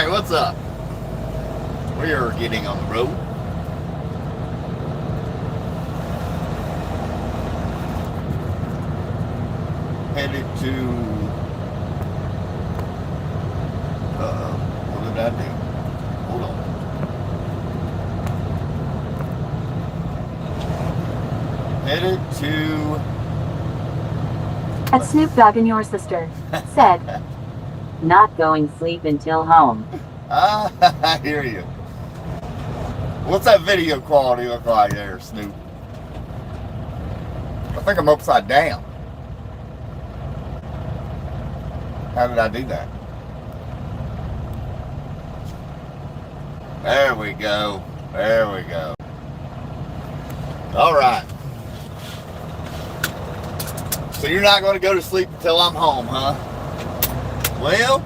Alright, what's up? We are getting on the road. Headed to what did I do? Hold on. Headed to At Snoop Dogg and your sister said, not going sleep until home. I hear you. What's that video quality look like there, Snoop? I think I'm upside down. How did I do that? There we go. There we go. All right. So you're not going to go to sleep until I'm home, huh? Well,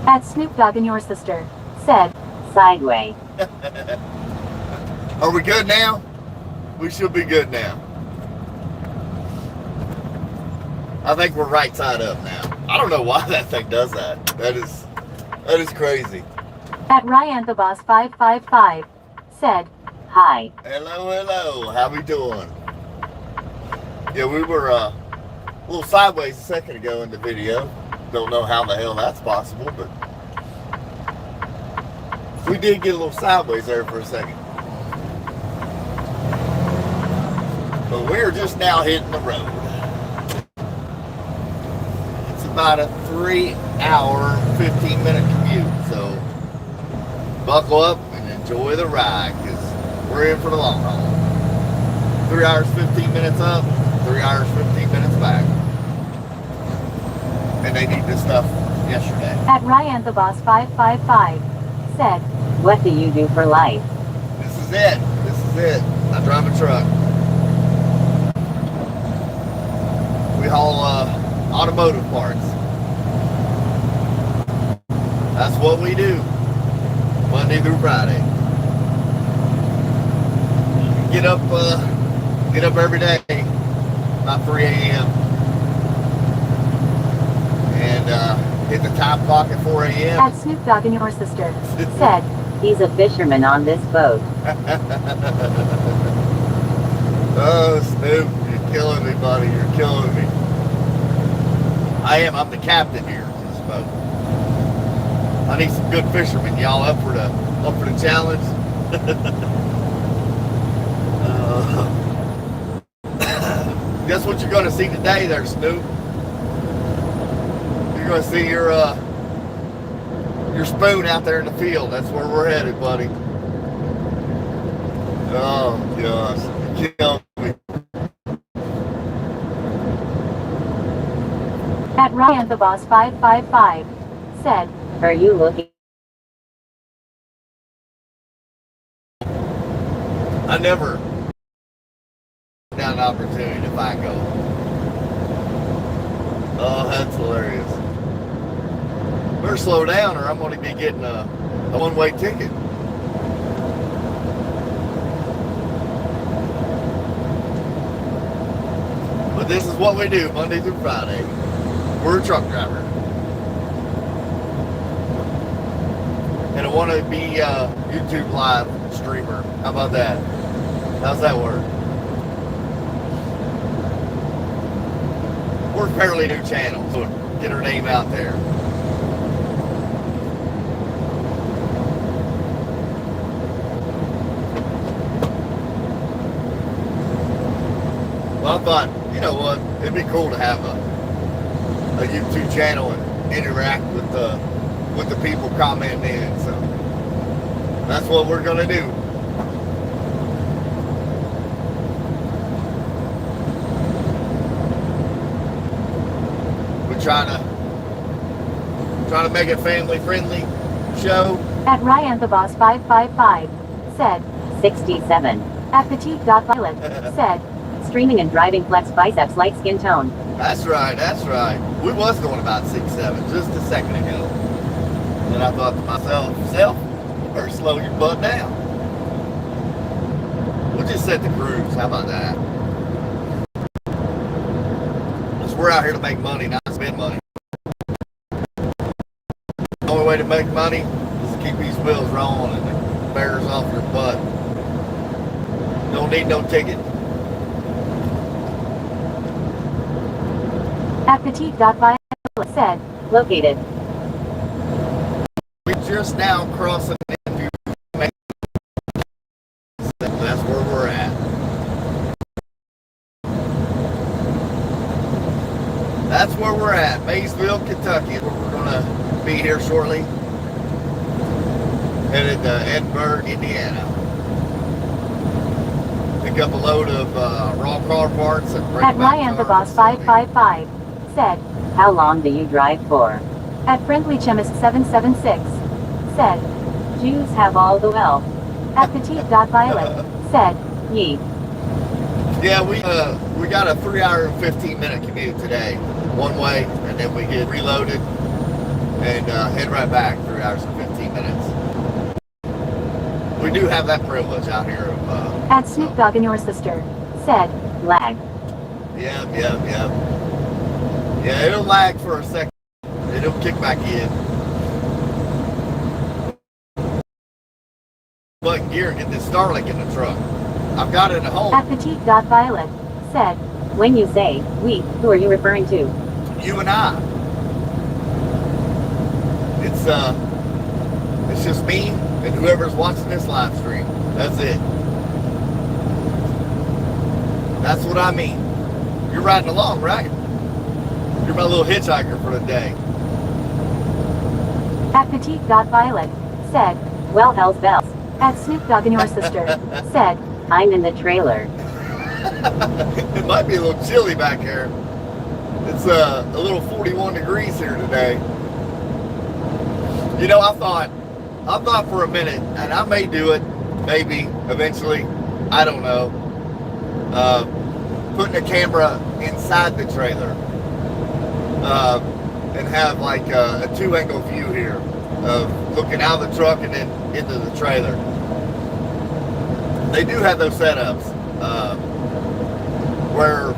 At Snoop Dogg and your sister said, sideways. are we good now? We should be good now. I think we're right side up now. I don't know why that thing does that. That is crazy. At Ryan the Boss 555 said, hi. Hello, hello. How we doing? Yeah, we were a little sideways a second ago in the video. Don't know how the hell that's possible, but we did get a little sideways there for a second. But we're just now hitting the road. It's about a 3-hour, 15-minute commute, so buckle up and enjoy the ride, because we're in for the long haul. 3 hours, 15 minutes up, 3 hours, 15 minutes back. And they need this stuff yesterday. At Ryan the Boss 555 said, what do you do for life? This is it. This is it. I drive a truck. We haul automotive parts. That's what we do. Monday through Friday. Get up every day about 3 a.m. and hit the time clock at 4 a.m. At Snoop Dogg and your sister said, he's a fisherman on this boat. Oh, Snoop, you're killing me, buddy. You're killing me. I am. I'm the captain here of this boat. I need some good fishermen. Y'all up for the challenge? Guess what you're going to see today there, Snoop? You're going to see your spoon out there in the field. That's where we're headed, buddy. Oh, gosh. You kill me. At Ryan the Boss 555 said, are you looking? I never down an opportunity to find gold. Oh, that's hilarious. Better slow down or I'm going to be getting a one-way ticket. But this is what we do Monday through Friday. We're a truck driver. And I want to be a YouTube live streamer. How about that? How's that work? We're a fairly new channel, so get our name out there. Well, I thought, you know what? It'd be cool to have a YouTube channel and interact with the people commenting in. So that's what we're gonna do. We're trying to make it family friendly show. At Ryan the Boss 555 said, 67. At Petite.Pilot said, streaming and driving flex biceps light skin tone. That's right, that's right. We was going about 6'7" just a second ago. And I thought to myself, better slow your butt down. We'll just set the cruise. How about that? we're out here to make money, not spend money. The only way to make money is to keep these wheels rolling and the bears off your butt. Don't need no ticket. At Petite.Violet said, located. We're just now crossing into Maine. That's where we're at. That's where we're at, Maysville, Kentucky. We're gonna be here shortly. Headed to Edinburgh, Indiana. Pick up a load of raw car parts and bring At them back Ryan to the our Boss facility. 555 said, how long do you drive for? At Friendly Chemist 776 said, Jews have all the wealth. At Petite.Violet said, ye. Yeah, we got a 3 hour and 15 minute commute today, one way, and then we get reloaded and head right back 3 hours and 15 minutes. We do have that privilege out here. At Snoop Dogg and your sister said, lag. Yeah. Yeah, it'll lag for a second. It'll kick back in. Button gear and get this Starlink in the truck. I've got it at home. At Petite.Violet said, when you say we, who are you referring to? You and I. It's just me and whoever's watching this live stream. That's it. That's what I mean. You're riding along, right? You're my little hitchhiker for the day. At Petite.Violet said, well, hell's bells. At Snoop Dogg and your sister said, I'm in the trailer. It might be a little chilly back here. It's a little 41 degrees here today. You know, I thought for a minute, and I may do it, maybe, eventually, I don't know, putting a camera inside the trailer and have like a two-angle view here of looking out of the truck and then into the trailer. They do have those setups where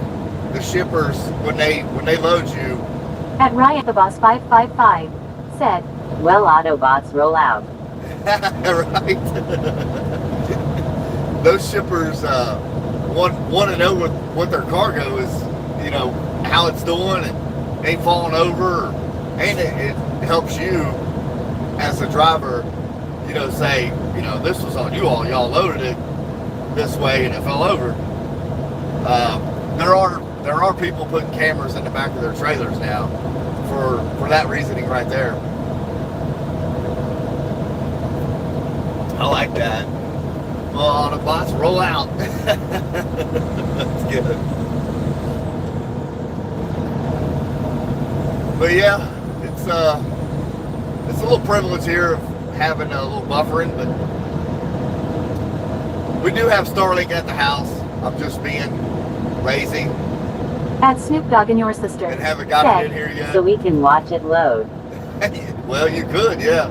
the shippers, when they load you. At Ryan the Boss 555 said, well, Autobots roll out. Right. Those shippers want to know what their cargo is, you know, how it's doing and ain't falling over, and it helps you as a driver, you know, say, you know, this was on you all, y'all loaded it this way and it fell over. There are people putting cameras in the back of their trailers now for that reasoning right there. I like that. Well, the bots roll out. That's good. But yeah, it's a little privilege here of having a little buffering, but we do have Starlink at the house. I'm just being lazy. At Snoop Dogg and your sister And haven't got said, it in here yet. so we can watch it load. Well, you could, yeah.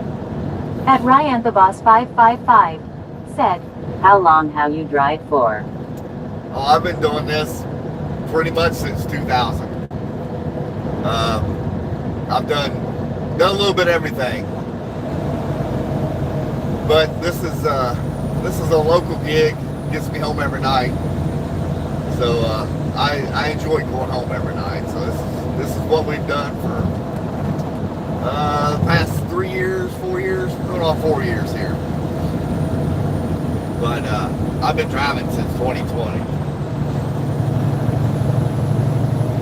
At Ryan the Boss 555 said, how long have you drive for? Oh, I've been doing this pretty much since 2000. I've done a little bit of everything, but this is a local gig. Gets me home every night, so I enjoy going home every night. So this is what we've done for the past 3 years, 4 years, going on 4 years here. But I've been driving since 2020.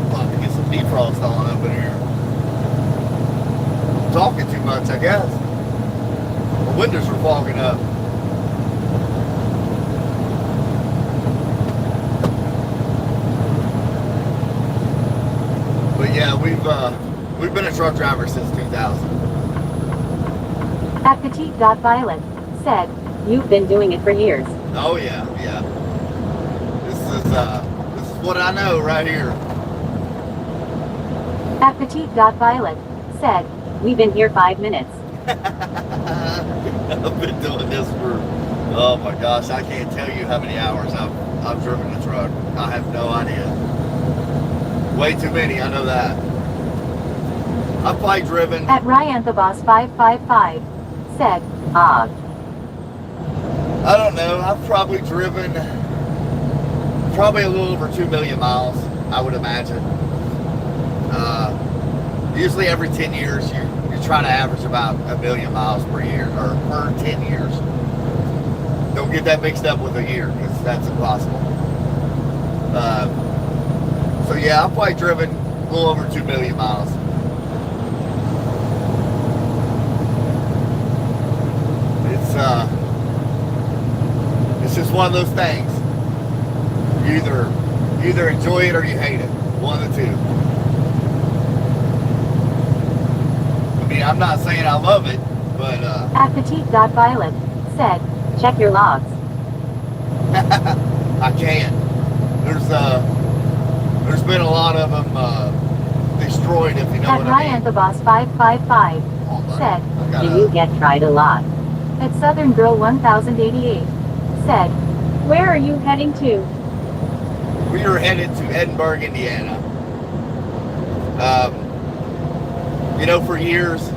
About to get some defrost on up in here. Talking too much, I guess. The windows are fogging up. But yeah, we've been a truck driver since 2000. At Petite.Violet said, you've been doing it for years. Oh yeah. This is what I know right here. At Petite.Violet said, we've been here 5 minutes. I've been doing this for, oh my gosh, I can't tell you how many hours I've driven the truck. I have no idea. Way too many, I know that. I've probably driven. At Ryan the Boss 555 said, "Og." I don't know. I've probably driven probably a little over 2 million miles, I would imagine. Usually every 10 years, you're trying to average about 1 million miles per year, or per 10 years. Don't get that mixed up with a year, because that's impossible. So yeah, I've probably driven a little over 2 million miles. It's just one of those things. You either enjoy it or you hate it. One of the two. I mean, I'm not saying I love it, but At Petite.Violet said, "Check your logs." I can't. There's been a lot of them destroyed, if you know At what I Ryan mean. the Boss 555 said, "Do you get tried a lot?" At Southern Girl 1088 said, "Where are you heading to?" We were headed to Edinburgh, Indiana. You know, for years,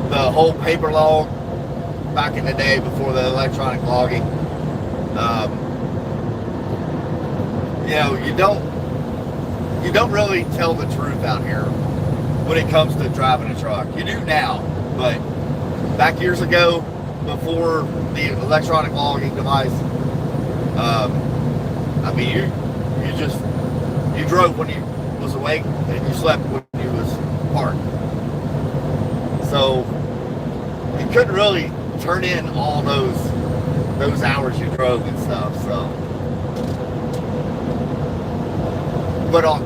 the whole paper log, back in the day before the electronic logging, you know, you don't really tell the truth out here when it comes to driving a truck. You do now, but back years ago, before the electronic logging device, I mean, you drove when you was awake and you slept when you was parked. So you couldn't really turn in all those hours you drove and stuff. So, but on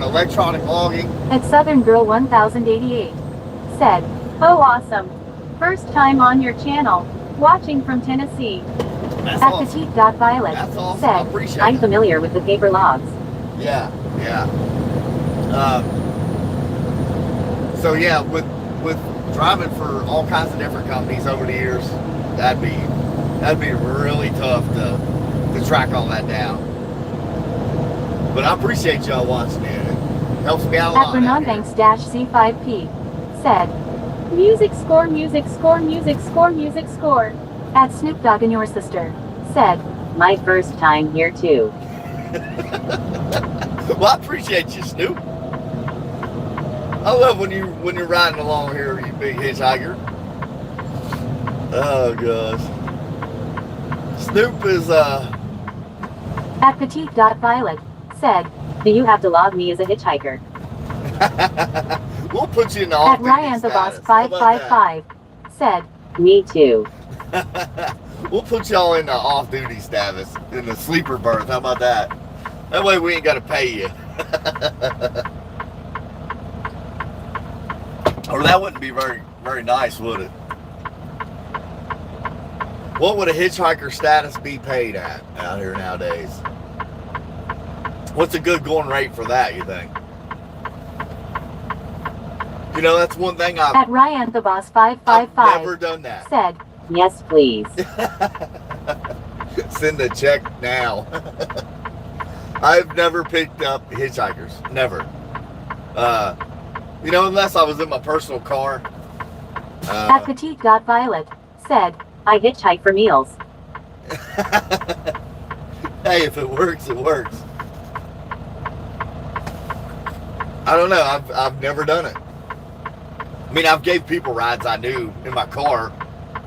electronic logging, At Southern Girl 1088 said, "Oh awesome. First time on your channel. Watching from Tennessee." that's At awesome. Petite.Violet That's awesome. I said, appreciate "I'm it. familiar with the paper logs." Yeah. So yeah, with driving for all kinds of different companies over the years, that'd be really tough to track all that down. But I appreciate y'all watching it. It helps me out a At lot. Renan Banks-C5P said, "Music score, music score, music score, music score." At Snoop Dogg and Your Sister said, "My first time here too." Well, I appreciate you, Snoop. I love when you're riding along here, you big hitchhiker. Oh gosh. Snoop is At Petite.Violet said, "Do you have to log me as a hitchhiker?" we'll put you in the At off-duty Ryan the Boss status. How about that? 555 said, "Me too." We'll put y'all in the off-duty status, in the sleeper berth. How about that? That way we ain't got to pay you. Or that wouldn't be very, very nice, would it? What would a hitchhiker status be paid at out here nowadays? What's a good going rate for that, you think? You know, that's one thing At Ryan the Boss I've 555 never done that. said, "Yes please." Send a check now. I've never picked up hitchhikers. Never. You know, unless I was in my personal car. At Petite.Violet said, "I hitchhike for meals." Hey, if it works, it works. I don't know. I've never done it. I mean, I've gave people rides I knew in my car,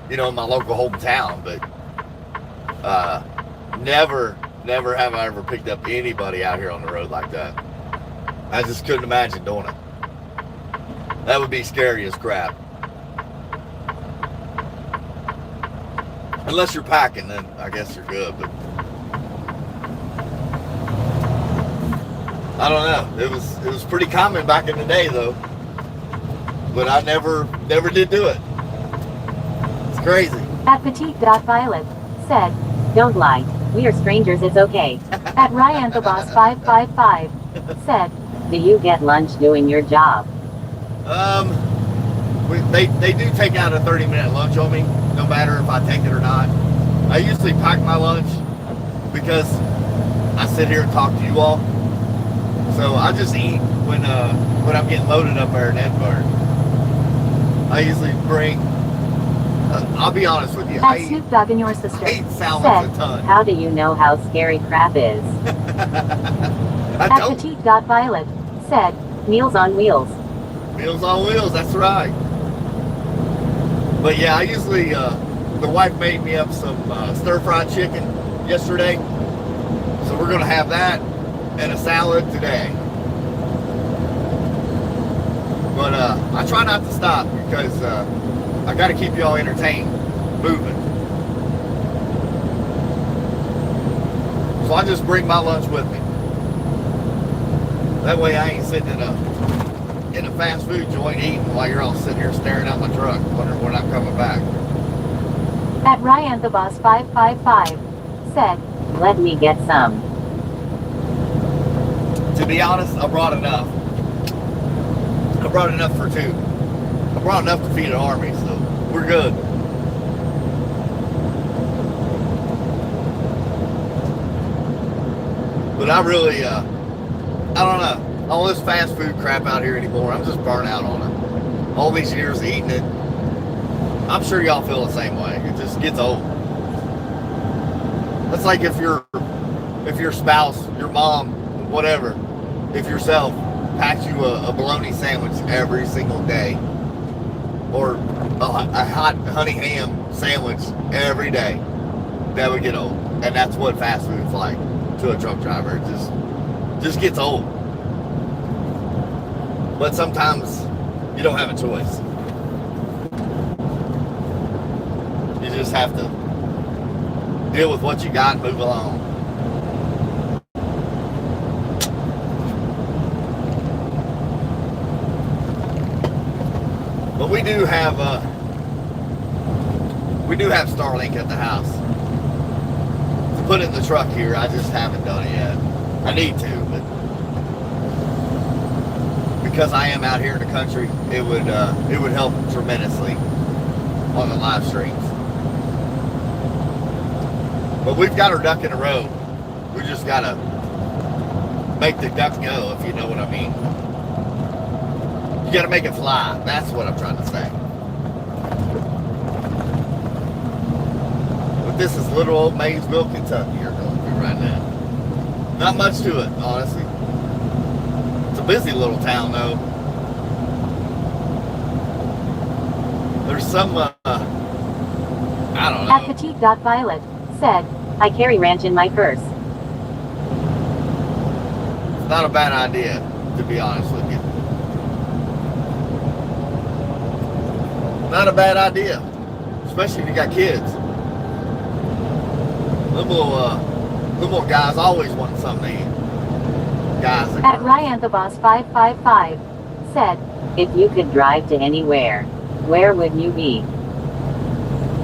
you know, in my local hometown, but never have I ever picked up anybody out here on the road like that. I just couldn't imagine doing it. That would be scary as crap. Unless you're packing, then I guess you're good, but I don't know. It was pretty common back in the day though. But I never did do it. It's crazy. At Petite.Violet said, "Don't lie. We are strangers, it's okay." At Ryan the Boss 555 said, "Do you get lunch doing your job?" They do take out a 30-minute lunch on me, no matter if I take it or not. I usually pack my lunch because I sit here and talk to you all. So I just eat when I'm getting loaded up there in Edinburgh. I usually bring. I'll be honest with you. At Snoop Dogg and your sister I eat salads said, a ton. how do you know how scary crap is? I At don't. Petite.Violet said, Meals on Wheels. Meals on Wheels. That's right. But yeah, I usually. The wife made me up some stir-fried chicken yesterday, so we're gonna have that and a salad today. But I try not to stop because I got to keep y'all entertained, moving. So I just bring my lunch with me. That way I ain't sitting in a fast food joint eating while you're all sitting here staring at my truck, wondering when I'm coming back. At Ryan the Boss 555 said, let me get some. To be honest, I brought enough. I brought enough for two. I brought enough to feed an army, so we're good. But I really, I don't know. All this fast food crap out here anymore, I'm just burnt out on it. All these years eating it. I'm sure y'all feel the same way. It just gets old. That's like if your spouse, your mom, whatever, if yourself packs you a bologna sandwich every single day, or a hot honey ham sandwich every day, that would get old. And that's what fast food's like to a truck driver. It just gets old. But sometimes you don't have a choice. You just have to deal with what you got and move along. But we do have Starlink at the house. To put it in the truck here, I just haven't done it yet. I need to, but because I am out here in the country, it would help tremendously on the live streams. But we've got our duck in a row. We just gotta make the duck go, if you know what I mean. You gotta make it fly. That's what I'm trying to say. But this is little old Maysville, Kentucky you're going through right now. Not much to it, honestly. It's a busy little town, though. There's some, I don't know. At Petite.Violet said, I carry ranch in my purse. It's not a bad idea, to be honest with you. Not a bad idea, especially if you got kids. Little guys always want something to eat. Guys. At Ryan the Boss 555 said, if you could drive to anywhere, where would you be?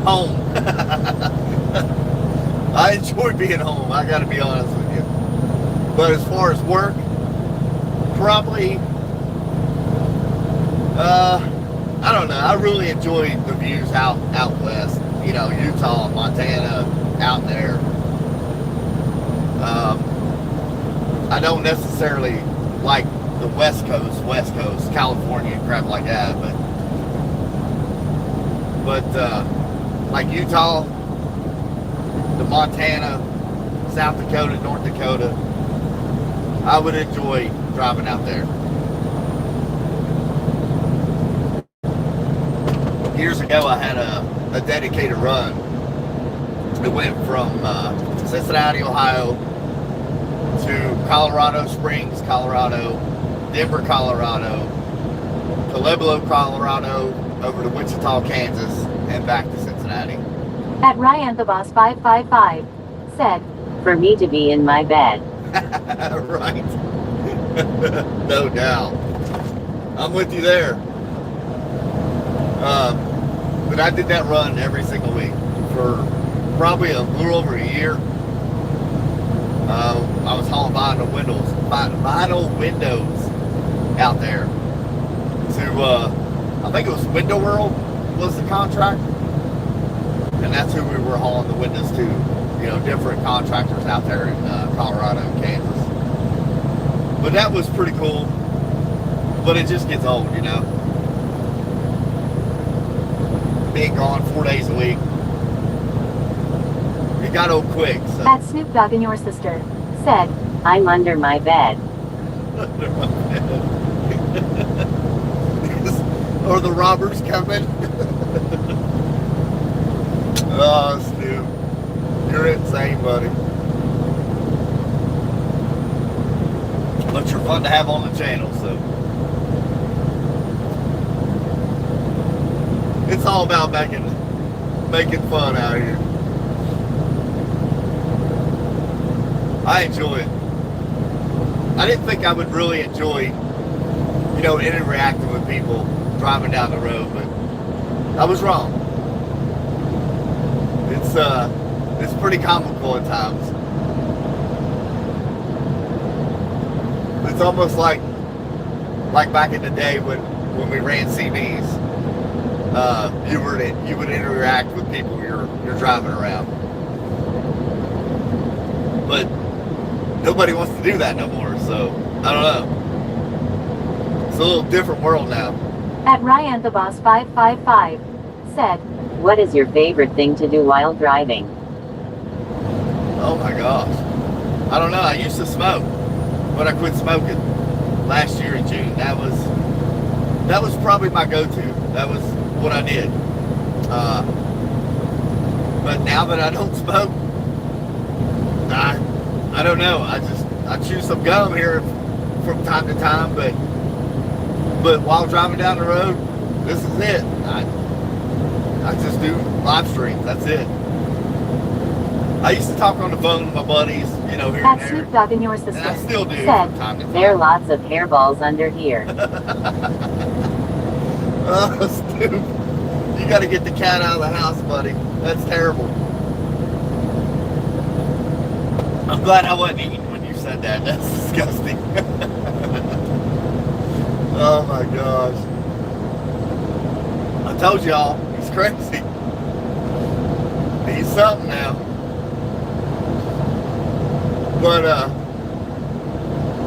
Home. I enjoy being home, I gotta be honest with you. But as far as work, probably, I don't know. I really enjoy the views out west. You know, Utah, Montana, out there. I don't necessarily like the West Coast, California, and crap like that. But like Utah, the Montana, South Dakota, North Dakota, I would enjoy driving out there. Years ago, I had a dedicated run. It went from Cincinnati, Ohio, to Colorado Springs, Colorado, Denver, Colorado, Pueblo, Colorado, over to Wichita, Kansas, and back to Cincinnati. At Ryan the Boss 555 said, for me to be in my bed. Right. No doubt. I'm with you there. But I did that run every single week for probably a little over a year. I was hauling vinyl windows out there to, I think it was Window World was the contract. And that's who we were hauling the windows to, you know, different contractors out there in Colorado and Kansas. But that was pretty cool. But it just gets old, you know. Being gone 4 days a week. It got old quick. So. At Snoop Dogg and your sister said, I'm under my bed. Under my bed. Are the robbers coming? Oh, Snoop. You're insane, buddy. But you're fun to have on the channel, so. It's all about making fun out here. I enjoy it. I didn't think I would really enjoy, you know, interacting with people driving down the road, but I was wrong. It's pretty comical at times. It's almost like back in the day when we ran CDs. You would interact with people you're driving around, but nobody wants to do that no more. So I don't know. It's a little different world now. At Ryan the Boss 555 said, what is your favorite thing to do while driving? Oh my gosh, I don't know. I used to smoke, but I quit smoking last year in June. That was probably my go-to. That was what I did. But now that I don't smoke, I don't know. I chew some gum here from time to time, but while driving down the road, this is it. I just do live streams. That's it. I used to talk on the phone with my buddies, you know, here and At there. Snoop Dogg and your sister And I still do said, from time to time. there are lots of hairballs under here. Oh, Snoop. You got to get the cat out of the house, buddy. That's terrible. I'm glad I wasn't eating when you said that. That's disgusting. Oh my gosh. I told y'all, he's crazy. He's something now. But,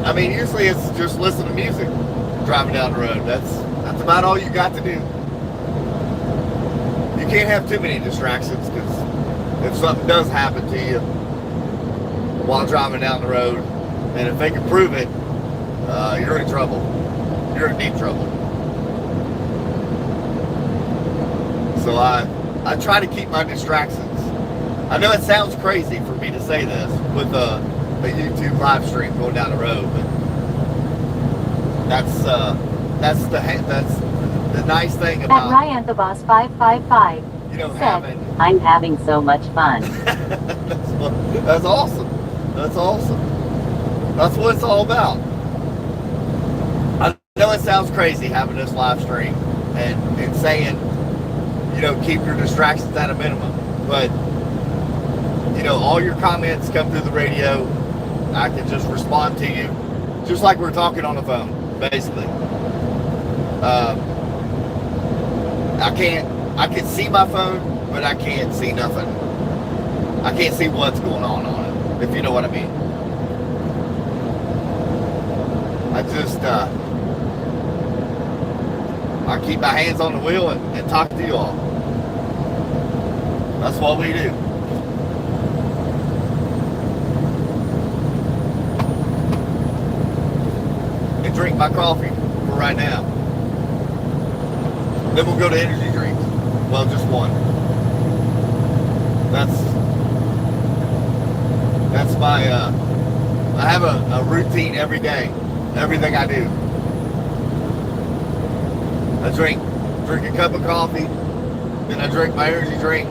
I mean, usually it's just listen to music driving down the road. That's about all you got to do. You can't have too many distractions, because if something does happen to you while driving down the road, and if they can prove it, you're in trouble. You're in deep trouble. So I try to keep my distractions. I know it sounds crazy for me to say this with a YouTube live stream going down the road, but that's the nice thing At about, Ryan the Boss 555 you know, said, having. I'm having so much fun. That's awesome. That's awesome. That's what it's all about. I know it sounds crazy having this live stream and saying, you know, keep your distractions at a minimum, but you know, all your comments come through the radio. I can just respond to you, just like we're talking on the phone, basically. I can see my phone, but I can't see nothing. I can't see what's going on it, if you know what I mean. I just, I keep my hands on the wheel and talk to you all. That's what we do. And drink my coffee for right now. Then we'll go to energy drinks. Well, just one. That's my, I have a routine every day. Everything I do. I drink a cup of coffee, then I drink my energy drink.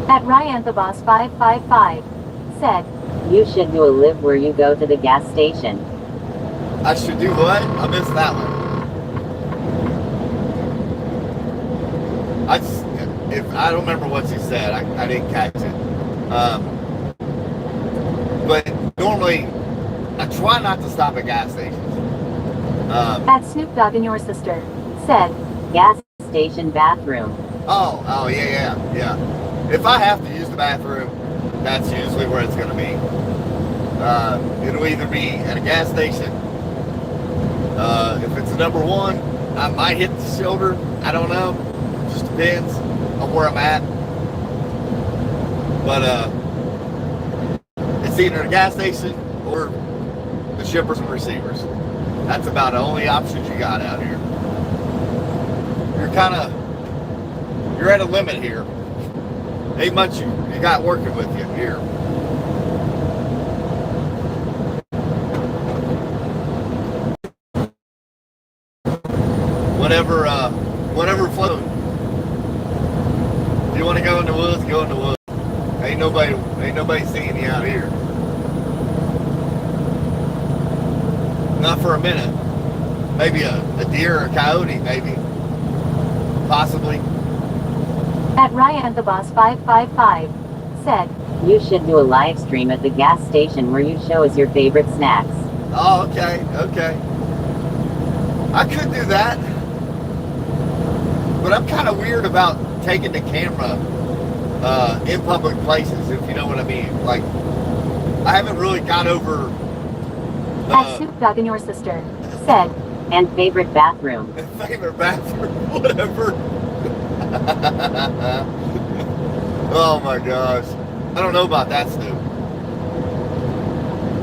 At Ryan the Boss 555 said, you should do a live where you go to the gas station. I should do what? I missed that one. I don't remember what she said. I didn't catch it. But normally, I try not to stop at gas stations. At Snoop Dogg and your sister said, gas station bathroom. Oh, yeah. If I have to use the bathroom, that's usually where it's going to be. It'll either be at a gas station If it's a number one, I might hit the shoulder. I don't know. Just depends on where I'm at. But it's either a gas station or the shippers and receivers. That's about the only options you got out here. You're at a limit here. Ain't much you got working with you here. Whatever float. If you want to go in the woods, go in the woods. Ain't nobody seeing you out here. Not for a minute. Maybe a deer or a coyote, maybe. Possibly. At Ryan the Boss 555 said, you should do a live stream at the gas station where you show us your favorite snacks. Oh, okay. I could do that. But I'm kind of weird about taking the camera in public places, if you know what I mean. Like, I haven't really got over... At Soup Dog and Your Sister said, and favorite bathroom. Favorite bathroom, whatever. Oh my gosh. I don't know about that, Stu.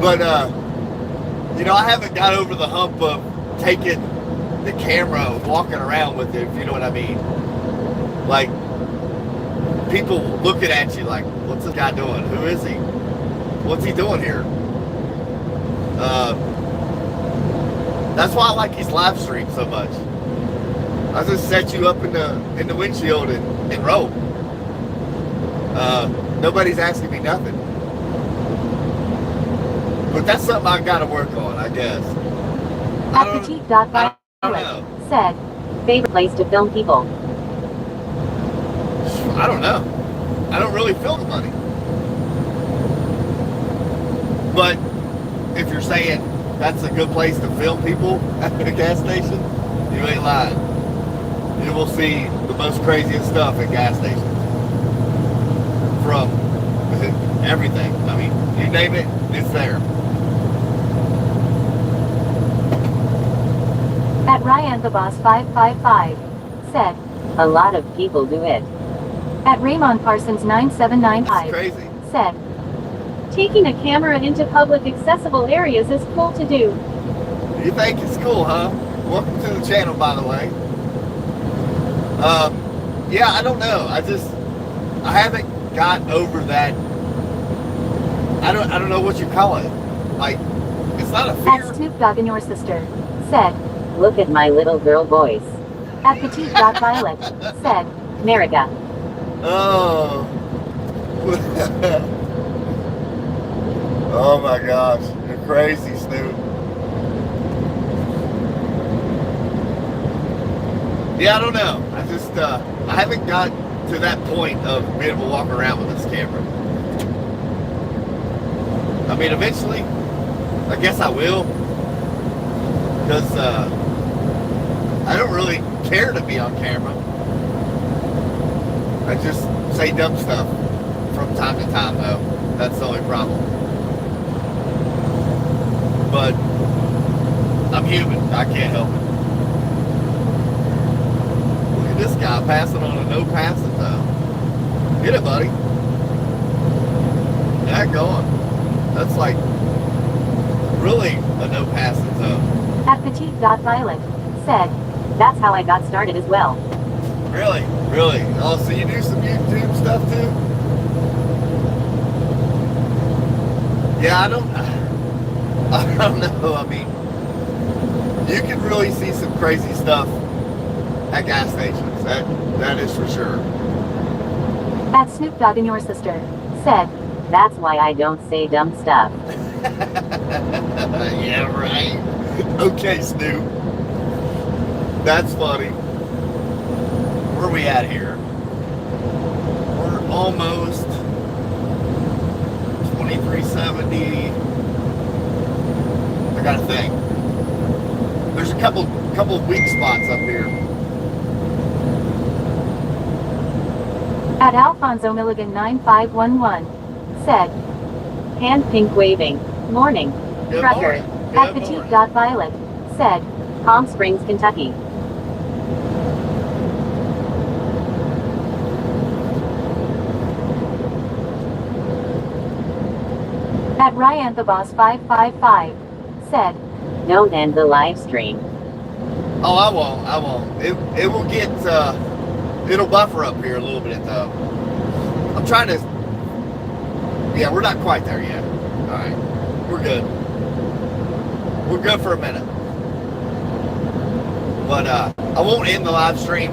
But, I haven't got over the hump of taking the camera, walking around with it, if you know what I mean. Like, people looking at you like, what's this guy doing? Who is he? What's he doing here? That's why I like these live streams so much. I just set you up in the windshield and roll. Nobody's asking me nothing. But that's something I gotta work on, I guess. At Petite.Violet said, favorite place to film people. I don't know. I don't really film money. But if you're saying that's a good place to film people at a gas station, you ain't lying. You will see the most craziest stuff at gas stations. From everything. I mean, you name it, it's there. At Ryan the Boss 555 said, a lot of people do it. At Raymond Parsons 9795 crazy. Said, taking a camera into public accessible areas is cool to do. You think it's cool, huh? Welcome to the channel, by the way. Yeah, I don't know. I haven't got over that. I don't know what you call it. Like, it's not a fear. At Snoop Dogg and Your Sister said, look at my little girl voice. At Petite.Violet said, America. Oh. Oh my gosh. You're crazy, Snoop. Yeah, I don't know. I haven't got to that point of being able to walk around with this camera. I mean, eventually, I guess I will. Because I don't really care to be on camera. I just say dumb stuff from time to time, though. That's the only problem. But I'm human. I can't help it. Look at this guy passing on a no passing zone. Get it, buddy. Yeah, going. That's like really a no passing zone. At Petite.Violet said, that's how I got started as well. Really? Really? Oh, so you do some YouTube stuff too? Yeah, I don't know. I mean, you can really see some crazy stuff at gas stations. That is for sure. At Snoop Dogg and Your Sister said, that's why I don't say dumb stuff. Yeah, right. Okay, Snoop. That's funny. Where are we at here? We're almost 2370. I gotta think. There's a couple of weak spots up here. At Alfonso Milligan 9511 said, hand pink waving, morning. Good Trucker. morning. At Good morning. Petite.Violet said, Palm Springs, Kentucky. At Ryan the Boss 555 said, "Don't end the live stream." Oh, I won't. It will get, it'll buffer up here a little bit though. I'm trying to, yeah, we're not quite there yet. All right, we're good. We're good for a minute. But I won't end the live stream.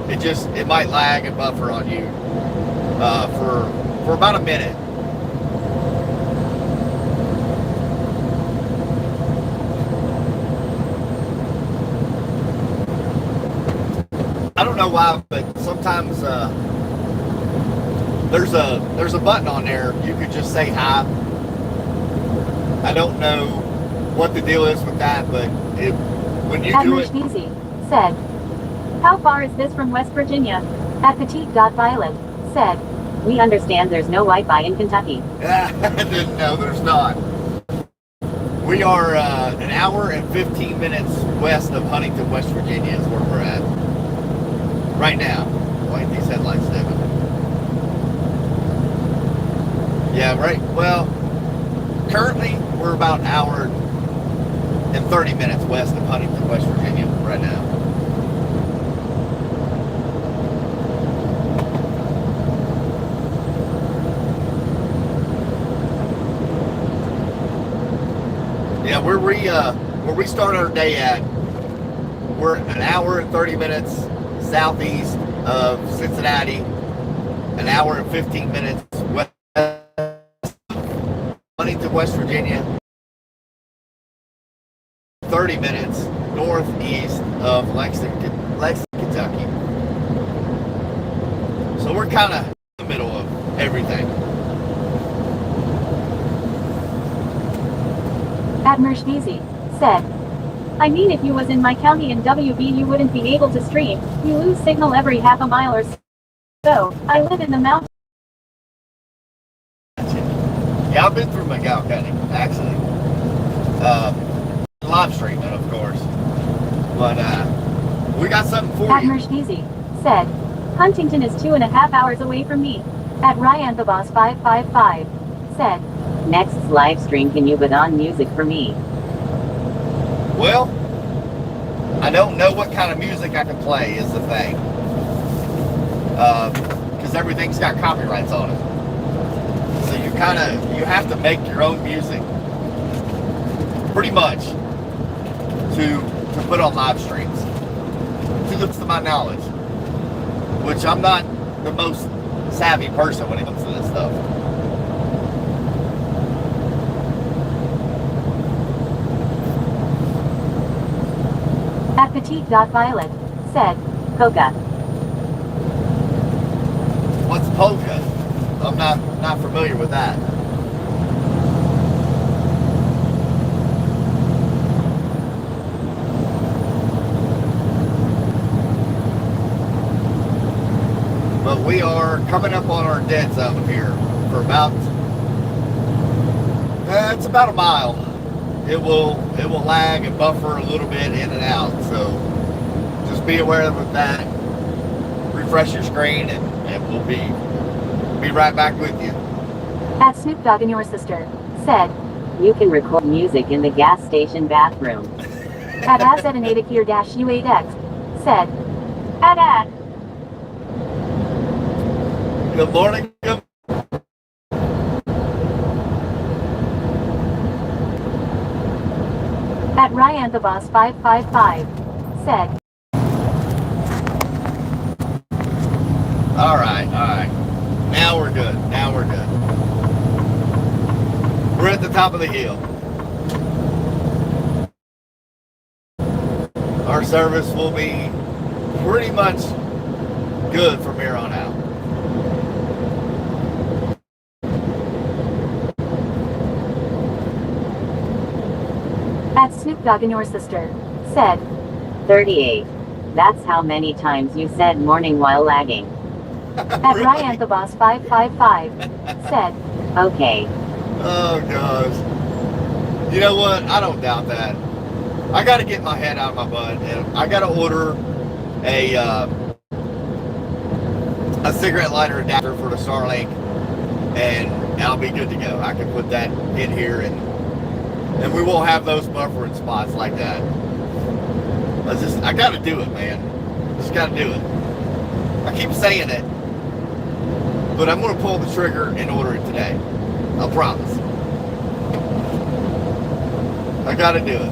It might lag and buffer on you for about a minute. I don't know why, but sometimes there's a button on there you could just say hi. I don't know what the deal is with that, but when you do it. Easy said, "How far is this from West Virginia?" At Petite.Violet said, "We understand there's no Wi-Fi in Kentucky." No, there's not. We are an hour and 15 minutes west of Huntington, West Virginia is where we're at. Right now. Why ain't these headlights dimming? Yeah, right. Well, currently we're about an hour and 30 minutes west of Huntington, West Virginia right now. Yeah, where we start our day at, we're an hour and 30 minutes southeast of Cincinnati, an hour and 15 minutes west of Huntington, West Virginia, 30 minutes northeast of Lexington, Kentucky. So we're kind of in the middle of everything. Admirshvizi said, "I mean, if you was in my county in WB, you wouldn't be able to stream. You lose signal every half a mile or so. I live in the mountains." Yeah, I've been through McGowan County, actually. Live streaming, of course. But we got something for you. Admirshvizi said, "Huntington is 2.5 hours away from me." At Ryan the Boss 555 said, "Next live stream, can you put on music for me?" Well, I don't know what kind of music I can play is the thing. Because everything's got copyrights on it. So you have to make your own music. Pretty much. To put on live streams. To my knowledge. Which I'm not the most savvy person when it comes to this stuff. At Petite.Violet said, "Polka." What's polka? I'm not familiar with that. But we are coming up on our dead zone here for about it's about a mile. It will lag and buffer a little bit in and out, so just be aware of that. Refresh your screen and we'll be right back with you. At Snoop Dogg and Your Sister said, "You can record music in the gas station bathroom." At Azedinatakir-U8X said, "Ad." Good morning. At Ryan the Boss 555 said, All right. Now we're good. We're at the top of the hill. Our service will be pretty much good from here on out. At Snoop Dogg and Your Sister said, 38. That's how many times you said morning while lagging. At Really? Ryan the Boss 555 said, "Okay." Oh gosh. You know what? I don't doubt that. I got to get my head out of my butt, and I got to order a cigarette lighter adapter for the Starlink, and I'll be good to go. I can put that in here, and we won't have those buffering spots like that. I got to do it, man. Just got to do it. I keep saying it, but I'm going to pull the trigger and order it today. I promise. I got to do it.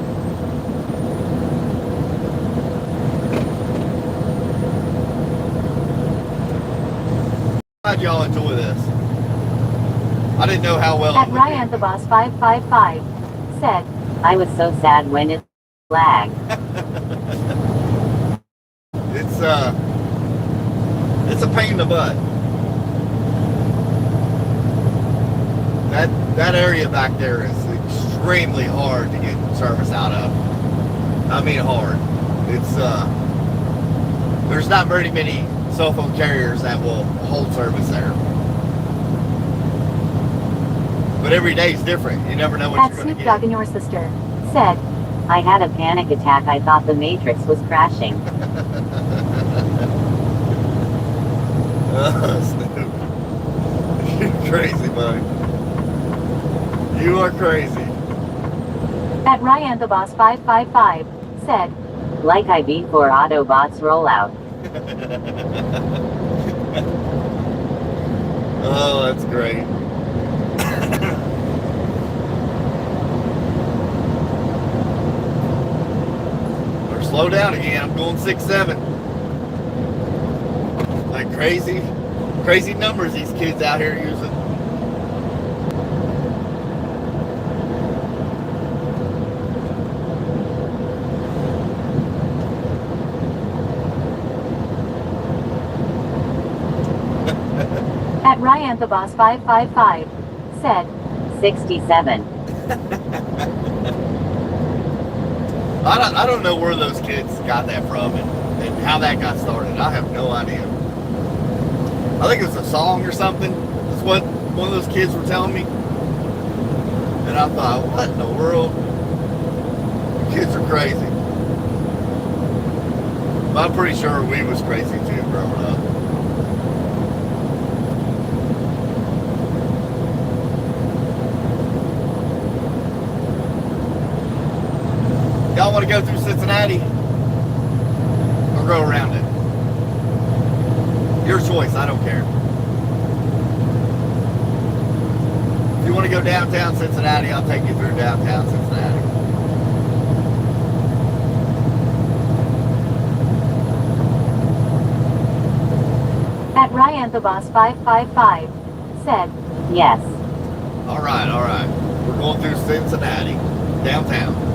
Glad y'all enjoy this. I didn't know how well. At Ryan the Boss 555 said, I was so sad when it lagged. It's a pain in the butt. That area back there is extremely hard to get service out of. I mean hard. It's there's not very many cell phone carriers that will hold service there. But every day is different. You never know what At you're going to Snoop get. Dogg and your sister said, I had a panic attack. I thought the Matrix was crashing. Snoop. You're crazy, buddy. You are crazy. At Ryan the Boss 555 said, like I before Autobots rollout. Oh, that's great. Or slow down again. I'm going 6-7. Like crazy numbers these kids out here using. At Ryan the Boss 555 said, 67. I don't know where those kids got that from and how that got started. I have no idea. I think it was a song or something. That's what one of those kids were telling me. And I thought, what in the world? Kids are crazy. But I'm pretty sure we was crazy too growing up. Y'all want to go through Cincinnati or go around it? Your choice, I don't care. If you want to go downtown Cincinnati, I'll take you through downtown Cincinnati. At Ryan the Boss 555 said, yes. All right. We're going through Cincinnati, downtown.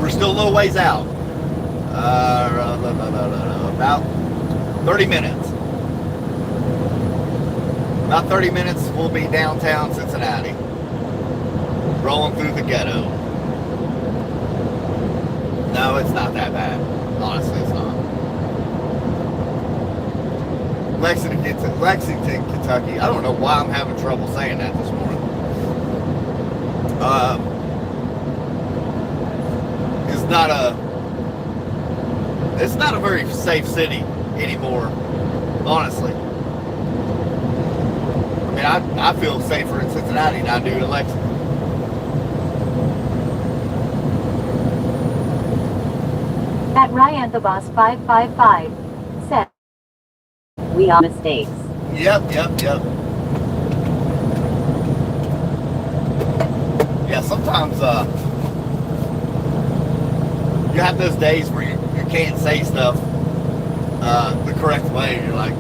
We're still a little ways out. About 30 minutes. About 30 minutes, we'll be downtown Cincinnati. Rolling through the ghetto. No, it's not that bad. Honestly, it's not. Lexington, Kentucky. I don't know why I'm having trouble saying that this morning. It's not a very safe city anymore, honestly. I mean, I feel safer in Cincinnati than I do in Lexington. At Ryan the Boss 555 said, we are mistakes. Yep. Yeah, sometimes you have those days where you can't say stuff the correct way. You're like,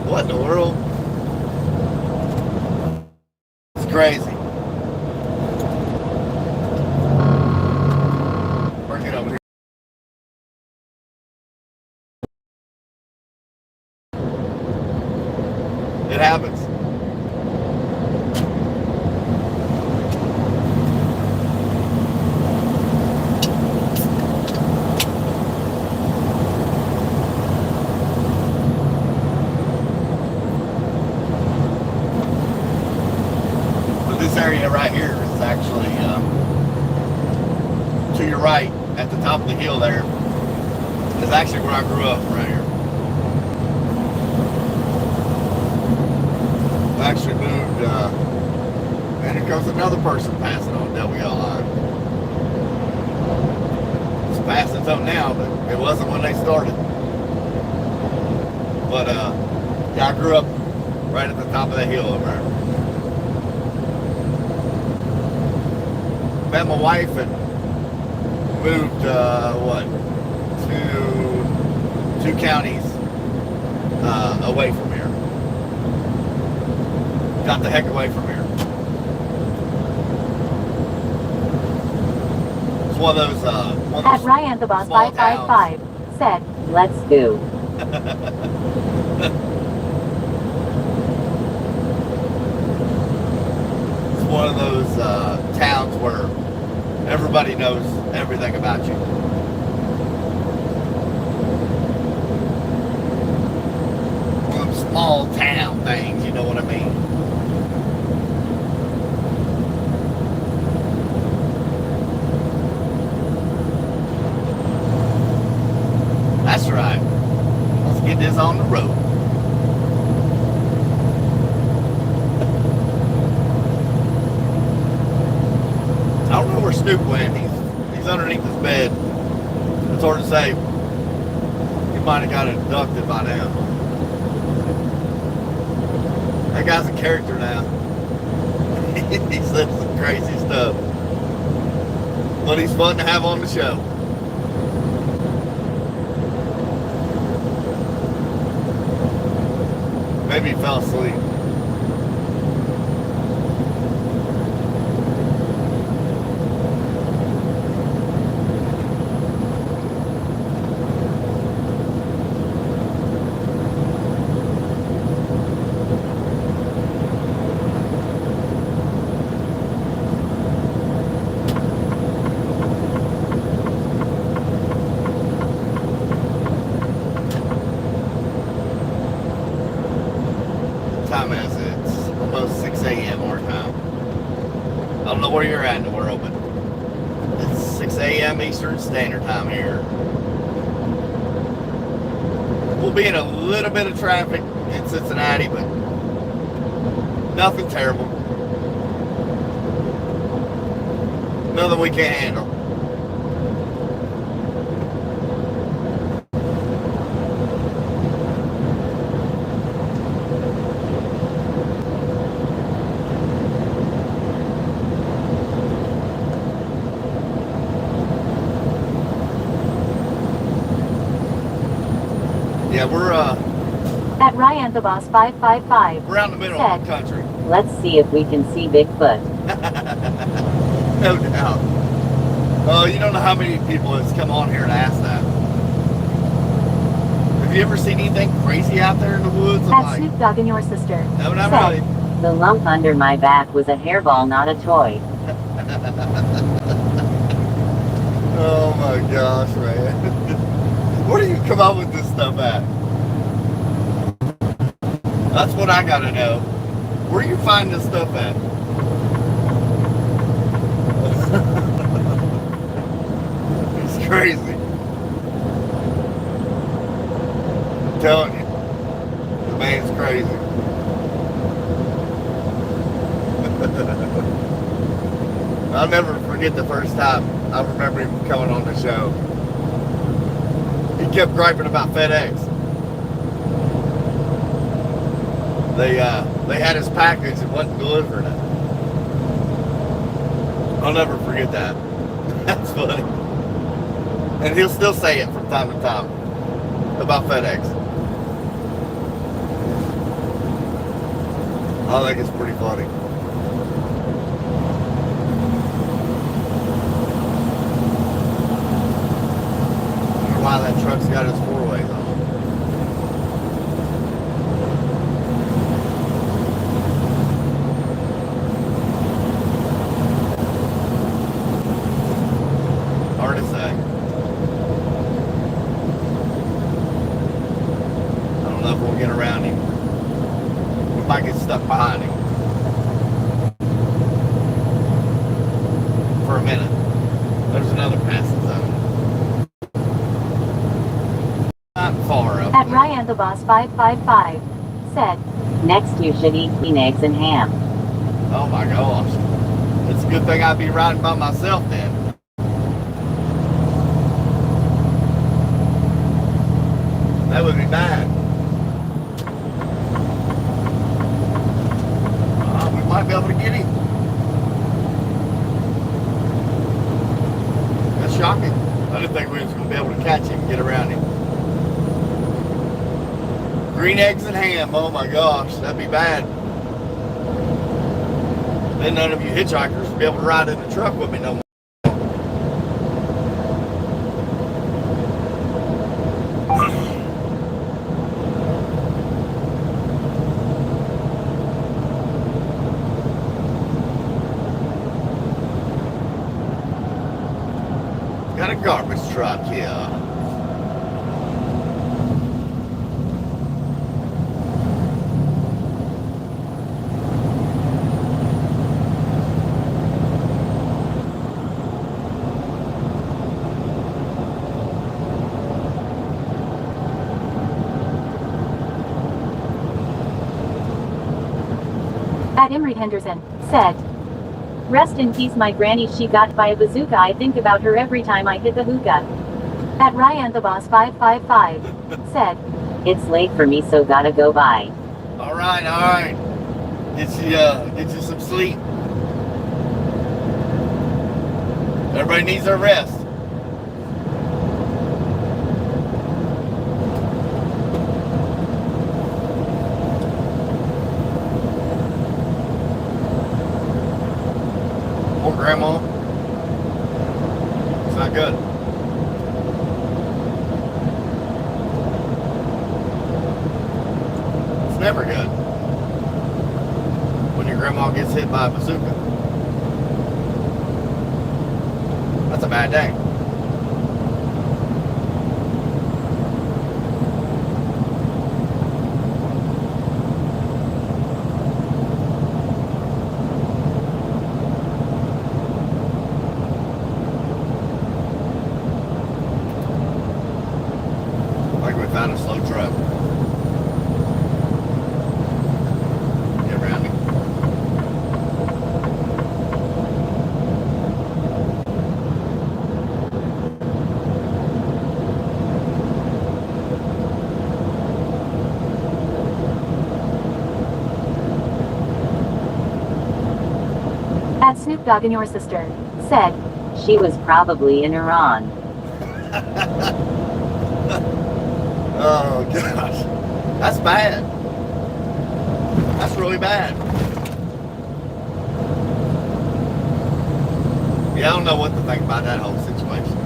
what in the world? It's crazy. Bring it over here. It happens. This area right here is actually to your right at the top of the hill there is actually where I grew up right here. I actually moved, and here comes another person passing on WL line. It's passing something now, but it wasn't when they started. But yeah, I grew up right at the top of that hill over there. Met my wife and moved, two counties away from here. Got the heck away from here. It's one of those, At Ryan the Boss small 555 said, let's go. It's one of those towns where everybody knows everything about you. One of them small town things, you know what I mean? That's right. Let's get this on the road. I don't know where Snoop went. He's underneath his bed. It's hard to say. He might have got abducted by now. That guy's a character now. He said some crazy stuff. But he's fun to have on the show. Maybe he fell asleep. Time is it's almost 6 a.m. our time. I don't know where you're at in the world, but it's 6 a.m. Eastern Standard Time here. We'll be in a little bit of traffic in Cincinnati, but nothing terrible. Nothing we can't handle. Yeah, we're At Ryan the Boss 555 around the middle of the country. let's see if we can see Bigfoot. No doubt. Oh, you don't know how many people has come on here and asked that. Have you ever seen anything crazy out there in the woods? At Snoop Dogg and your sister No, not said, really. the lump under my back was a hairball, not a toy. Oh my gosh, man. Where do you come up with this stuff at? That's what I gotta know. Where do you find this stuff at? It's crazy. I'm telling you. The man's crazy. I'll never forget the first time I remember him coming on the show. He kept griping about FedEx. They had his package and wasn't delivering it. I'll never forget that. That's funny. And he'll still say it from time to time about FedEx. I think it's pretty funny. Why that truck's got its four ways on. Hard to say. I don't know if we'll get around him. We might get stuck behind him. Boss 555 said, next you should eat green eggs and ham. Oh my gosh. It's a good thing I'd be riding by myself then. That would be bad. We might be able to get him. That's shocking. I didn't think we was going to be able to catch him and get around him. Green eggs and ham. Oh my gosh, that'd be bad. Then none of you hitchhikers would be able to ride in the truck with me no more. Got a garbage truck here. At Imre Henderson said, rest in peace my granny, she got by a bazooka, I think about her every time I hit the hookah. At Ryan the Boss 555 said, it's late for me so gotta go bye. Alright. Get you some sleep. Everybody needs their rest. Poor grandma. It's not good. It's never good when your grandma gets hit by a bazooka. That's a bad day. Like we found a slow truck. Get around me. At Snoop Dogg and your sister said, she was probably in Iran. Oh gosh, that's bad. That's really bad. Yeah, I don't know what to think about that whole situation.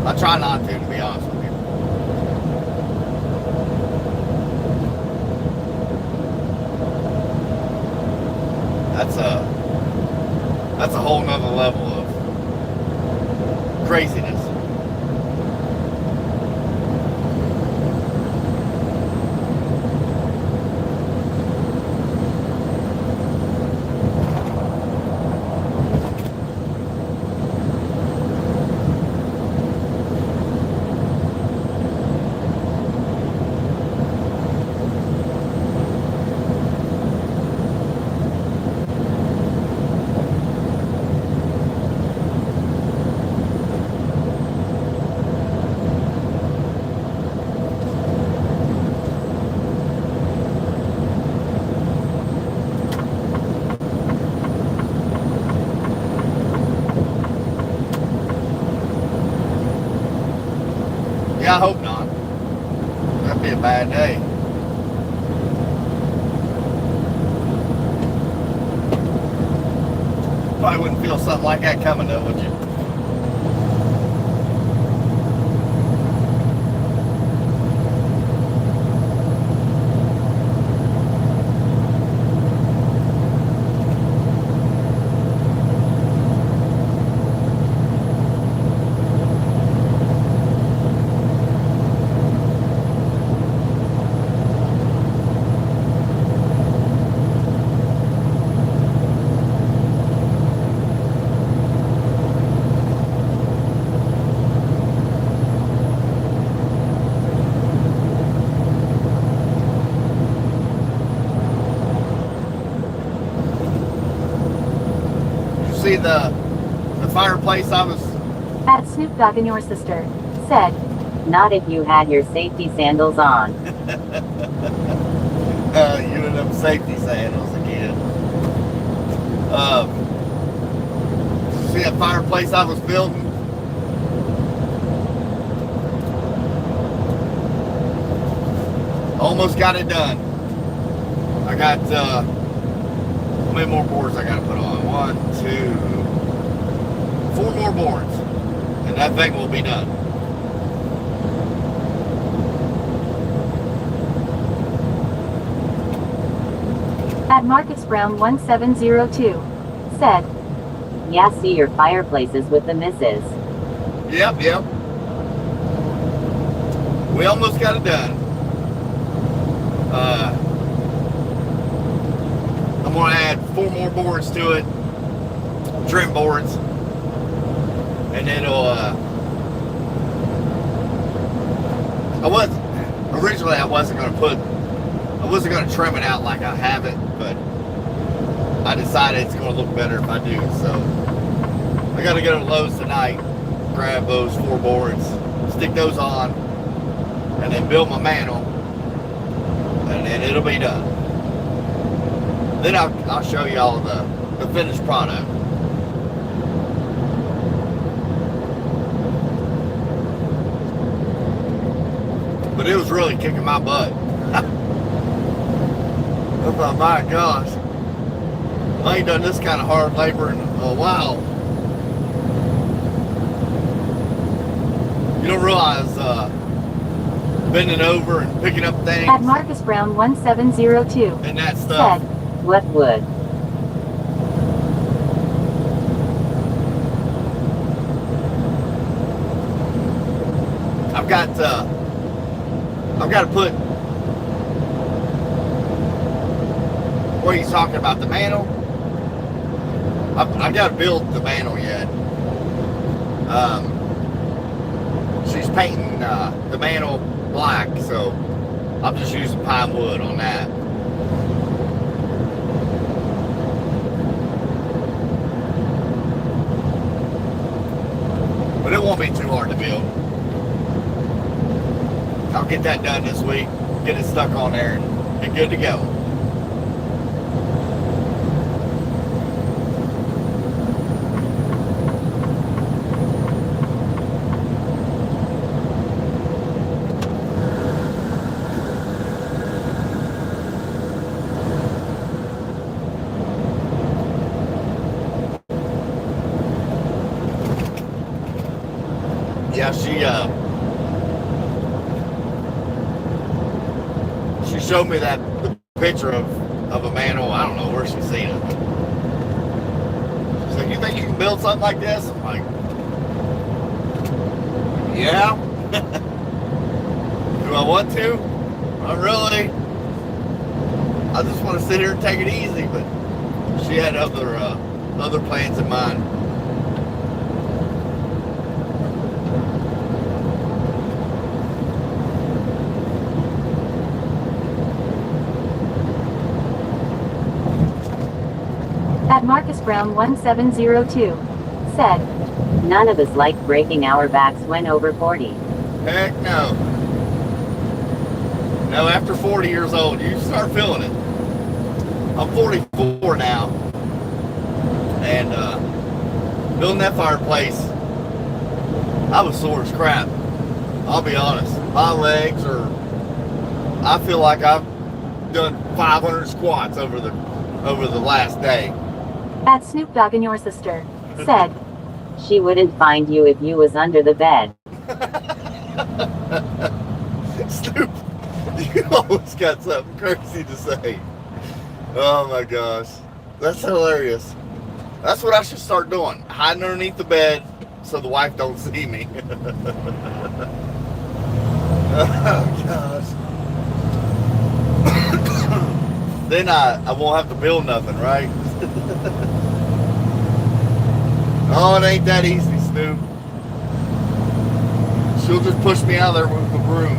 I try not to be honest with you. That's a whole nother level of craziness. Yeah, I hope not. That'd be a bad day. Probably wouldn't feel something like that coming though, would you? see the fireplace I was... At Snoop Dogg and your sister said, not if you had your safety sandals on. You and them safety sandals again. See that fireplace I was building? Almost got it done. I got, how many more boards I gotta put on? 1, 2, 4 more boards. And that thing will be done. At Marcus Brown 1702 said, yeah, see your fireplaces with the missus. Yep. We almost got it done. I'm gonna add 4 more boards to it, trim boards, and it'll. I wasn't gonna trim it out like I have it, but I decided it's gonna look better if I do. So I gotta go to Lowe's tonight, grab those 4 boards, stick those on, and then build my mantle, and then it'll be done. Then I'll show you all the finished product. But it was really kicking my butt. I thought, my gosh, I ain't done this kind of hard labor in a while. You don't realize bending over and picking up things. At Marcus Brown 1702 and that stuff. said, what would? I've got to put. What are you talking about? The mantle? I've got to build the mantle yet. She's painting the mantle black, so I'm just using pine wood on that. But it won't be too hard to build. I'll get that done this week, get it stuck on there, and be good to go. Yeah, she showed me the picture of a mantle. I don't know where she's seen it. She's like, you think you can build something like this? I'm like, yeah. Do I want to? Not really. I just want to sit here and take it easy, but she had other plans in mind. At Marcus Brown 1702 said, none of us like breaking our backs when over 40. Heck no. No, after 40 years old, you start feeling it. I'm 44 now. And building that fireplace, I was sore as crap. I'll be honest. My legs are, I feel like I've done 500 squats over the last day. At Snoop Dogg and your sister said, she wouldn't find you if you was under the bed. Snoop, you always got something crazy to say. Oh my gosh. That's hilarious. That's what I should start doing. Hiding underneath the bed so the wife don't see me. Oh gosh. Then I won't have to build nothing, right? Oh, it ain't that easy, Snoop. She'll just push me out there with the broom.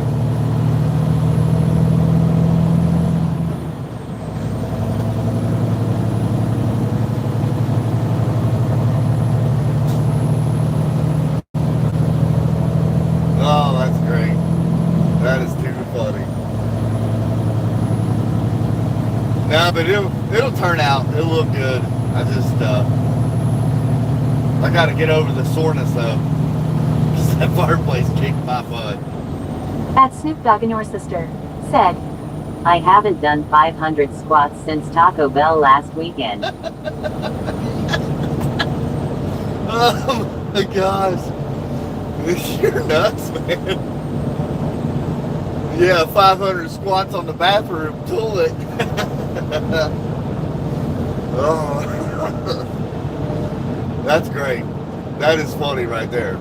Yeah, but it'll turn out. It'll look good. I just I got to get over the soreness though. That fireplace kicked my butt. At Snoop Dogg and your sister said, I haven't done 500 squats since Taco Bell last weekend. Oh my gosh. You're nuts, man. Yeah, 500 squats on the bathroom toilet. Oh. That's great. That is funny right there,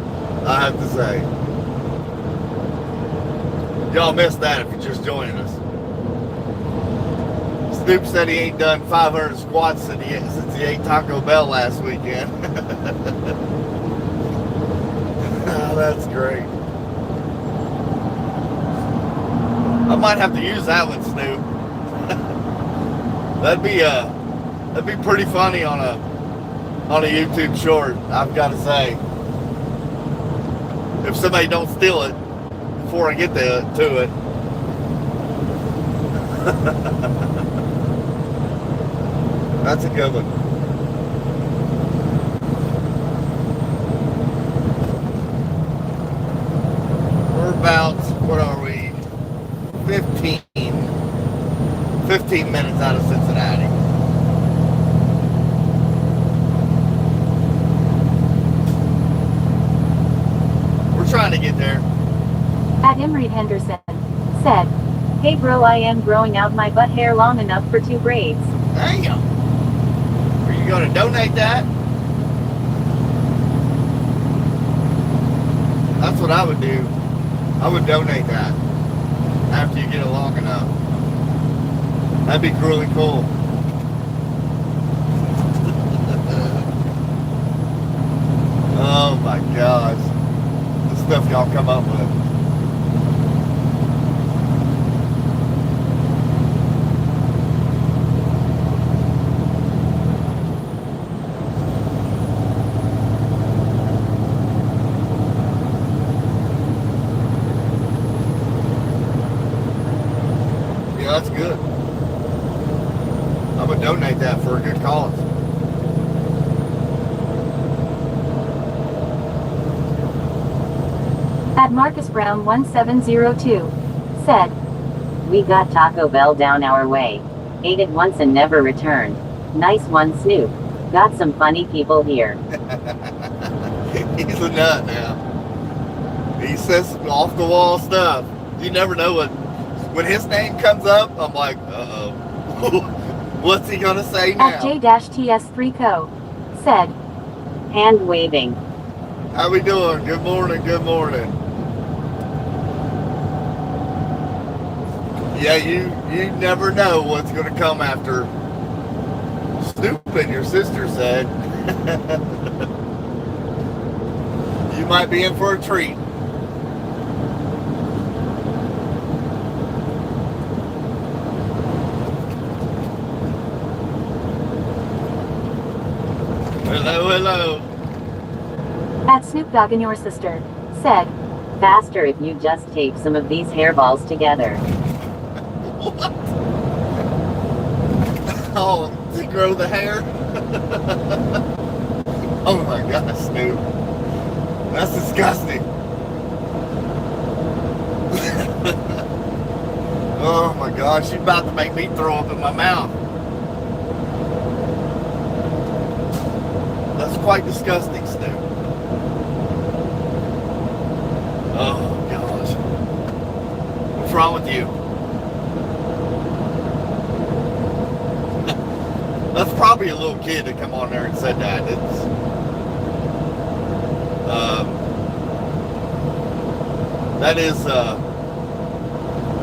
I have to say. Y'all missed that if you're just joining us. Snoop said he ain't done 500 squats since he ate Taco Bell last weekend. Oh, that's great. I might have to use that one, Snoop. That'd be pretty funny on a YouTube short, I've got to say. If somebody don't steal it before I get to it. That's a good one. We're about, what are we? 15 minutes out of Cincinnati. We're trying to get there. At Imre Henderson said, hey bro, I am growing out my butt hair long enough for 2 braids. Damn. Are you going to donate that? That's what I would do. I would donate that after you get it long enough. That'd be really cool. Oh my gosh. The stuff y'all come up with. Yeah, that's good. I'm gonna donate that for a good cause. At Marcus Brown 1702 said, we got Taco Bell down our way. Ate it once and never returned. Nice one, Snoop. Got some funny people here. He's a nut now. He says some off the wall stuff. You never know when his name comes up, I'm like, uh-oh. What's he gonna say now? At J-TS3Co said, hand waving. How we doing? Good morning, good morning. Yeah, you never know what's gonna come after Snoop and your sister said. You might be in for a treat. Hello, hello. At Snoop Dogg and your sister said, faster if you just tape some of these hairballs together. What? Oh, to grow the hair? Oh my gosh, Snoop. That's disgusting. Oh my gosh, you're about to make me throw up in my mouth. That's quite disgusting, Snoop. Oh gosh. What's wrong with you? That's probably a little kid that come on there and said that.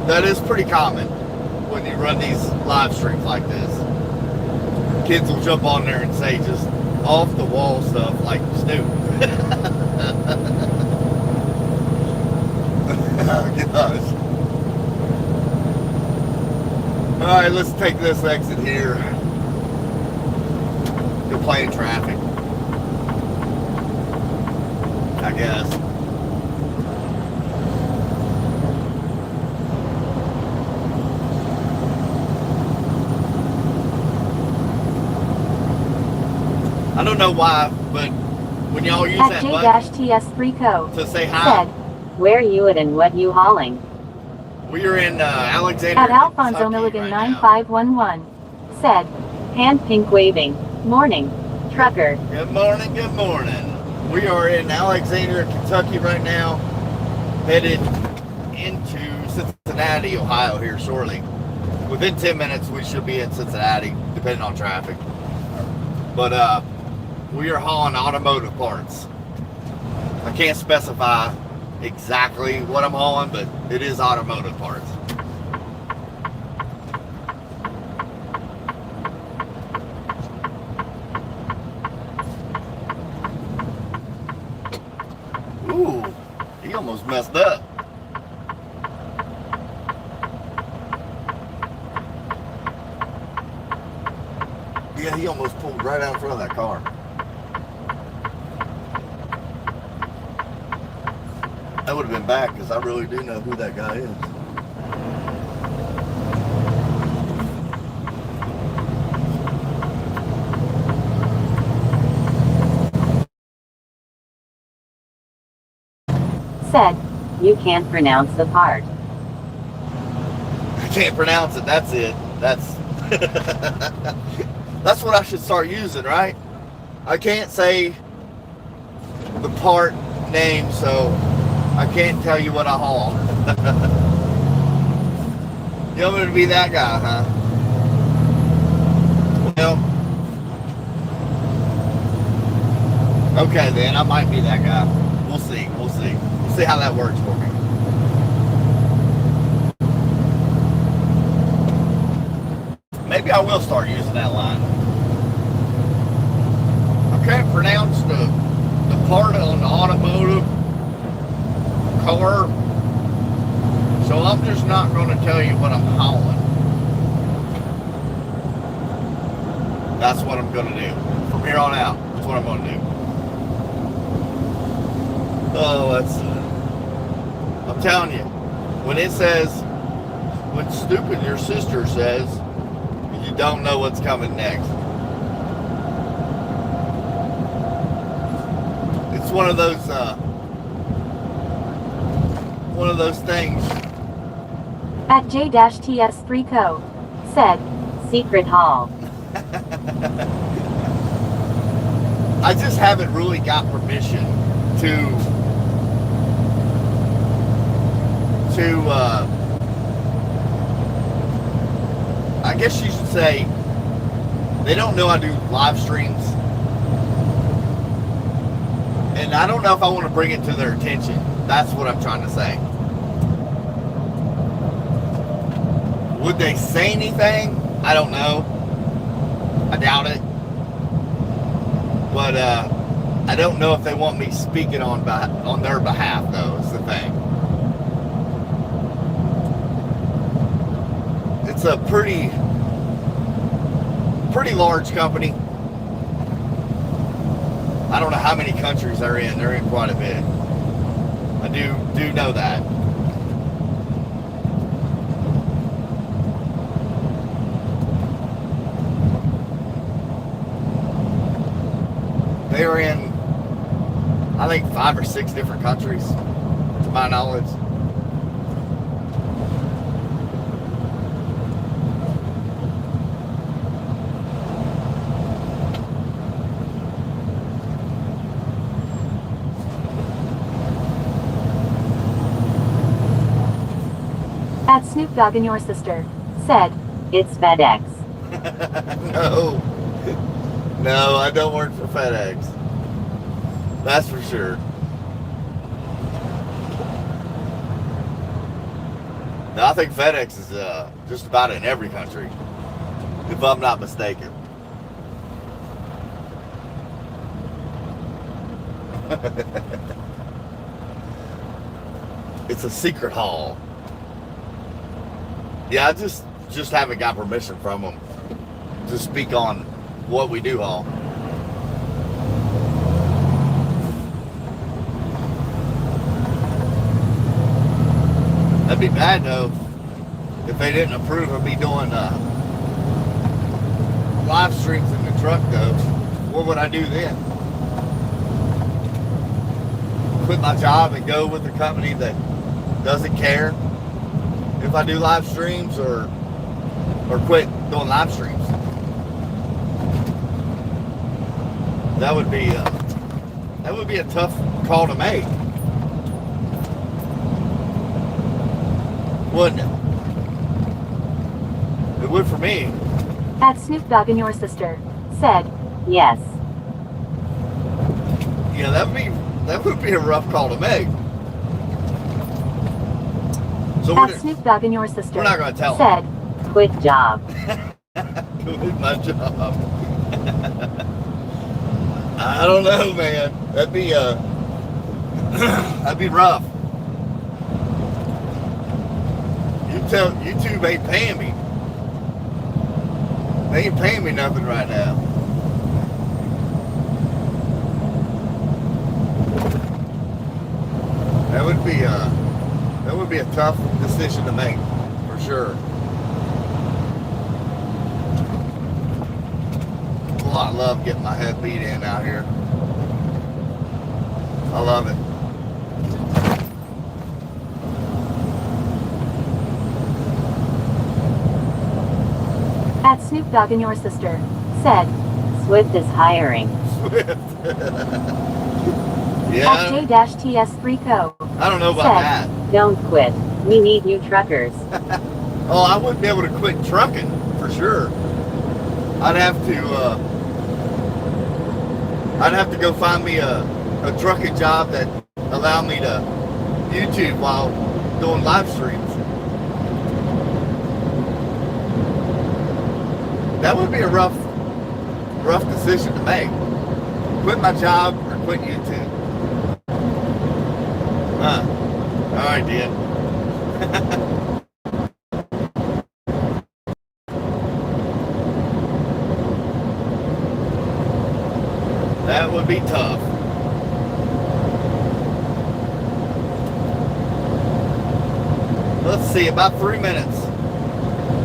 That is pretty common when you run these live streams like this. Kids will jump on there and say just off the wall stuff like Snoop. Oh gosh. Alright, let's take this exit here. Go play in traffic, I guess. I don't know why, but when y'all use At that button J-TS3Co. to say hi, Said, where you at and what you hauling? we are in Alexandria, At Alfonso Kentucky Milligan right now. 9511. Said, hand pink waving. Morning. Trucker. Good morning, good morning. We are in Alexandria, Kentucky right now, headed into Cincinnati, Ohio here shortly. Within 10 minutes, we should be in Cincinnati, depending on traffic. But we are hauling automotive parts. I can't specify exactly what I'm hauling, but it is automotive parts. Ooh, he almost messed up. Yeah, he almost pulled right out in front of that car. That would have been bad because I really do know who that guy is. Said, you can't pronounce the part. I can't pronounce it. That's it. That's that's what I should start using, right? I can't say the part name, so I can't tell you what I haul. You want me to be that guy, huh? Well, okay then, I might be that guy. We'll see. We'll see. We'll see how that works for me. Maybe I will start using that line. I can't pronounce the part on the automotive car, so I'm just not going to tell you what I'm hauling. That's what I'm going to do. From here on out, that's what I'm going to do. Oh, I'm telling you, when it says, when stupid your sister says, you don't know what's coming next. It's one of those things. At J-TS3Co. Said, secret haul. I just haven't really got permission to I guess you should say, they don't know I do live streams. And I don't know if I want to bring it to their attention. That's what I'm trying to say. Would they say anything? I don't know. I doubt it. But I don't know if they want me speaking on their behalf, though, is the thing. It's a pretty large company. I don't know how many countries they're in. They're in quite a bit. I do know that. They are in, I think, 5 or 6 different countries, to my knowledge. At Snoop Dogg and your sister. Said, it's FedEx. No, I don't work for FedEx. That's for sure. Now, I think FedEx is just about in every country, if I'm not mistaken. It's a secret haul. Yeah, I just haven't got permission from them to speak on what we do haul. That'd be bad though if they didn't approve of me doing live streams in the truck though. what would I do then? Quit my job and go with a company that doesn't care if I do live streams, or quit doing live streams? That would be a tough call to make, wouldn't it? It would for me. At Snoop Dogg and your sister said, yes. Yeah, that would be a rough call to make. So At Snoop Dogg and your sister we're not going to tell said, quit job. Quit my job. I don't know, man. That'd be rough. YouTube ain't paying me. They ain't paying me nothing right now. That would be a tough decision to make, for sure. Well, I love getting my head beat in out here. I love it. At Snoop Dogg and your sister said, Swift is hiring. Swift. At Yeah. J-TS3Co I don't know about said, that. don't quit. We need you truckers. Oh, I wouldn't be able to quit trucking for sure. I'd have to go find me a trucking job that allowed me to YouTube while doing live streams. That would be a rough decision to make. Quit my job or quit YouTube. Huh. All right, dude. That would be tough. Let's see, about 3 minutes.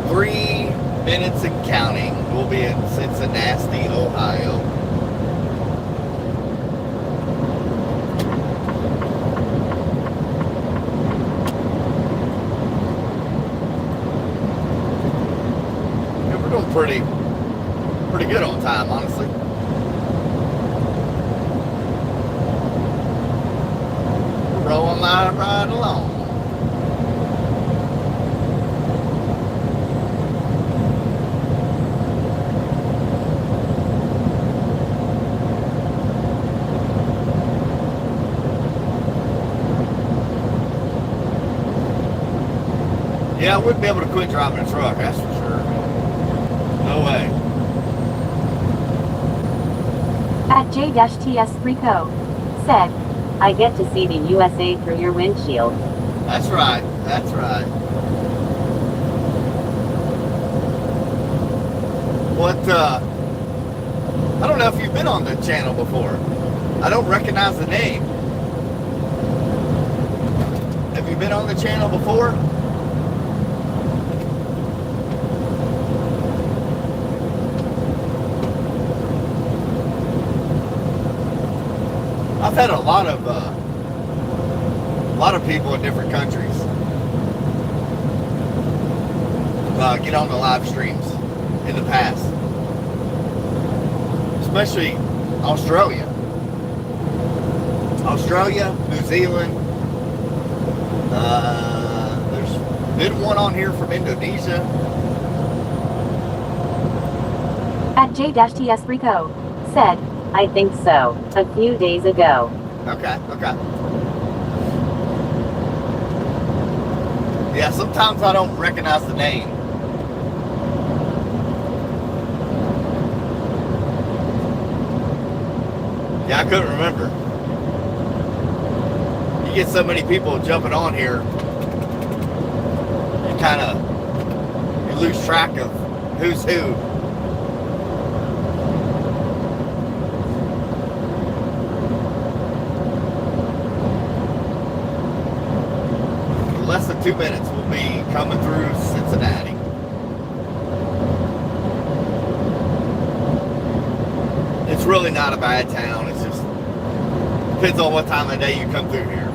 3 minutes and counting. We'll be in Cincinnati, Ohio. Yeah, we're doing pretty good on time, honestly. Rolling right along. Yeah, I wouldn't be able to quit driving a truck, that's for sure. No way. At J-TS3Co said, I get to see the USA through your windshield. That's right. That's right. What, I don't know if you've been on the channel before. I don't recognize the name. Have you been on the channel before? I've had a lot of people in different countries get on the live streams in the past, especially Australia, New Zealand. There's been one on here from Indonesia. At J-TS3Co said, I think so, a few days ago. Okay. Yeah, sometimes I don't recognize the name. Yeah, I couldn't remember. You get so many people jumping on here, you lose track of who's who. In less than 2 minutes, we'll be coming through Cincinnati. It's really not a bad town. It's just depends on what time of day you come through here.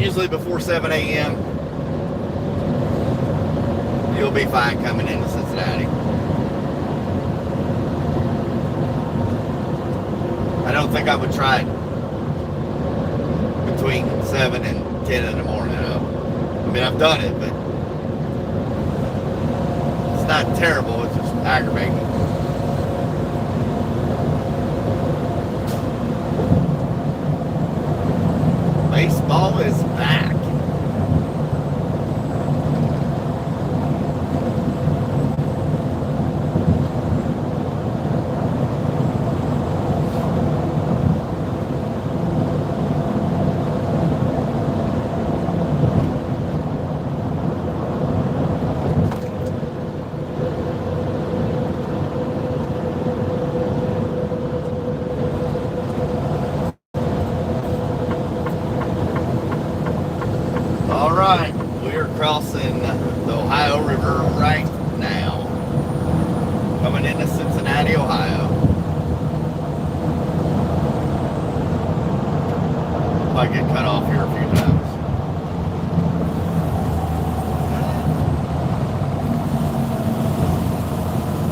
Usually before 7 a.m. you'll be fine coming into Cincinnati. I don't think I would try it between 7 and 10 in the morning. I mean, I've done it, but it's not terrible. It's just aggravating. Baseball is back. Alright, we're crossing the Ohio River right now. Coming into Cincinnati, Ohio. Might get cut off here a few times.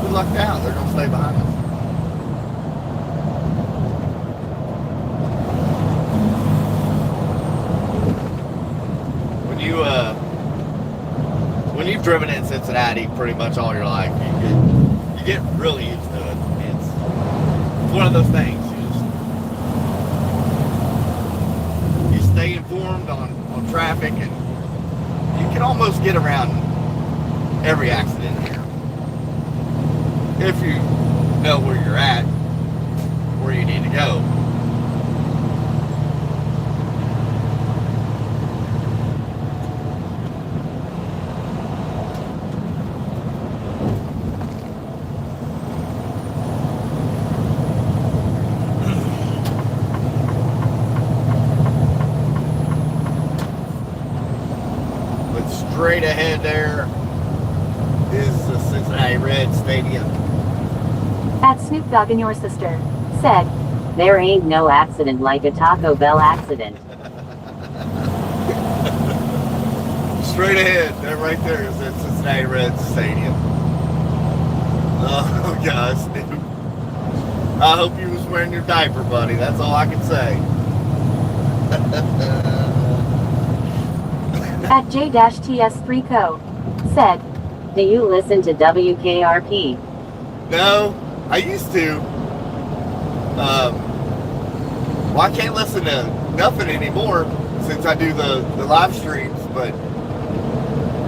We lucked out, they're going to stay behind us. When you've driven in Cincinnati pretty much all your life, you get really used to it. It's one of those things. You stay informed on traffic, and you can almost get around every accident here if you know where you're at, where you need to go. Straight ahead there is the Cincinnati Reds Stadium. At Snoop Dogg and Your Sister said, there ain't no accident like a Taco Bell accident. Straight ahead, there right there is the Cincinnati Reds Stadium. Oh gosh, Snoop. I hope you was wearing your diaper, buddy. That's all I can say. At J-TS3Co said, do you listen to WKRP? No, I used to. Well, I can't listen to nothing anymore since I do the live streams, but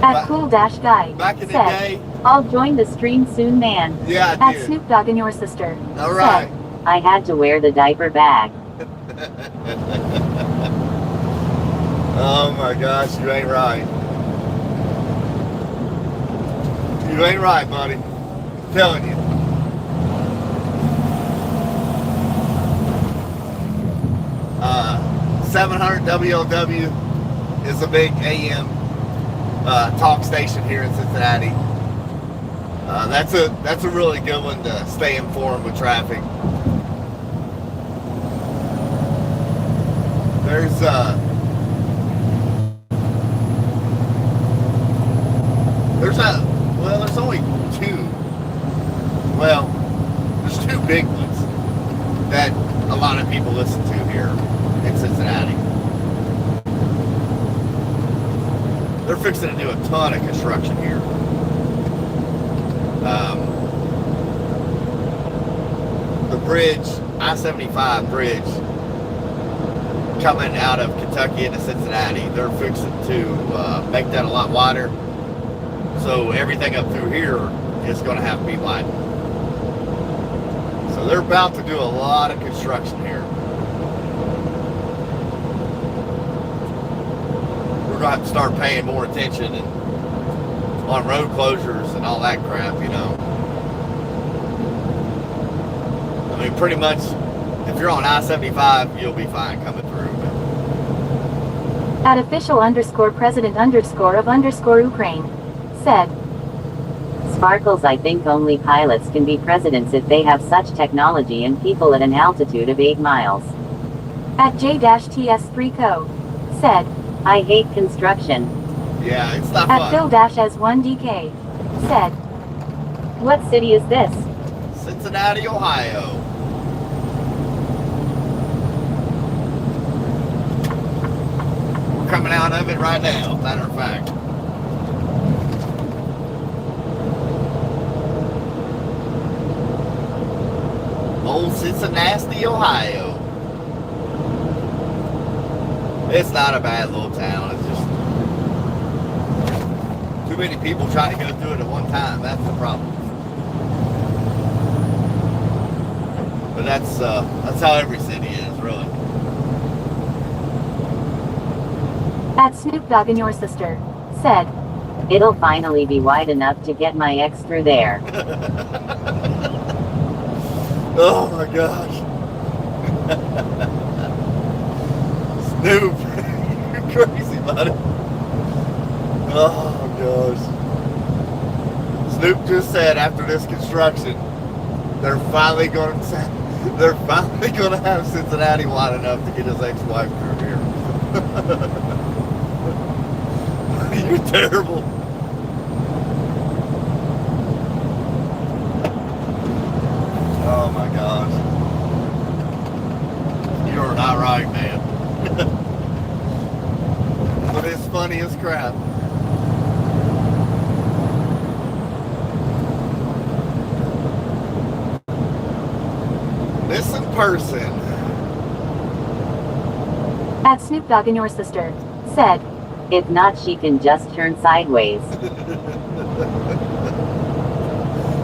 At Cool-Guy back in the said, day, I'll join the stream soon, man. yeah, I At did. Snoop Dogg and Your Sister All right. said, I had to wear the diaper bag. Oh my gosh, you ain't right. You ain't right, buddy. I'm telling you. Uh, 700 WLW is a big AM talk station here in Cincinnati. That's a really good one to stay informed with traffic. There's only two. Well, there's two big ones that a lot of people listen to here in Cincinnati. They're fixing to do a ton of construction here. The bridge, I-75 bridge, coming out of Kentucky into Cincinnati, they're fixing to make that a lot wider. So everything up through here is going to have to be widened. So they're about to do a lot of construction here. We're going to have to start paying more attention on road closures and all that crap, you know. I mean, pretty much, if you're on I-75, you'll be fine coming through. At official_president_of_Ukraine said, Sparkles, I think only pilots can be presidents if they have such technology and people at an altitude of 8 miles. At J-TS3Co. said, I hate construction. Yeah, it's not At fun. Phil-S1DK. said, what city is this? Cincinnati, Ohio. We're coming out of it right now, matter of fact. Old Cincinnati, Ohio. It's not a bad little town. It's just too many people trying to go through it at one time. That's the problem. But that's how every city is, really. At Snoop Dogg and your sister. said, it'll finally be wide enough to get my ex through there. Oh my gosh. Snoop. You're crazy, buddy. Oh gosh. Snoop just said after this construction, they're finally going to have Cincinnati wide enough to get his ex-wife through here. You're terrible. Oh my gosh. You're not right, man. But it's funny as crap. This in person. At Snoop Dogg and your sister. said, if not she can just turn sideways.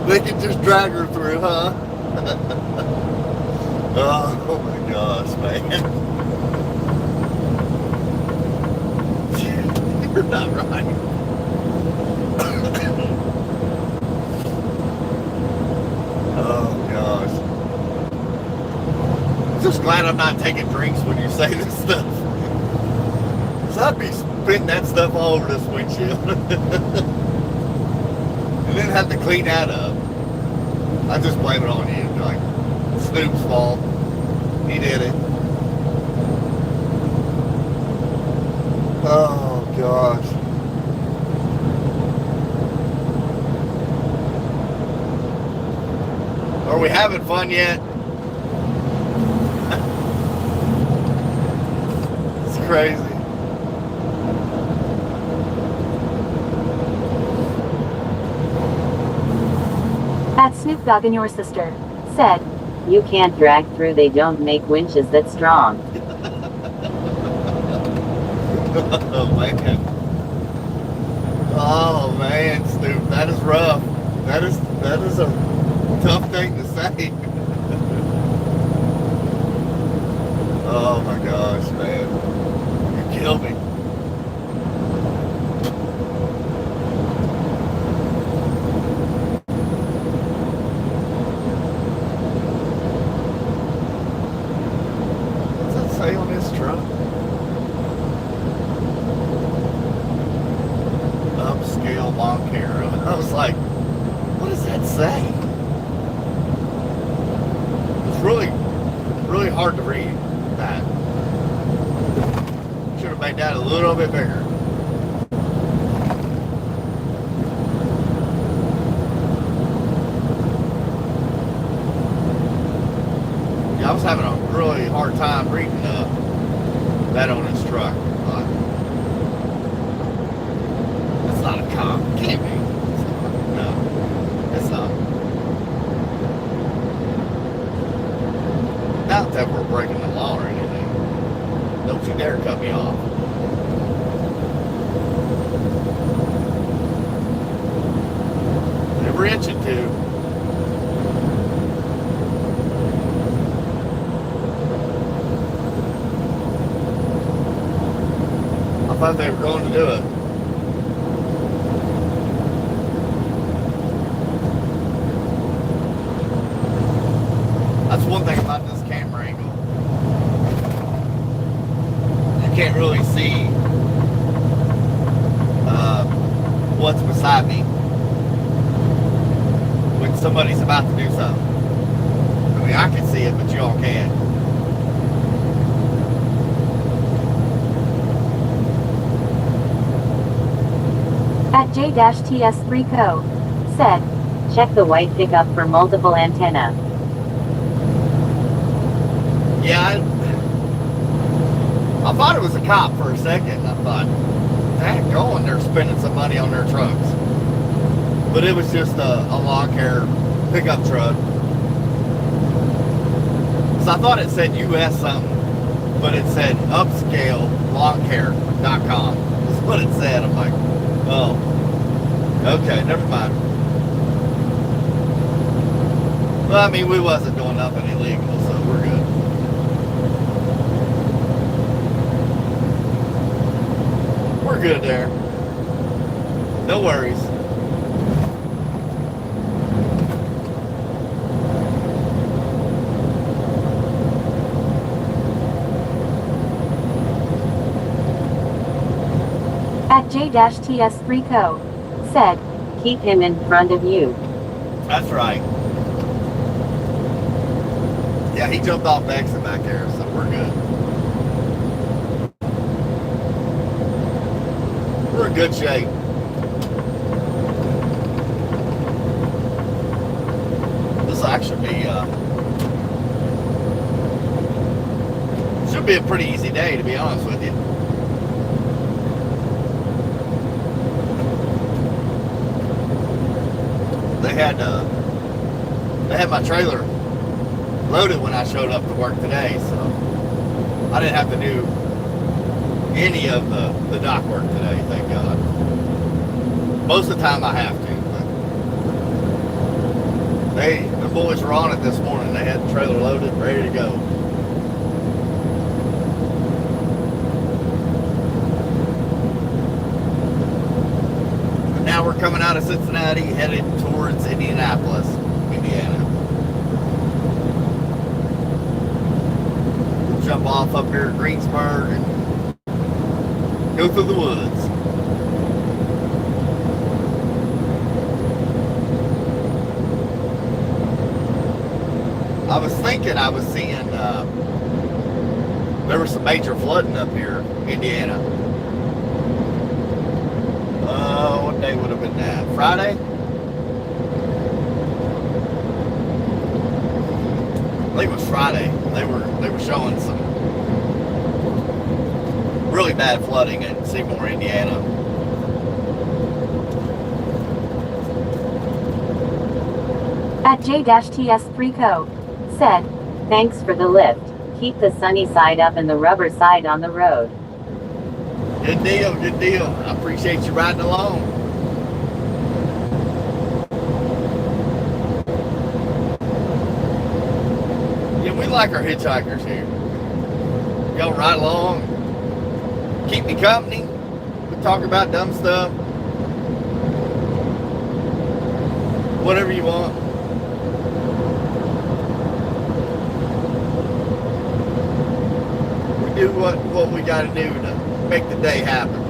They can just drag her through, huh? Oh my gosh, man. You're not right. Oh gosh. I'm just glad I'm not taking drinks when you say this stuff. Cause I'd be spitting that stuff all over this windshield. And then have to clean that up. I just blame it on you. Like, Snoop's fault. He did it. Oh, gosh. Are we having fun yet? It's crazy. At Snoop Dogg and your sister. said, you can't drag through, they don't make winches that strong. Oh man. Oh man, Snoop, that is rough. That is a tough thing to say. Oh my gosh, man. You killed me. What's that say on this truck? Upscale Montero. I was like, what does that say? It's really hard to read that. Should have made that a little bit bigger. Yeah, I was having a really hard time reading that on this truck. It's not a cop. It can't be. No, it's not. Not that we're breaking the law or anything. Don't you dare cut me off. Never itching to. I thought they were going to do it. That's one thing about this camera angle. You can't really see what's beside me. somebody's about to do something. I mean, I can see it, but y'all can't. At J-TS3Co. said, check the white pickup for multiple antenna. Yeah, I thought it was a cop for a second. I thought, dang, going, they're spending some money on their trucks. But it was just a lawn care pickup truck. So I thought it said US something, but it said upscalelawncare.com. That's what it said. I'm like, oh, okay, never mind. Well, I mean, we wasn't doing nothing illegal, so we're good. We're good there. No worries. At J-TS3Co. said, keep him in front of you. That's right. Yeah, he jumped off the exit back there, so we're good. We're in good shape. This will actually be, should be a pretty easy day, to be honest with you. They had my trailer loaded when I showed up to work today, so I didn't have to do any of the dock work today, thank God. Most of the time I have to, but the boys were on it this morning. They had the trailer loaded, ready to go. Now we're coming out of Cincinnati, headed towards Indianapolis, Indiana. We'll jump off up here at Greensburg and go through the woods. I was thinking I was seeing, there was some major flooding up here in Indiana. What day would have been that? Friday? I think it was Friday. They were showing some really bad flooding in Seymour, Indiana. At J-TS3Co. said, thanks for the lift. Keep the sunny side up and the rubber side on the road. Good deal, good deal. I appreciate you riding along. Yeah, we like our hitchhikers here. Y'all ride along, keep me company. We talk about dumb stuff. Whatever you want. We do what we gotta do to make the day happen.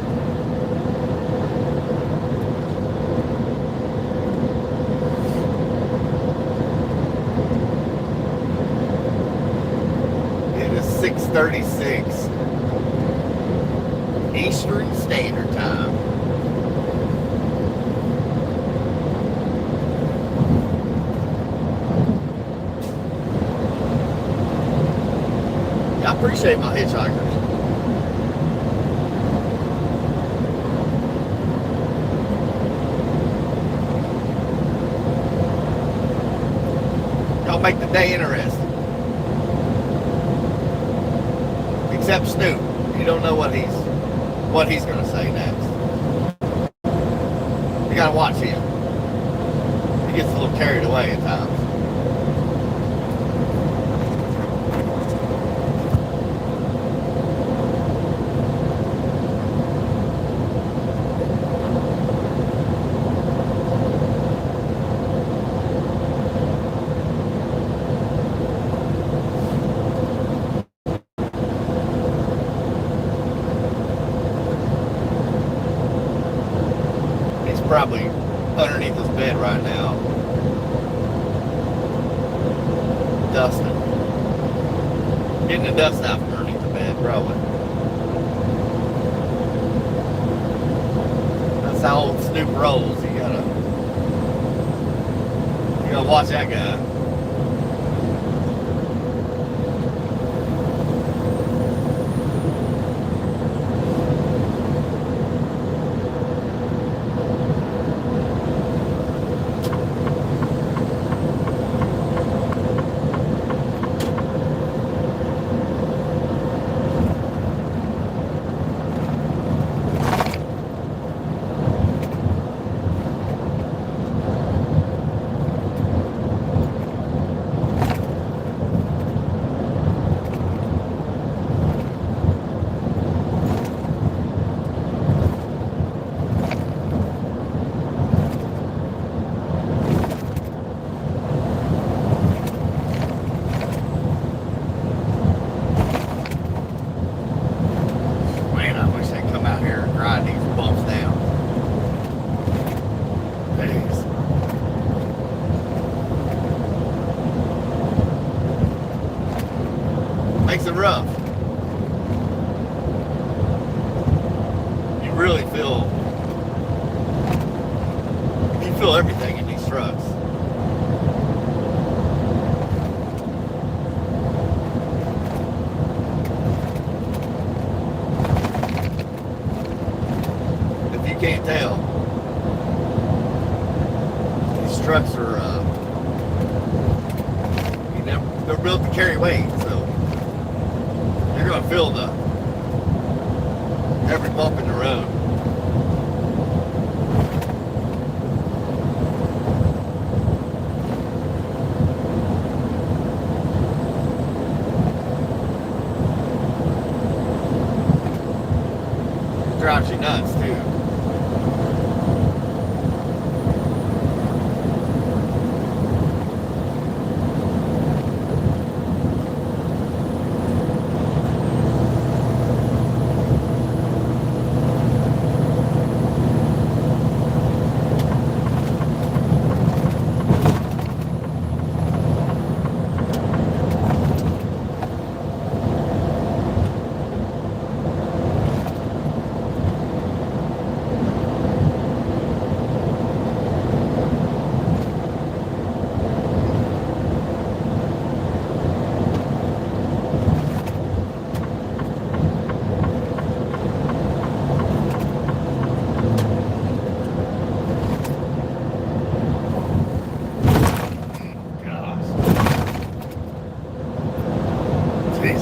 It is 6:36 Eastern Standard Time. I appreciate my hitchhikers. Y'all make the day interesting. Except Snoop. You don't know what he's gonna say next. You gotta watch him. He gets a little carried away at times. Probably underneath his bed right now. Dusting. Getting the dust out from underneath the bed, probably. That's how old Snoop rolls. You gotta watch that guy. Makes it rough. You really feel everything in these trucks. If you can't tell, these trucks are they're built to carry weight, so you're going to feel every bump in the road. It drives you nuts too.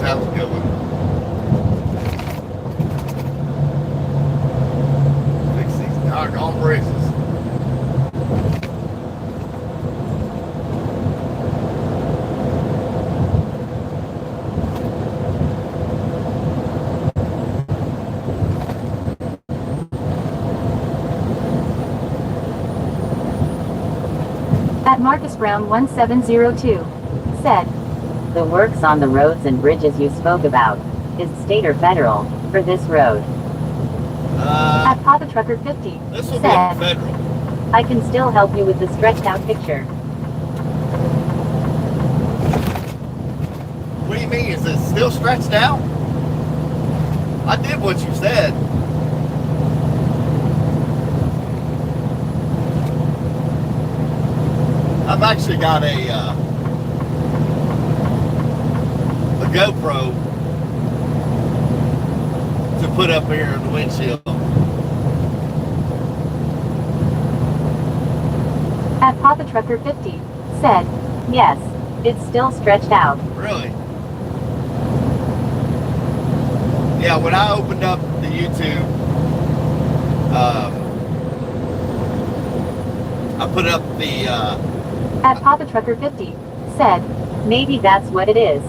That was a good one. Fix these doggone braces. At Marcus Brown 1702 said, the works on the roads and bridges you spoke about, is state or federal, for this road? At Papa Trucker 50 this will said, be federal. I can still help you with the stretched out picture. What do you mean? Is it still stretched out? I did what you said. I've actually got a GoPro to put up here in the windshield. At Papa Trucker 50 said, yes, it's still stretched out. Really? Yeah, when I opened up the YouTube, I put up the At Papa Trucker 50 said, maybe that's what it is.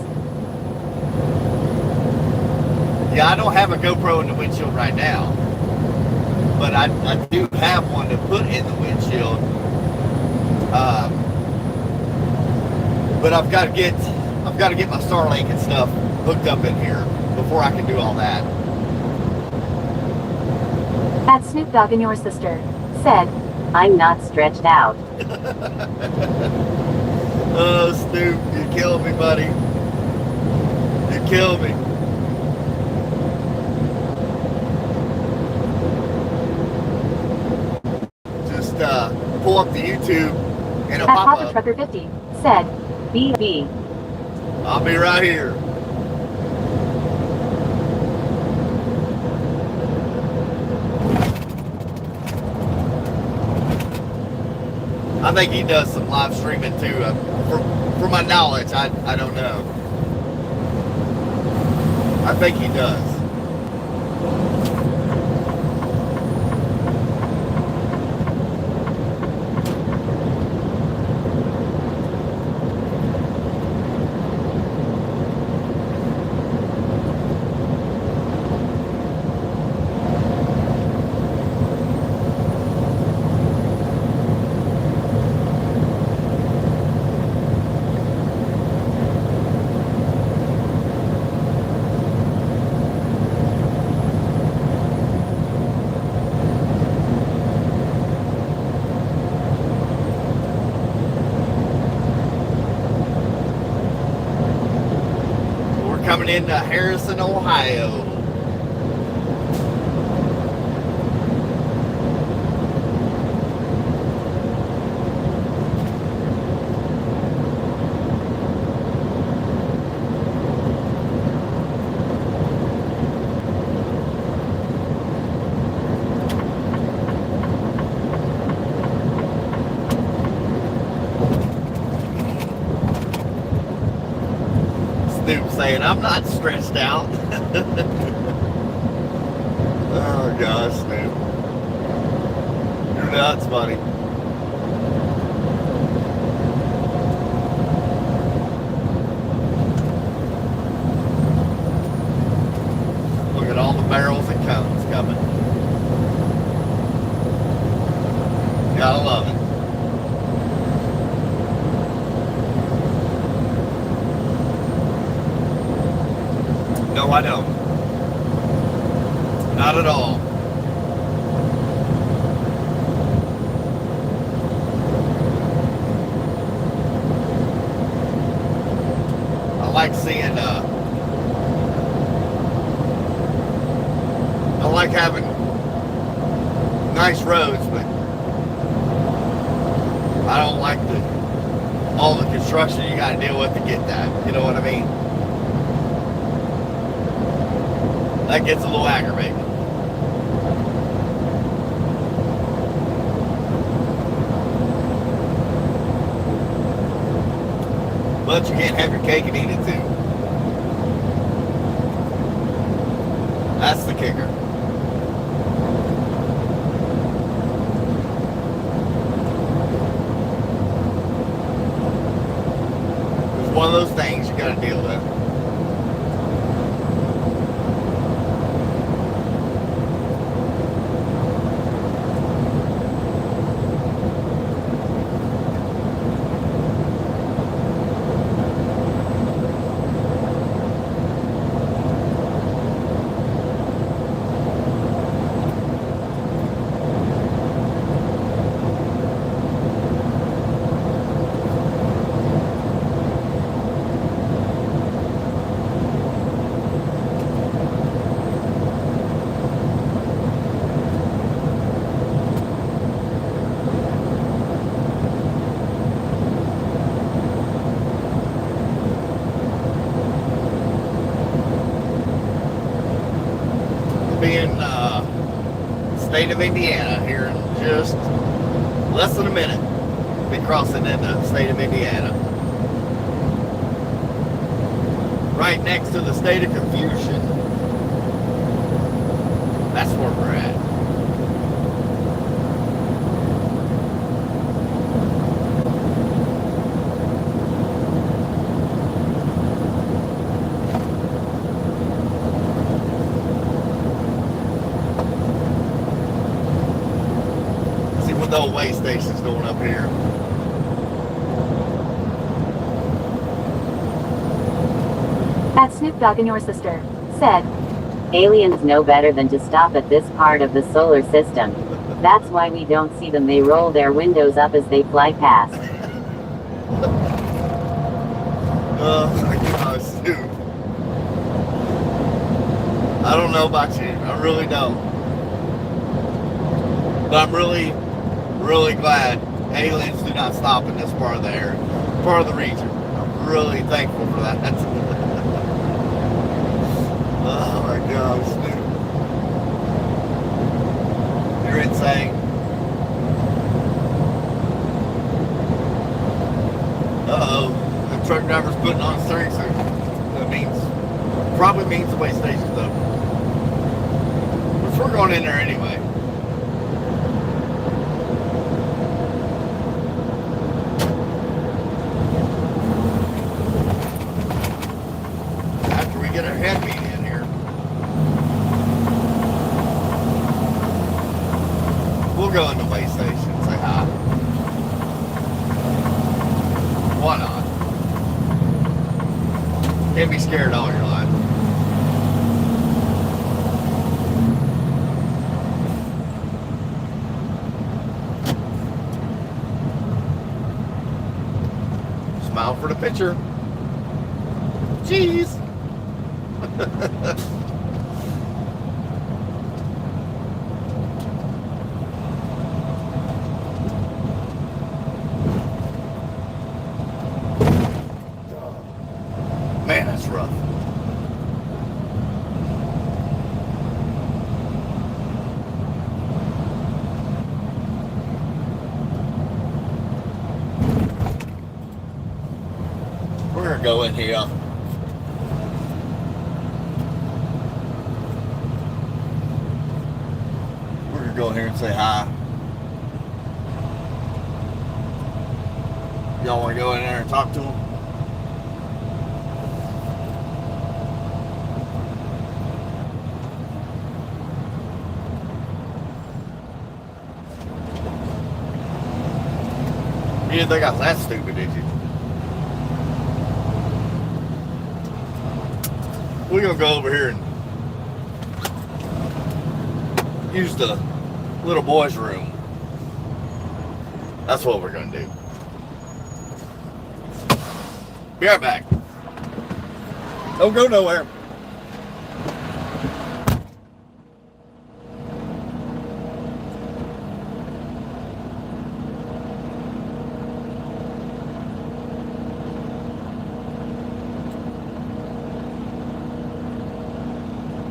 Yeah, I don't have a GoPro in the windshield right now, but I do have one to put in the windshield. But I've got to get my Starlink and stuff hooked up in here before I can do all that. At Snoop Dogg and your sister said, I'm not stretched out. Oh, Snoop, you killed me, buddy. You killed me. Just pull up the YouTube and it'll At pop Papa up. Trucker 50 said, BB. I'll be right here. I think he does some live streaming too. For my knowledge, I don't know. I think he does. Coming into Harrison, Ohio. Snoop saying, I'm not stressed out. Oh gosh, Snoop. You're nuts, buddy. Look at all the barrels and cones coming. Gotta love it. No, I don't. Not at all. I like seeing, I like having nice roads, but I don't like all the construction you gotta deal with to get that. You know what I mean? That gets a little aggravating. But you can't have your cake and eat it too. That's the kicker. It's one of those things you gotta deal with. Be in the state of Indiana here in just less than a minute. Be crossing into the state of Indiana. Right next to the state of confusion. That's where we're at. The old way station's going up here. At Snoop Dogg and your sister said, aliens know better than to stop at this part of the solar system. That's why we don't see them. They roll their windows up as they fly past. Oh my gosh, dude. I don't know about you. I really don't. But I'm really, really glad aliens do not stop in this part of the area, part of the region. I'm really thankful for that. Oh my gosh, dude. You're insane. Uh-oh. The truck driver's putting on a steering suit. That probably means the way station's open. Which we're going in there anyway. After we get our head meet in here, we'll go in the way station and say hi. Why not? Can't be scared all your life. Smile for the picture. Jeez. Man, that's rough. We're gonna go in here. We're gonna go in here and say hi. Y'all wanna go in there and talk to them? You didn't think I was that stupid, did you? We're gonna go over here and use the little boy's room. That's what we're gonna do. Be right back. Don't go nowhere.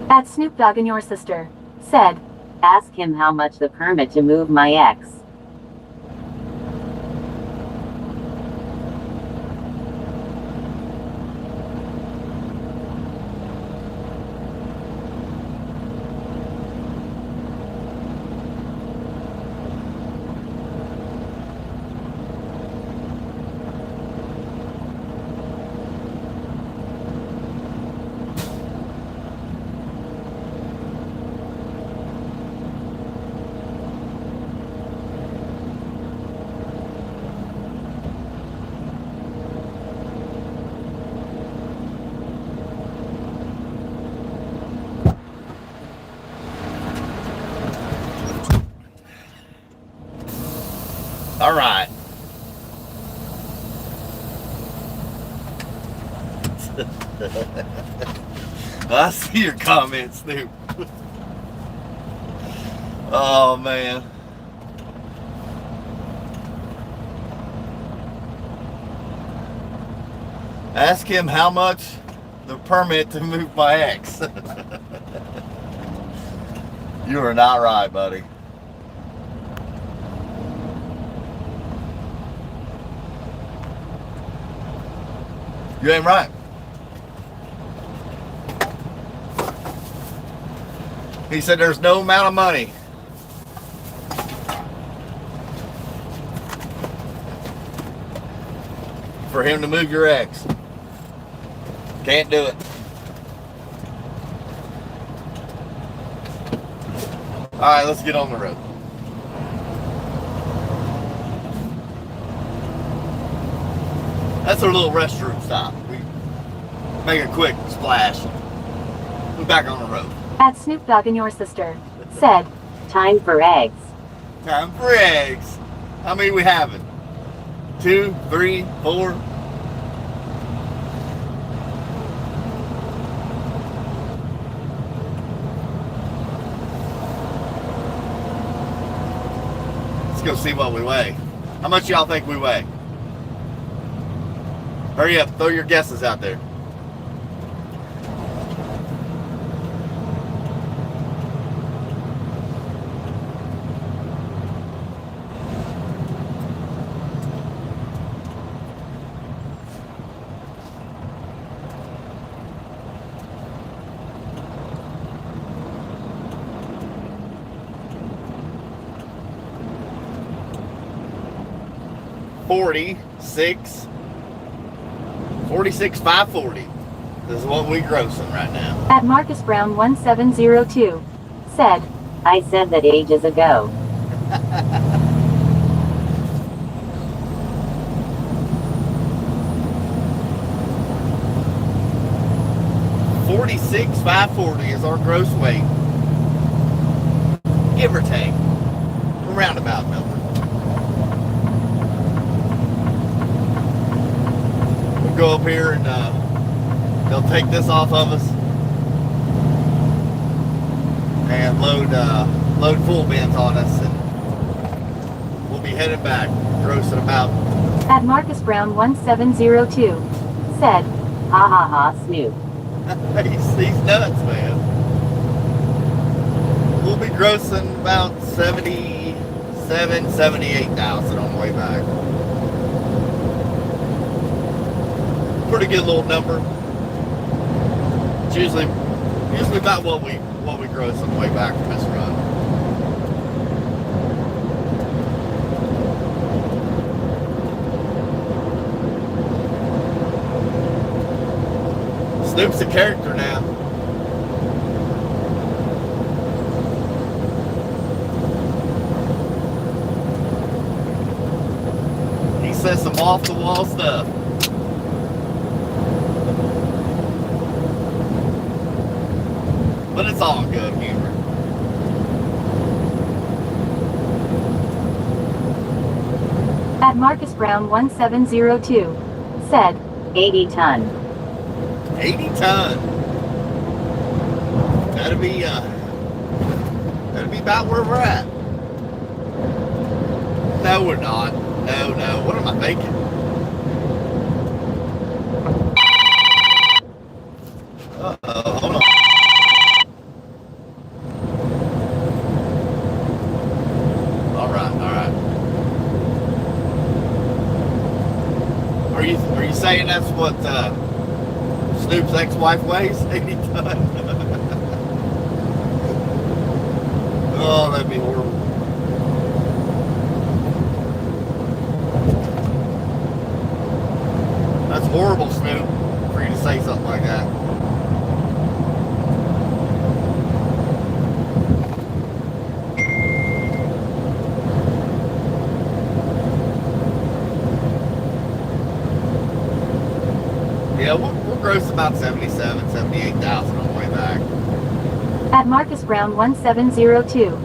At Snoop Dogg and your sister said, ask him how much the permit to move my ex. All right. I see your comments, Snoop. Oh, man. Ask him how much the permit to move my ex. You are not right, buddy. You ain't right. He said there's no amount of money for him to move your ex. Can't do it. Alright, let's get on the road. That's our little restroom stop. We make a quick splash. We're back on the road. At Snoop Dogg and your sister said, time for eggs. Time for eggs. How many we having? 2, 3, 4? Let's go see what we weigh. How much y'all think we weigh? Hurry up, throw your guesses out there. $46,540. This is what we grossing right now. At Marcus Brown 1702 said, I said that ages ago. $46,540 is our gross weight. Give or take. A roundabout number. We'll go up here and they'll take this off of us and load full bins on us, and we'll be heading back, grossing about. At Marcus Brown 1702 said, ha ha ha, Snoop. He's nuts, man. We'll be grossing about 78,000 on the way back. Pretty good little number. It's usually about what we gross on the way back from this run. Snoop's a character now. He says some off the wall stuff. But it's all good humor. At Marcus Brown 1702 said, 80 ton. 80 ton. That'll be about where we're at. No, we're not. No. What am I thinking? Uh-oh, hold on. All right. Are you saying that's what Snoop's ex-wife weighs? 80 ton. Oh, that'd be horrible. That's horrible, Snoop, for you to say something like that. Yeah, we'll gross about 78,000 on the way back. At Marcus Brown 1702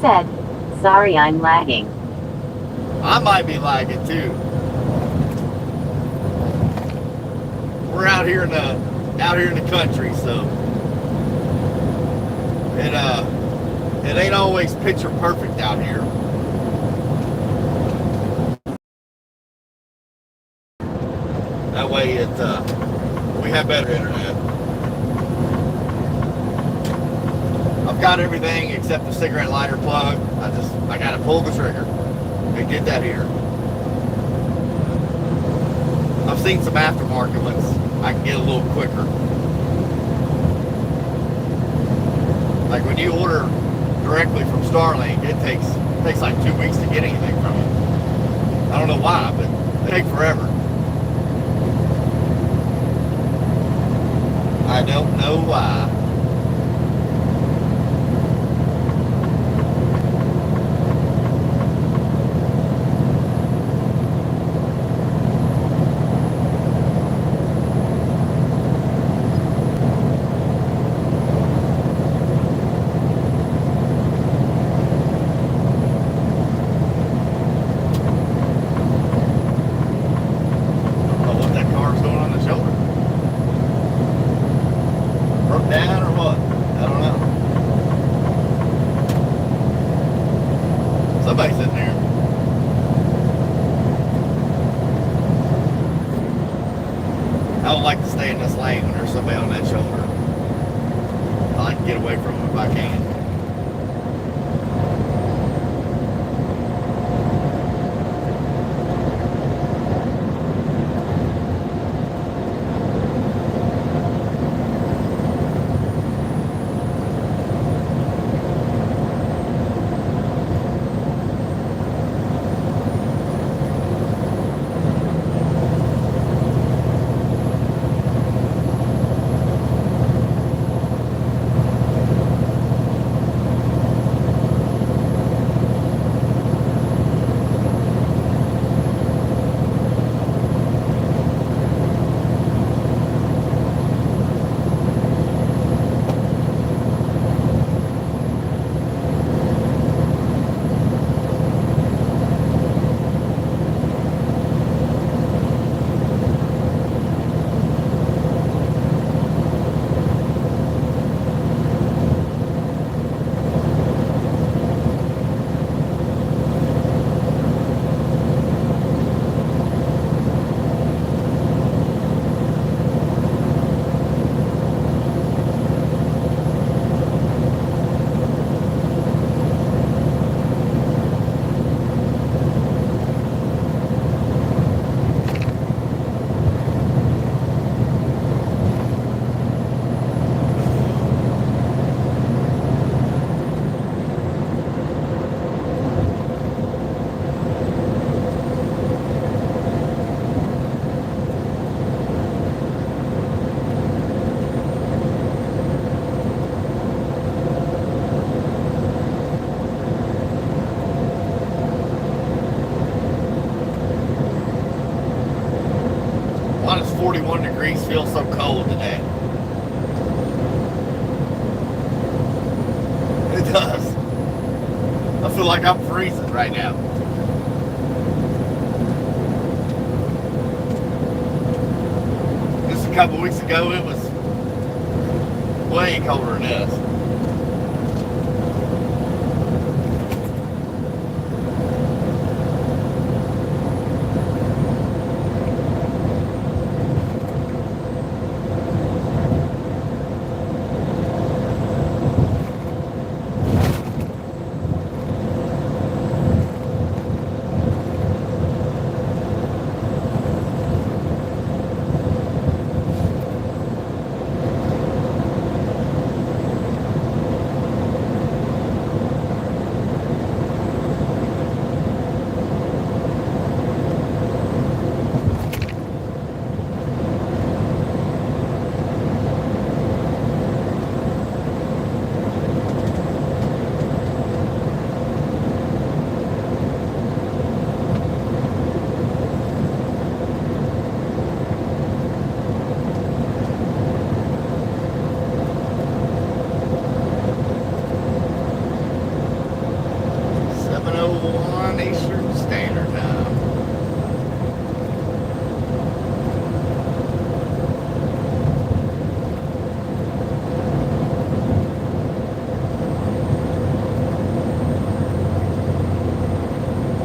said, sorry I'm lagging. I might be lagging too. We're out here in the country, so it ain't always picture perfect out here. That way we have better internet. I've got everything except the cigarette lighter plug. I gotta pull the trigger. They did that here. I've seen some aftermarket ones. I can get a little quicker. Like when you order directly from Starlink, it takes like 2 weeks to get anything from it. I don't know why, but they take forever. I don't know why. Down. I would like to stay in this lane when there's somebody on that shoulder. I like to get away from them if I can. Why does 41 degrees feel so cold today? It does. I feel like I'm freezing right now. Just a couple weeks ago, it was way colder than this. Eastern Standard Time.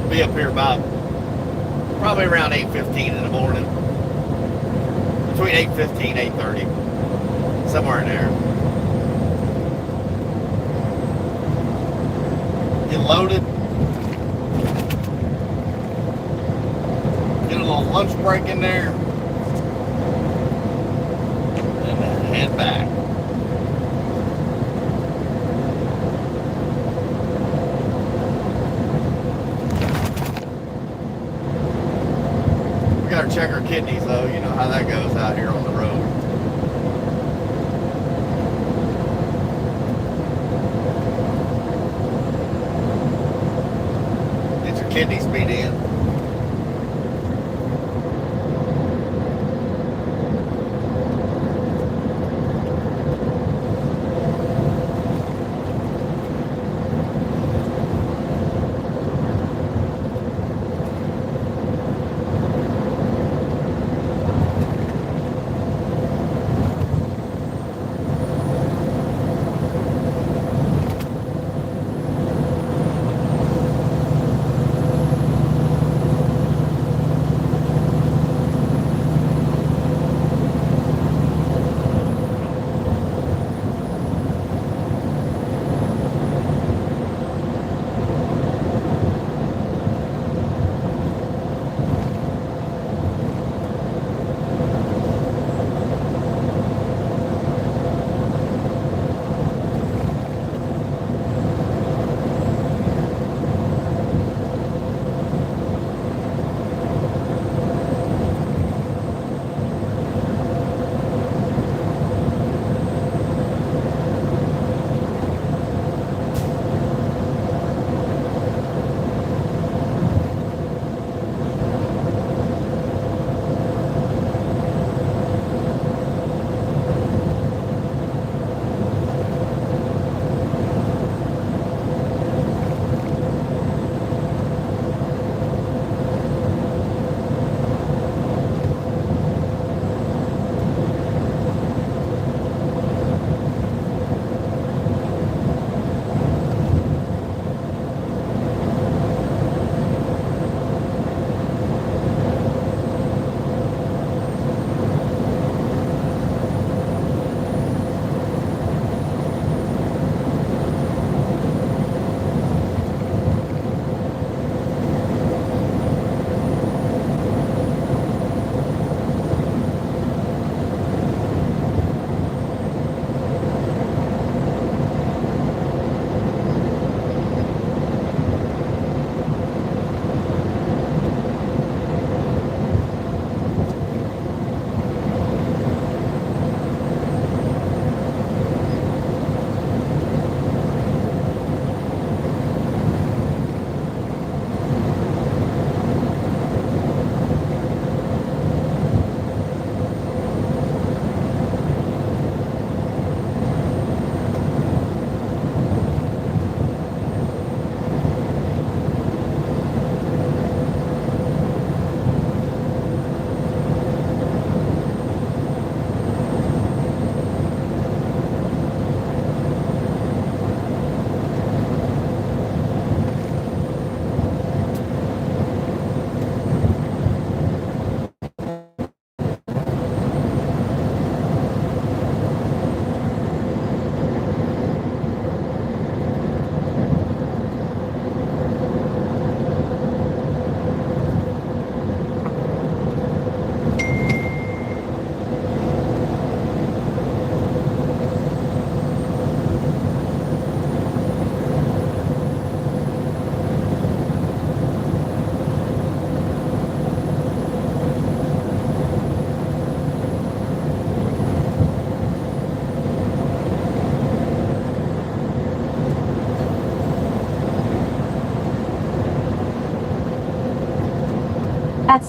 Be up here about probably around 8:15 in the morning. Between 8:15 and 8:30. Somewhere in there. Get loaded. Get a little lunch break in there. And then head back. We gotta check our kidneys though, you know how that goes out here on the road. Get your kidneys beat in.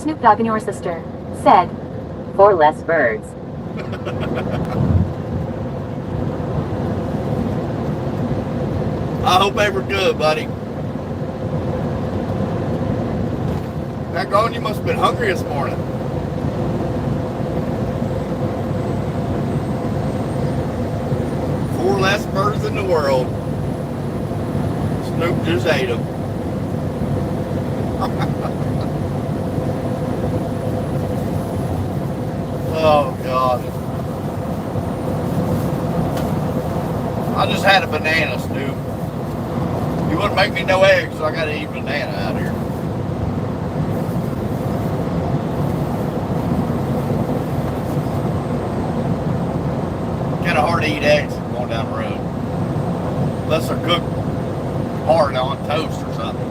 Snoop Dogg and your sister said, 4 less birds. I hope they were good, buddy. Back on, you must have been hungry this morning. Four less birds in the world. Snoop just ate them. Oh, God. I just had a banana, Snoop. You wouldn't make me no eggs, so I gotta eat banana out here. Kinda hard to eat eggs going down the road. Unless they're cooked hard on toast or something.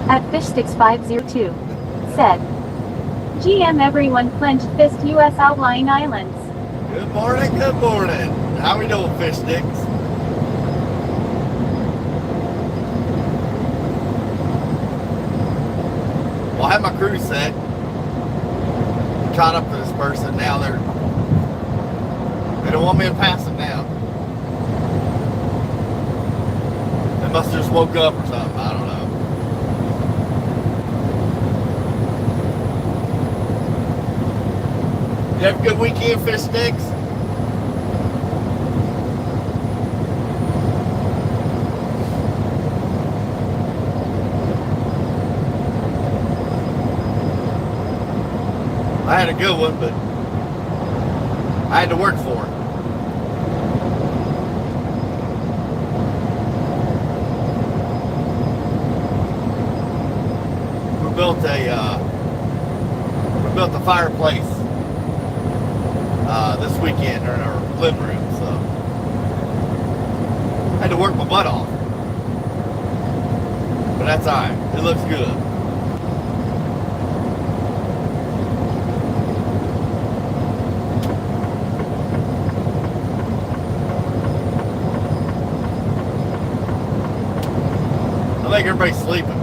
At Fishsticks502 said, GM everyone clenched fist US outlying islands. Good morning, good morning. How we doing, fish sticks? Well, I have my crew set. Caught up to this person. Now they don't want me to pass them now. They must have just woke up or something. I don't know. You have a good weekend, fish sticks? I had a good one, but I had to work for it. We built a fireplace this weekend in our living room, so I had to work my butt off. But that's alright. It looks good. I think everybody's sleeping.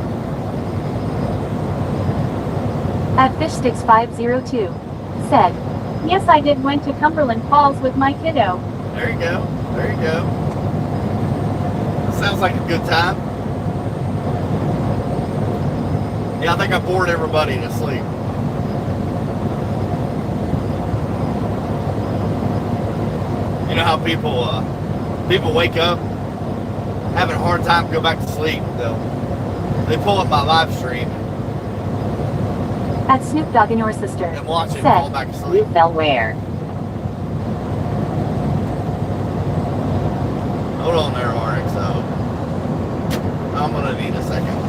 At Fishsticks502 said, yes, I did went to Cumberland Falls with my kiddo. There you go. There you go. Sounds like a good time. Yeah, I think I bored everybody to sleep. You know how people wake up having a hard time to go back to sleep. They pull up my live stream At Snoop Dogg and your sister and watch it and said, fall back to sleep. you fell where? Hold on there, RXO. I'm gonna need a second.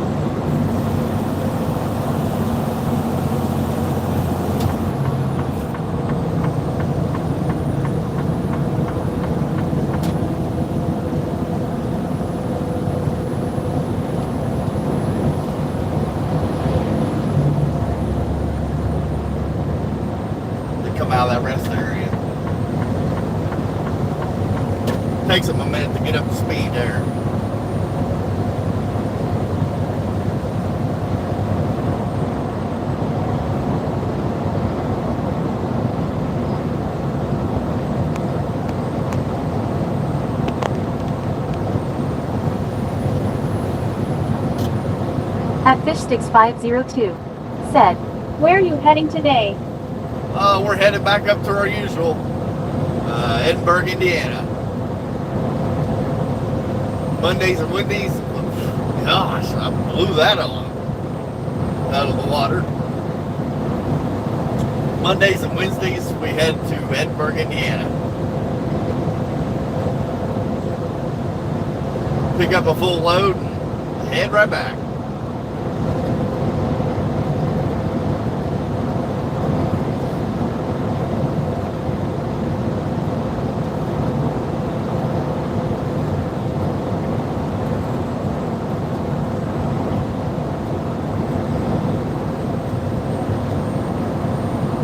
Come out of that rest area. Takes them a minute to get up to speed there. At Fishsticks502 said, "Where are you heading today?" We're headed back up to our usual, Edinburgh, Indiana. Mondays and Wednesdays, gosh, I blew that out of the water. Mondays and Wednesdays, we head to Edinburgh, Indiana. Pick up a full load and head right back.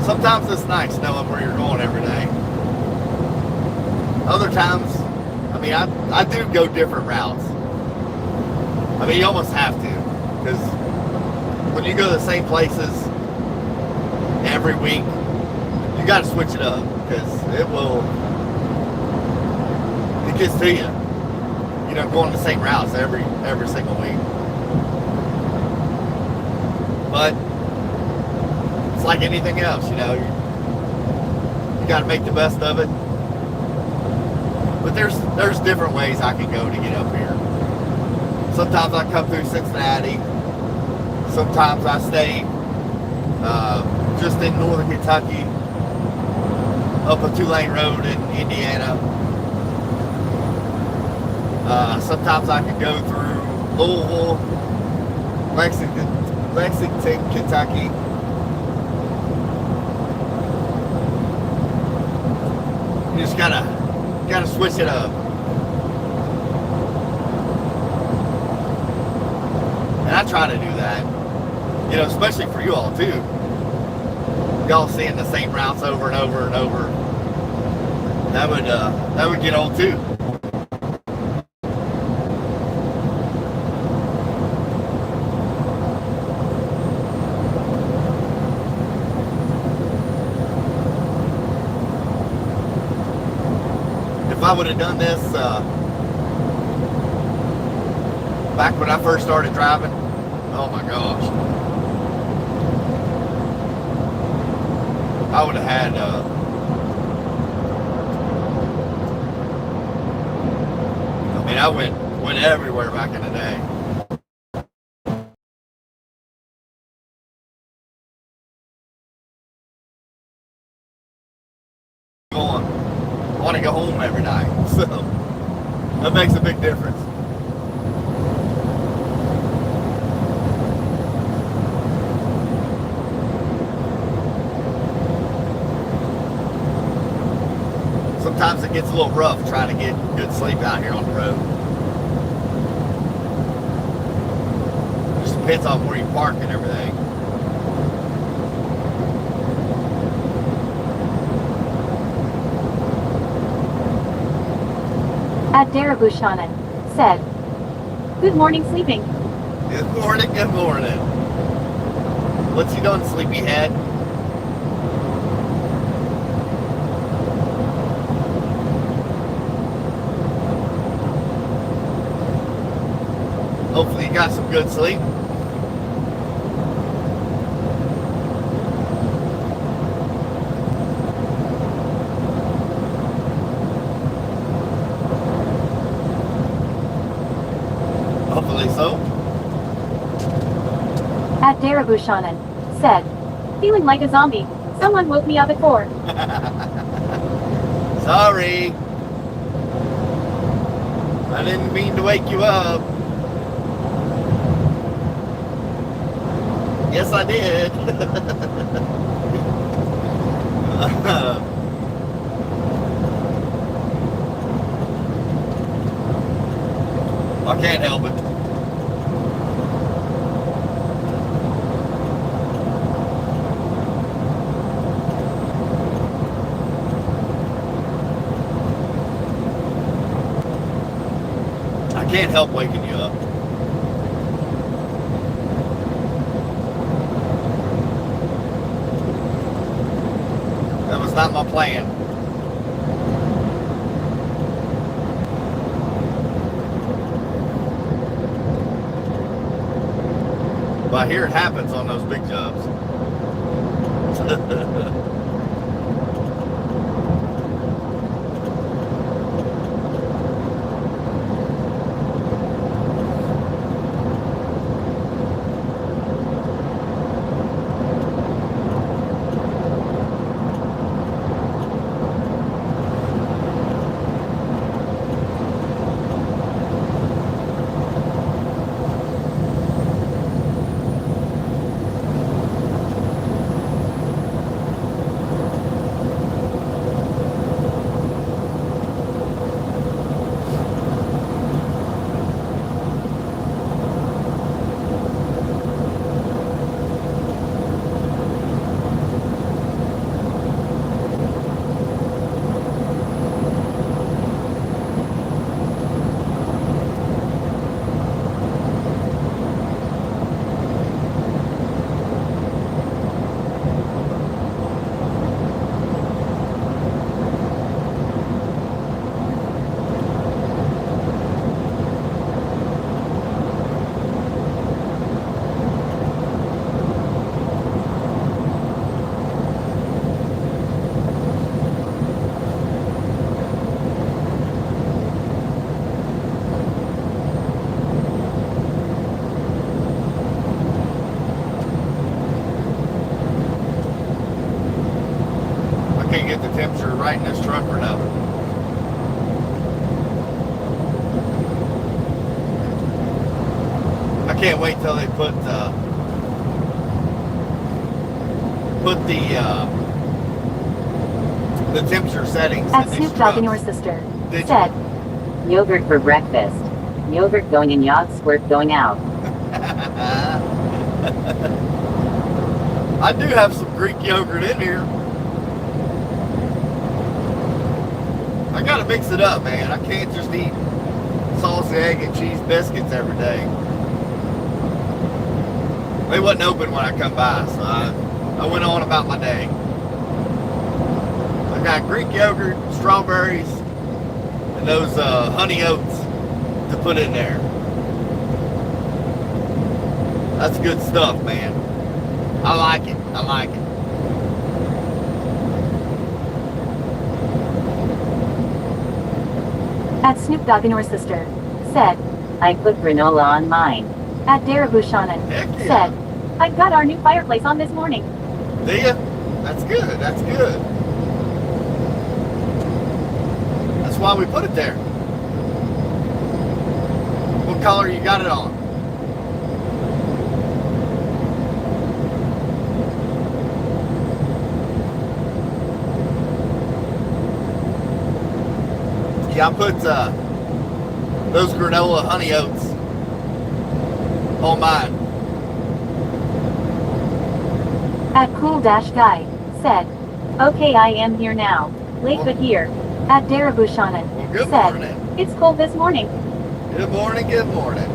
Sometimes it's nice knowing where you're going every day. Other times, I mean, I do go different routes. I mean, you almost have to, because when you go to the same places every week, you got to switch it up, because it gets to you. You know, going the same routes every single week. But it's like anything else, you know, you got to make the best of it. But there's different ways I can go to get up here. Sometimes I come through Cincinnati. Sometimes I stay just in northern Kentucky, up a 2-lane road in Indiana. Sometimes I can go through Louisville, Lexington, Kentucky. You just gotta switch it up. And I try to do that. You know, especially for you all too. Y'all seeing the same routes over and over and over. That would get old too. If I would have done this back when I first started driving, oh my gosh, I would have had I mean, I went everywhere back in the day. I want to go home every night, so that makes a big difference. Sometimes it gets a little rough trying to get good sleep out here on the road. Just depends on where you park and everything. At Darabushanan said, "Good morning, sleeping." Good morning, good morning. What's you doing, sleepyhead? Hopefully you got some good sleep. Hopefully so. At Darabushanan said, "Feeling like a zombie. Someone woke me up at 4. Sorry. I didn't mean to wake you up. Yes, I did. I can't help it. I can't help waking you up. That was not my plan. But I hear it happens on those big jobs. Can't get the temperature right in this truck or nothing. I can't wait till they put the temperature settings At in these Snoop Dogg and your trucks. sister Did said, yogurt for breakfast. Yogurt going in, yog squirt going out. I do have some Greek yogurt in here. I gotta mix it up, man. I can't just eat sauce, egg, and cheese biscuits every day. They wasn't open when I come by, so I went on about my day. I got Greek yogurt, strawberries, and those honey oats to put in there. That's good stuff, man. I like it. I like it. At Snoop Dogg and your sister said, I put granola on mine. At Darabushanan Heck yeah. said, I've got our new fireplace on this morning. Do you? That's good. That's good. That's why we put it there. What color you got it on? Yeah, I put those granola honey oats on mine. At Cool Dash Guy said, okay, I am here now. Late but here. At Darabushanan Well, good said, morning. it's cold this morning. Good morning, good morning.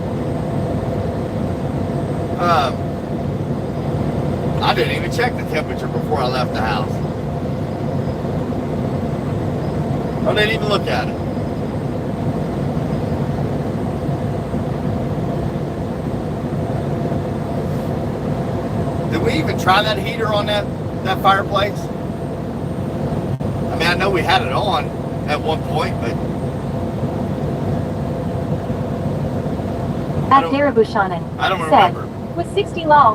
I didn't even check the temperature before I left the house. I didn't even look at it. Did we even try that heater on that fireplace? I mean, I know we had it on at one point, but At Darabushanan I don't said, remember. with 60 lol.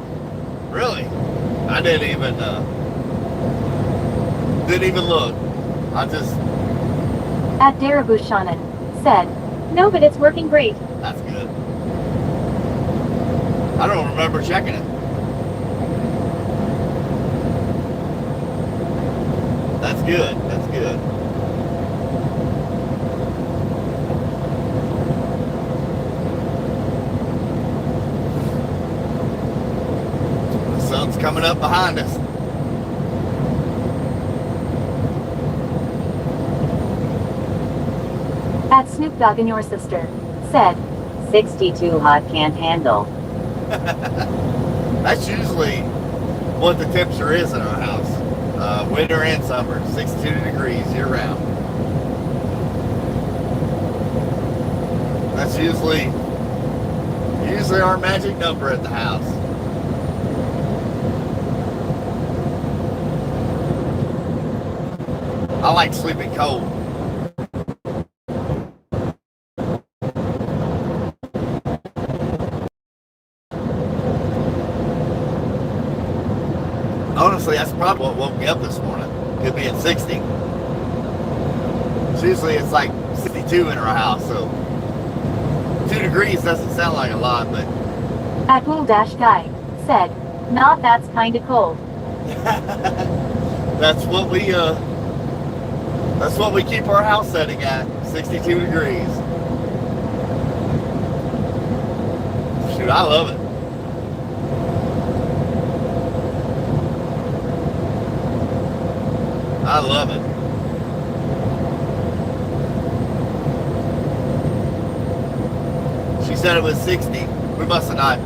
Really? I didn't even look. I just, At Darabushanan said, no, but it's working great. that's good. I don't remember checking it. That's good. That's good. The sun's coming up behind us. At Snoop Dogg and your sister said, 62 hot can't handle. That's usually what the temperature is in our house. Winter and summer, 62 degrees year round. That's usually our magic number at the house. I like sleeping cold. Honestly, that's probably what woke me up this morning. It'd be at 60. Usually it's like 62 in our house, so 2 degrees doesn't sound like a lot, but At Pool Dash Guy said, "Not that's kinda cold." that's what we keep our house setting at, 62 degrees. Shoot, I love it. I love it. She said it was 60. We must have not.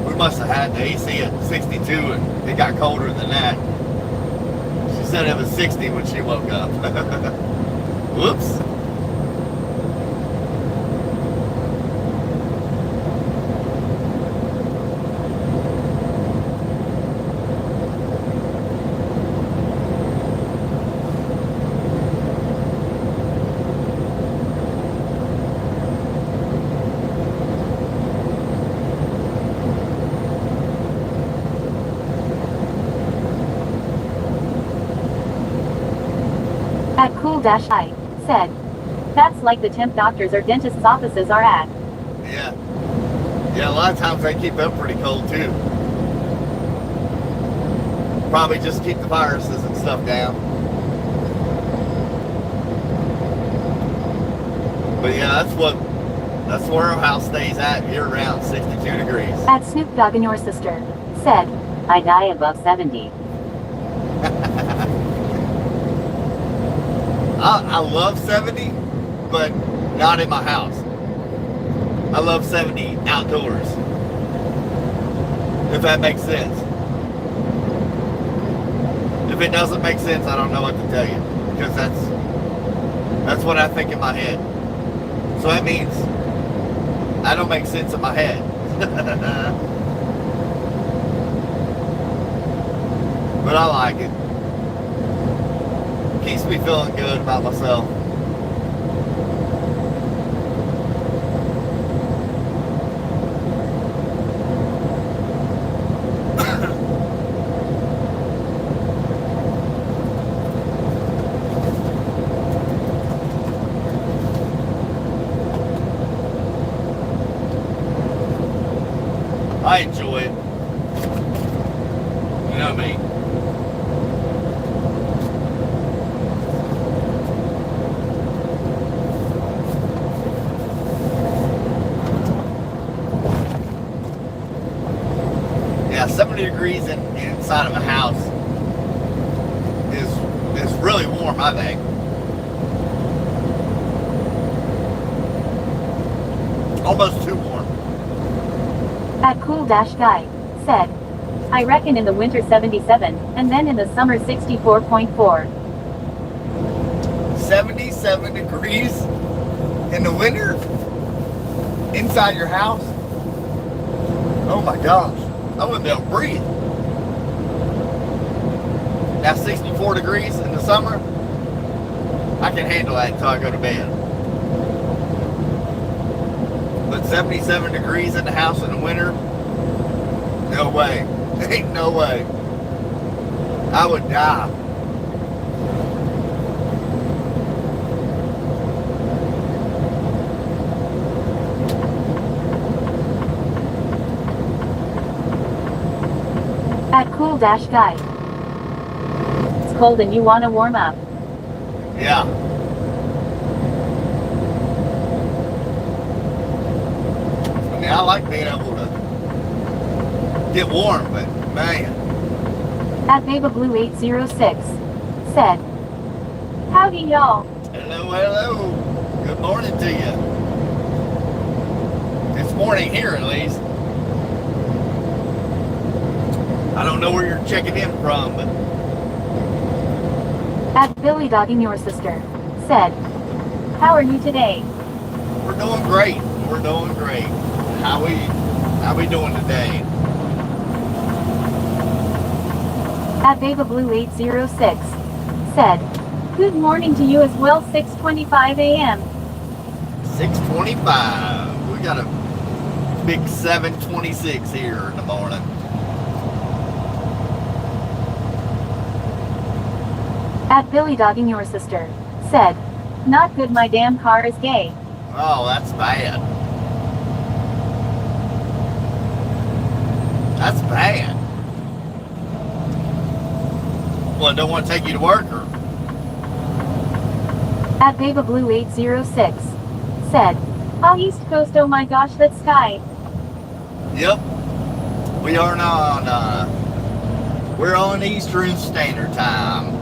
We must have had the AC at 62, and it got colder than that. She said it was 60 when she woke up. Whoops. At Cool Dash I said, "That's like the temp doctors or dentists' offices are at." Yeah. Yeah, a lot of times they keep them pretty cold too. Probably just keep the viruses and stuff down. But yeah, that's where our house stays at year round, 62 degrees. At Snoop Dogg and Your Sister said, "I die above 70." I love 70, but not in my house. I love 70 outdoors, if that makes sense. If it doesn't make sense, I don't know what to tell you, because that's what I think in my head. So that means I don't make sense in my head. But I like it. Keeps me feeling good about myself. I enjoy it. You know me. Yeah, 70 degrees inside of a house is really warm, I think. Almost too warm. At Cool Dash Guy said, "I reckon in the winter 77, and then in the summer 64.4. 77 degrees in the winter inside your house? Oh my gosh, I wouldn't be able to breathe. Now 64 degrees in the summer, I can handle that until I go to bed. But 77 degrees in the house in the winter, no way. Ain't no way. I would die. At Cool Dash Guy, "It's cold and you wanna warm up." Yeah. I mean, I like being able to get warm, but man. At BabaBlue806 said, "Howdy y'all." Hello, hello. Good morning to you. It's morning here at least. I don't know where you're checking in from, but At Billy Dog and Your Sister said, "How are you today?" we're doing great. We're doing great. How we doing today? At BabaBlue806 said, good morning to you as well, 6:25 a.m. 6:25. We got a big 7:26 here in the morning. At Billy Dogging Your Sister said, not good, my damn car is gay. Oh, that's bad. That's bad. Well, I don't want to take you to work, or? At BabaBlue806 said, East Coast, oh my gosh, that sky. Yep. We are now on, we're on Eastern Standard Time.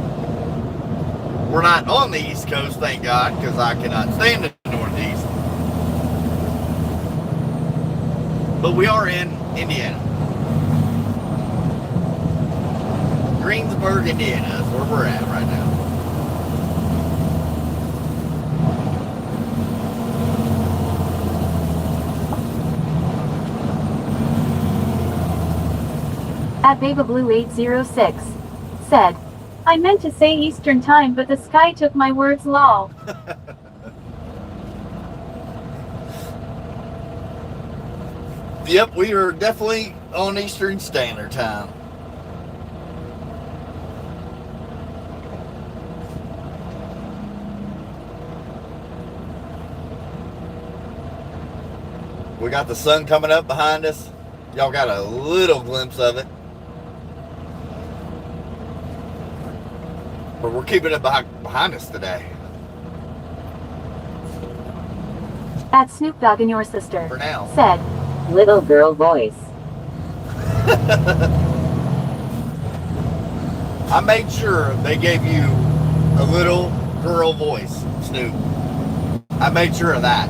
We're not on the East Coast, thank God, because I cannot stand the Northeast. But we are in Indiana. Greensburg, Indiana is where we're at right now. At BabaBlue806 said, I meant to say Eastern Time, but the sky took my words, lol. Yep, we are definitely on Eastern Standard Time. We got the sun coming up behind us. Y'all got a little glimpse of it. But we're keeping it behind us today. At Snoop Dogg and Your Sister For now. said, little girl voice. I made sure they gave you a little girl voice, Snoop. I made sure of that.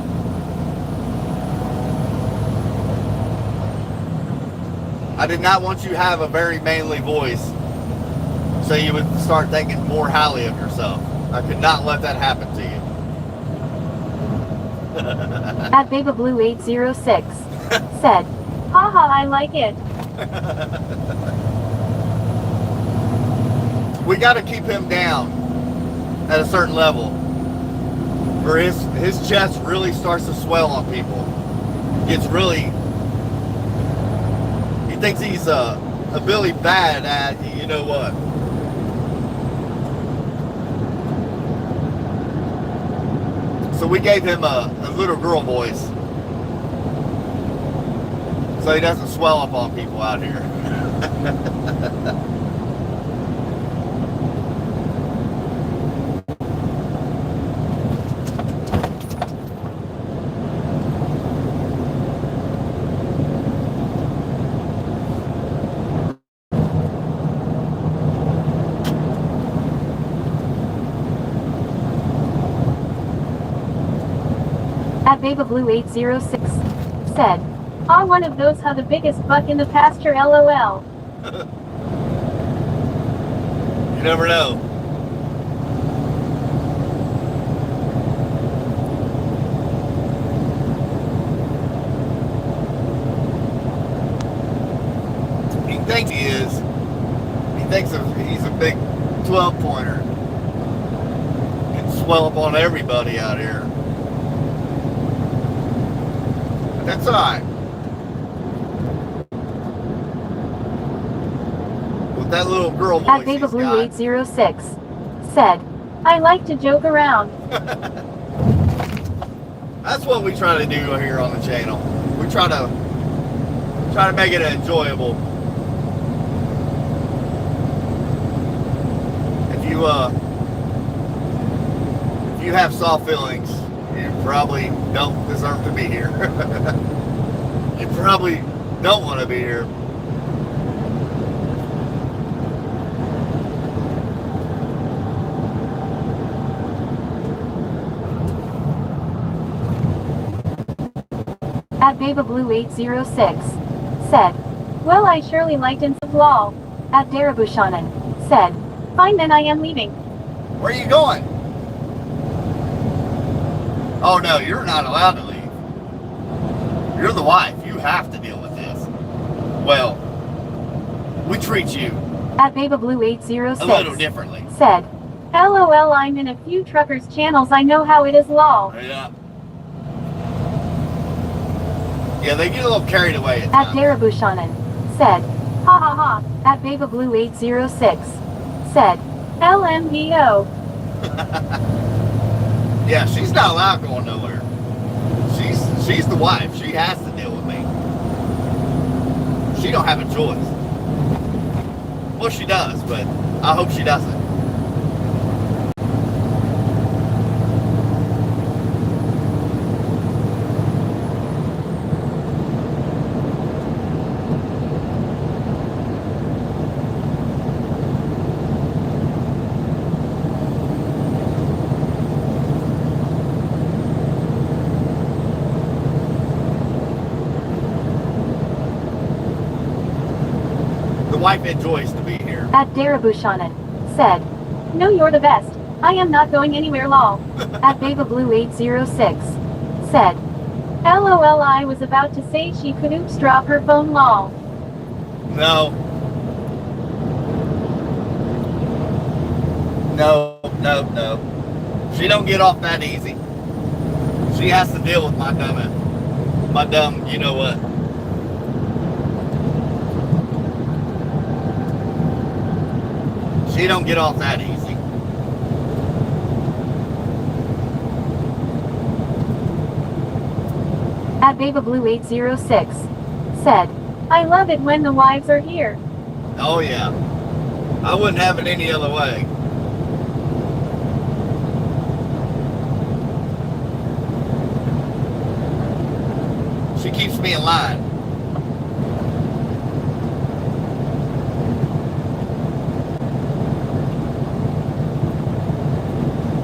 I did not want you to have a very manly voice so you would start thinking more highly of yourself. I could not let that happen to you. At BabaBlue806 said, haha, I like it. We got to keep him down at a certain level, or his chest really starts to swell on people. Gets really. He thinks he's a Billy Bad at you know what. So we gave him a little girl voice, so he doesn't swell up on people out here. At BabaBlue806 said, one of those, how the biggest buck in the pasture, lol. You never know. He thinks he is. He thinks he's a big 12-pointer. Can swell up on everybody out here. But that's alright. With that little girl voice. At BabaBlue806 said, I like to joke around. That's what we try to do here on the channel. We try to make it enjoyable. If you have soft feelings, you probably don't deserve to be here. You probably don't want to be here. At BabaBlue806 said, well, I surely liked and lol. At Darabushanan said, fine then, I am leaving. Where are you going? Oh no, you're not allowed to leave. You're the wife. You have to deal with this. Well, we treat you At BabaBlue806 a little differently. said, LOL, I'm in a few truckers' channels, I know how it is, lol. Yeah. Yeah, they get a little carried away at At times. Darabushanan said, ha ha ha. At BabaBlue806 said, LMBO. Yeah, she's not allowed going nowhere. She's the wife. She has to deal with me. She don't have a choice. Well, she does, but I hope she doesn't. The wife enjoys to be here. At Darabushanan said, no, you're the best. I am not going anywhere, lol. At BabaBlue806 said, LOL, I was about to say she could oops drop her phone, lol. No. No. She don't get off that easy. She has to deal with my dumb, you know what. She don't get off that easy. At BabaBlue806 said, I love it when the wives are here. Oh yeah. I wouldn't have it any other way. She keeps me in line.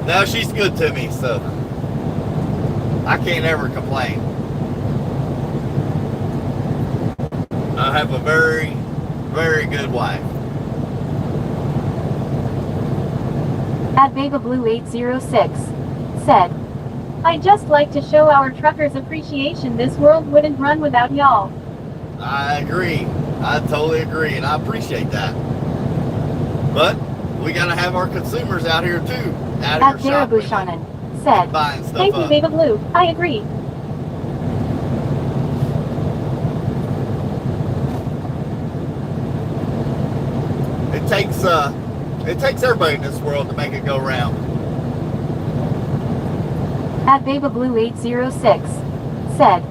No, she's good to me, so I can't ever complain. I have a very, very good wife. At BabaBlue806 said, I just like to show our truckers appreciation. This world wouldn't run without y'all. I agree. I totally agree, and I appreciate that. But we gotta have our consumers out here too. Out At here shopping, Darabushanan said, buying stuff thank you, up. BabaBlue. I agree. It takes everybody in this world to make it go round. At BabaBlue806 said,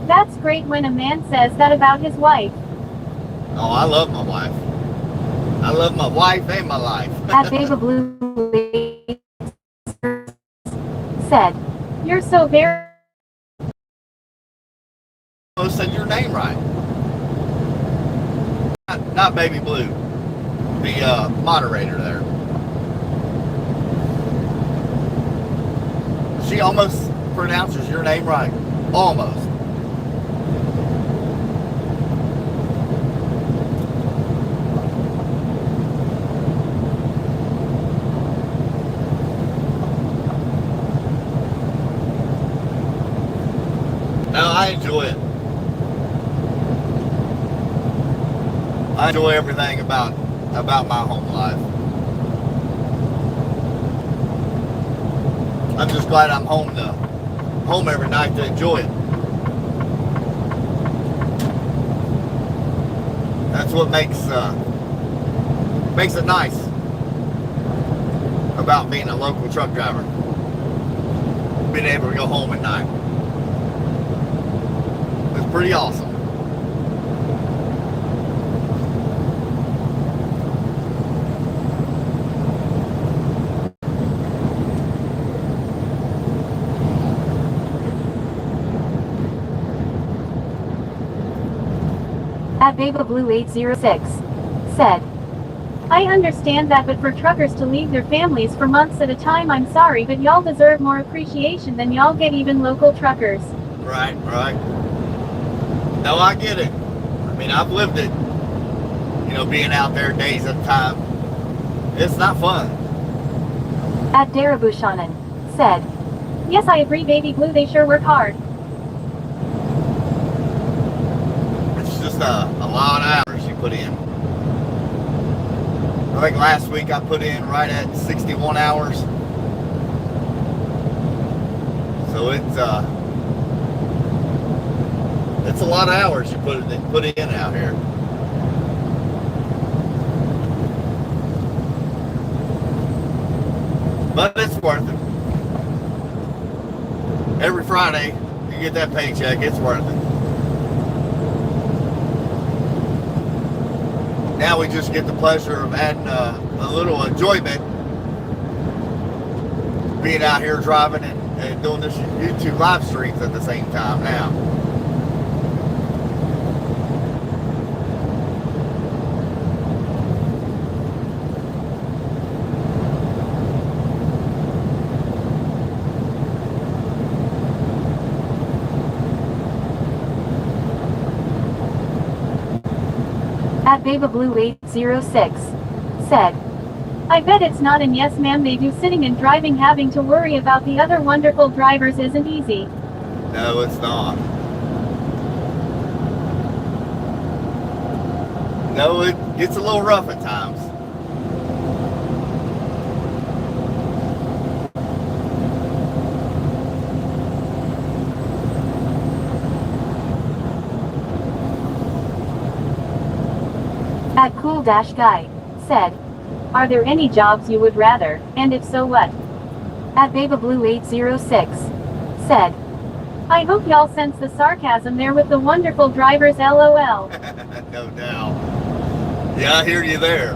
that's great when a man says that about his wife. Oh, I love my wife. I love my wife and my life. At BabaBlue806 said, you're so very... I said your name right. Not Baby Blue. The moderator there. She almost pronounces your name right. Almost. No, I enjoy it. I enjoy everything about my home life. I'm just glad I'm home every night to enjoy it. That's what makes it nice about being a local truck driver. Being able to go home at night. It's pretty awesome. At BabaBlue806 said, I understand that, but for truckers to leave their families for months at a time, I'm sorry, but y'all deserve more appreciation than y'all get, even local truckers. Right. No, I get it. I mean, I've lived it. You know, being out there days at a time. It's not fun. At Darabushanan said, yes, I agree, Baby Blue, they sure work hard. It's just a lot of hours you put in. I think last week I put in right at 61 hours. So it's a lot of hours you put in out here. But it's worth it. Every Friday you get that paycheck, it's worth it. Now we just get the pleasure of adding a little enjoyment being out here driving and doing this YouTube live streams at the same time now. At BabaBlue806 said, I bet it's not an yes ma'am they do sitting and driving having to worry about the other wonderful drivers isn't easy. No, it's not. No, it gets a little rough at times. At Cool-Guy said, are there any jobs you would rather, and if so what? At BabaBlue806 said, I hope y'all sense the sarcasm there with the wonderful drivers LOL. No doubt. Yeah, I hear you there.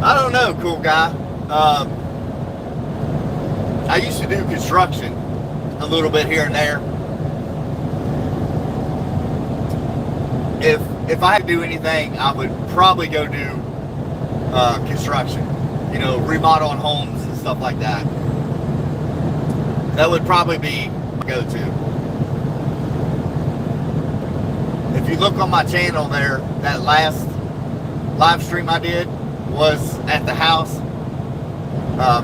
I don't know, cool guy. I used to do construction a little bit here and there. If I had to do anything, I would probably go do construction. You know, remodeling homes and stuff like that. That would probably be my go-to. If you look on my channel there, that last live stream I did was at the house.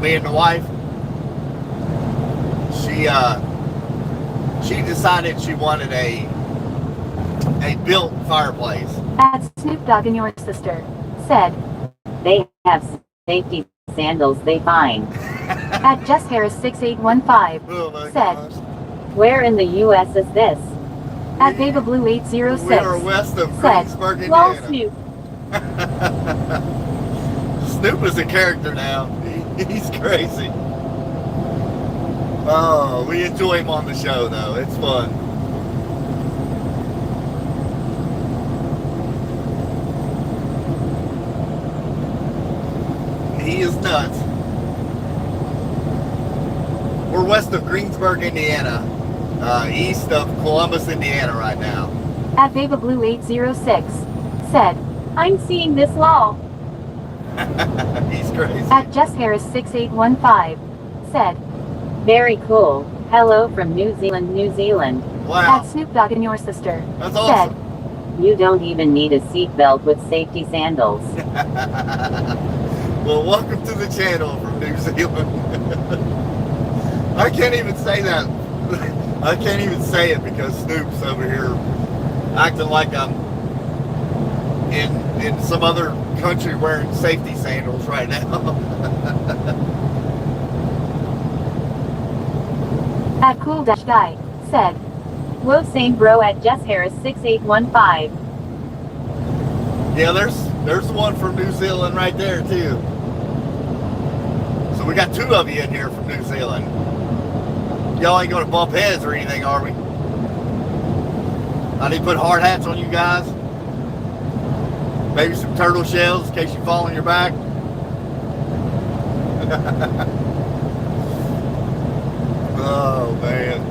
Me and the wife. She decided she wanted a built fireplace. At Snoop Dogg and your sister said, they have safety sandals they find. At Jess Harris 6815 said, where in the US is this? At BabaBlue806 We are west of said, Flemingsburg, well, Indiana. Snoop. Snoop is a character now. He's crazy. Oh, we enjoy him on the show though. It's fun. He is nuts. We're west of Greensburg, Indiana. East of Columbus, Indiana right now. At BabaBlue806 said, I'm seeing this lol. He's crazy. At Jess Harris 6815 said, very cool. Hello from New Zealand, New Zealand. Wow. At Snoop Dogg and your sister That's awesome. said, you don't even need a seatbelt with safety sandals. Well, welcome to the channel from New Zealand. I can't even say that. I can't even say it because Snoop's over here acting like I'm in some other country wearing safety sandals right now. At Cool-Guy said, whoa same bro at Jess Harris 6815. Yeah, there's one from New Zealand right there too. So we got two of you in here from New Zealand. Y'all ain't gonna bump heads or anything, are we? I need to put hard hats on you guys. Maybe some turtle shells in case you fall on your back. Oh man.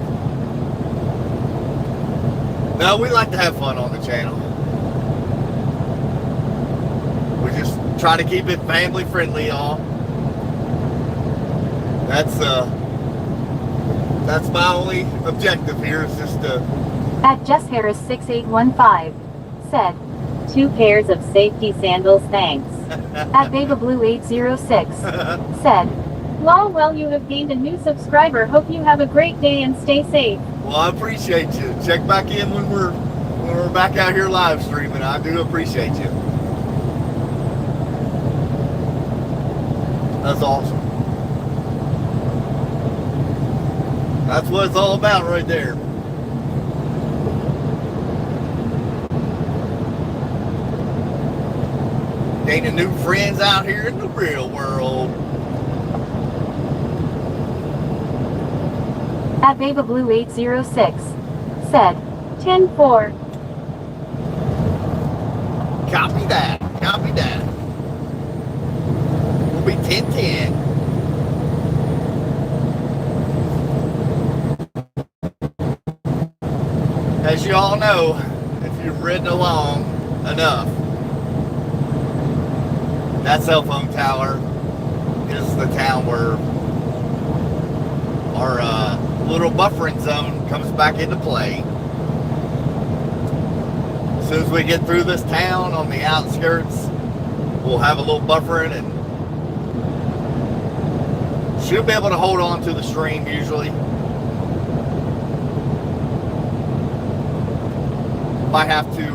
No, we like to have fun on the channel. We just try to keep it family friendly, y'all. That's my only objective here is just to... At Jess Harris 6815 said, 2 pairs of safety sandals thanks. At BabaBlue806 said, lol well you have gained a new subscriber, hope you have a great day and stay safe. Well, I appreciate you. Check back in when we're back out here live streaming. I do appreciate you. That's awesome. That's what it's all about right there. Gaining new friends out here in the real world. At BabaBlue806 said 10-4. Copy that. Copy that. We'll be 10-10. As you all know, if you've ridden along enough, that cell phone tower is the town where our little buffering zone comes back into play. As soon as we get through this town on the outskirts, we'll have a little buffering and should be able to hold on to the stream usually. Might have to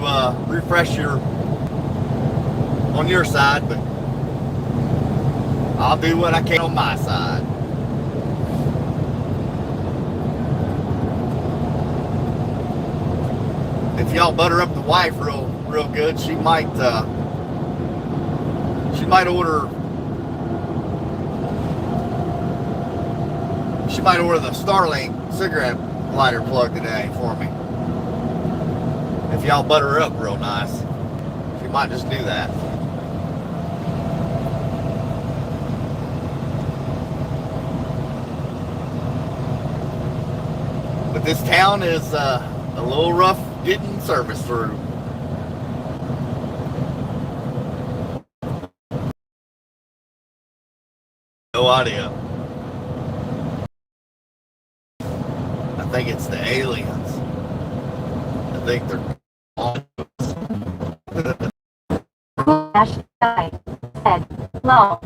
refresh on your side, but I'll do what I can on my side. If y'all butter up the wife real good, she might order the Starlink cigarette lighter plug today for me. If y'all butter her up real nice, she might just do that. But this town is a little rough getting service through. No idea. I think it's the aliens. I think they're on. Dash guy said lol.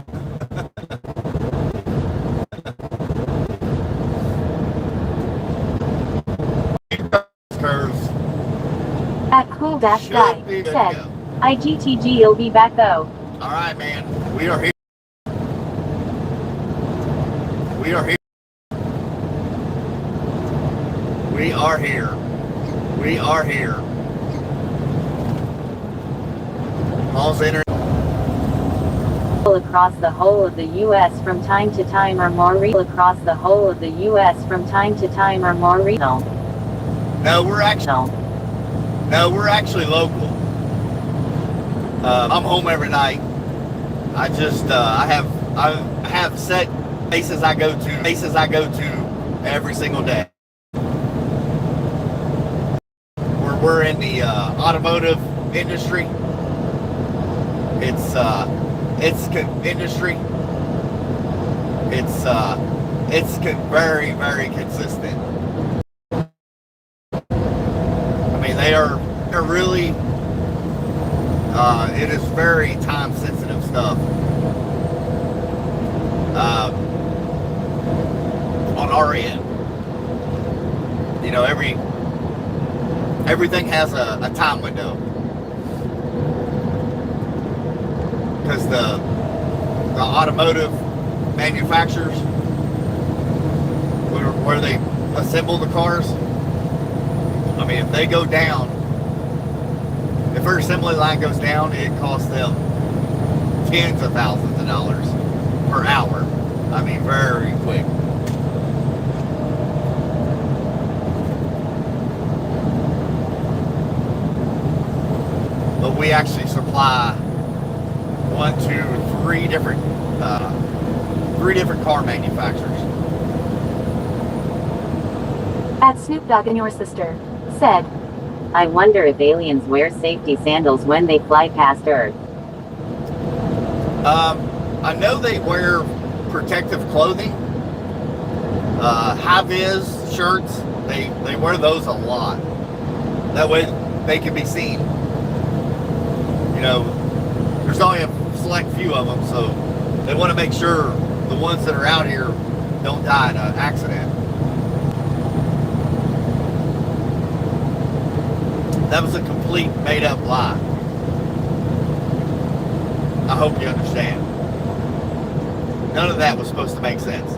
Curves. At cool dash guy Should be good to said go. IGTG'll be back though. All right, man. We are here. We are here. We are here. We are here. All's inter- Across the whole of the U.S. from time to time or more across the whole of the U.S. from time to time or more regional. No, we're actually local. I'm home every night. I just I have set places I go to every single day. We're in the automotive industry. It's industry. It's very, very consistent. I mean, they're really it is very time sensitive stuff. On our end, you know, everything has a time window. Because the automotive manufacturers, where they assemble the cars, I mean, if they go down, if their assembly line goes down, it costs them tens of thousands of dollars per hour. I mean, very quick. But we actually supply 1, 2, 3 different car manufacturers. At Snoop Dogg and your sister said, I wonder if aliens wear safety sandals when they fly past Earth. I know they wear protective clothing, high-vis shirts. They wear those a lot. That way they can be seen. You know, there's only a select few of them, so they want to make sure the ones that are out here don't die in an accident. That was a complete made-up lie. I hope you understand. None of that was supposed to make sense.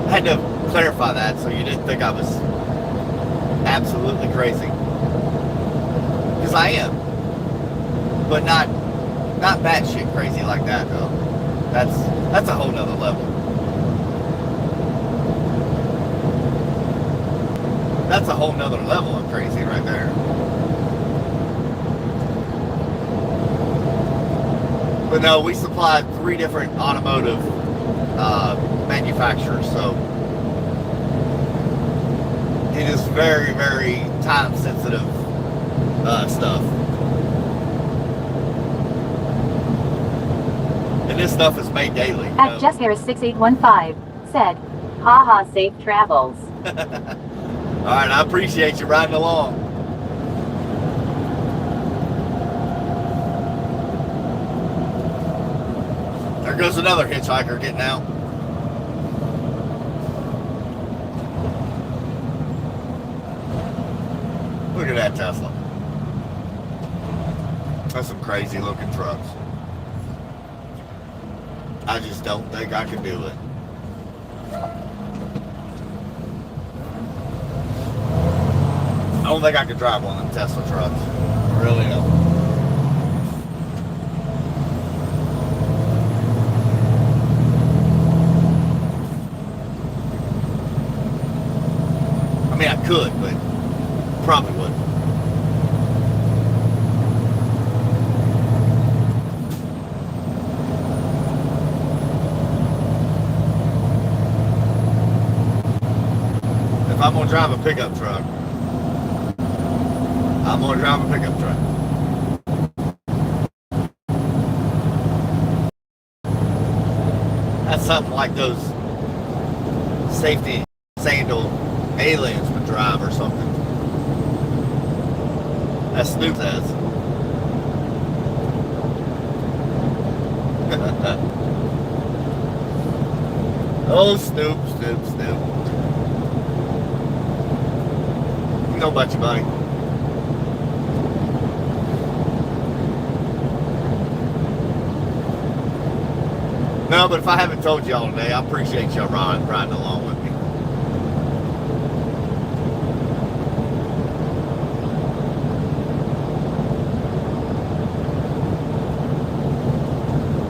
I had to clarify that so you didn't think I was absolutely crazy. Because I am. But not batshit crazy like that though. That's a whole nother level. That's a whole nother level of crazy right there. But no, we supplied 3 different automotive manufacturers, so it is very, very time sensitive stuff. And this stuff is made daily. At Jess Harris 6815 said, haha, safe travels. Alright, I appreciate you riding along. There goes another hitchhiker getting out. Look at that Tesla. That's some crazy looking trucks. I just don't think I can do it. I don't think I could drive one of them Tesla trucks. I really don't. I mean, I could, but probably wouldn't. If I'm gonna drive a pickup truck, I'm gonna drive a pickup truck. That's something like those safety sandal aliens would drive or something. That Snoop says. Oh, Snoop. You know about you, buddy. No, but if I haven't told y'all today, I appreciate y'all riding along with me.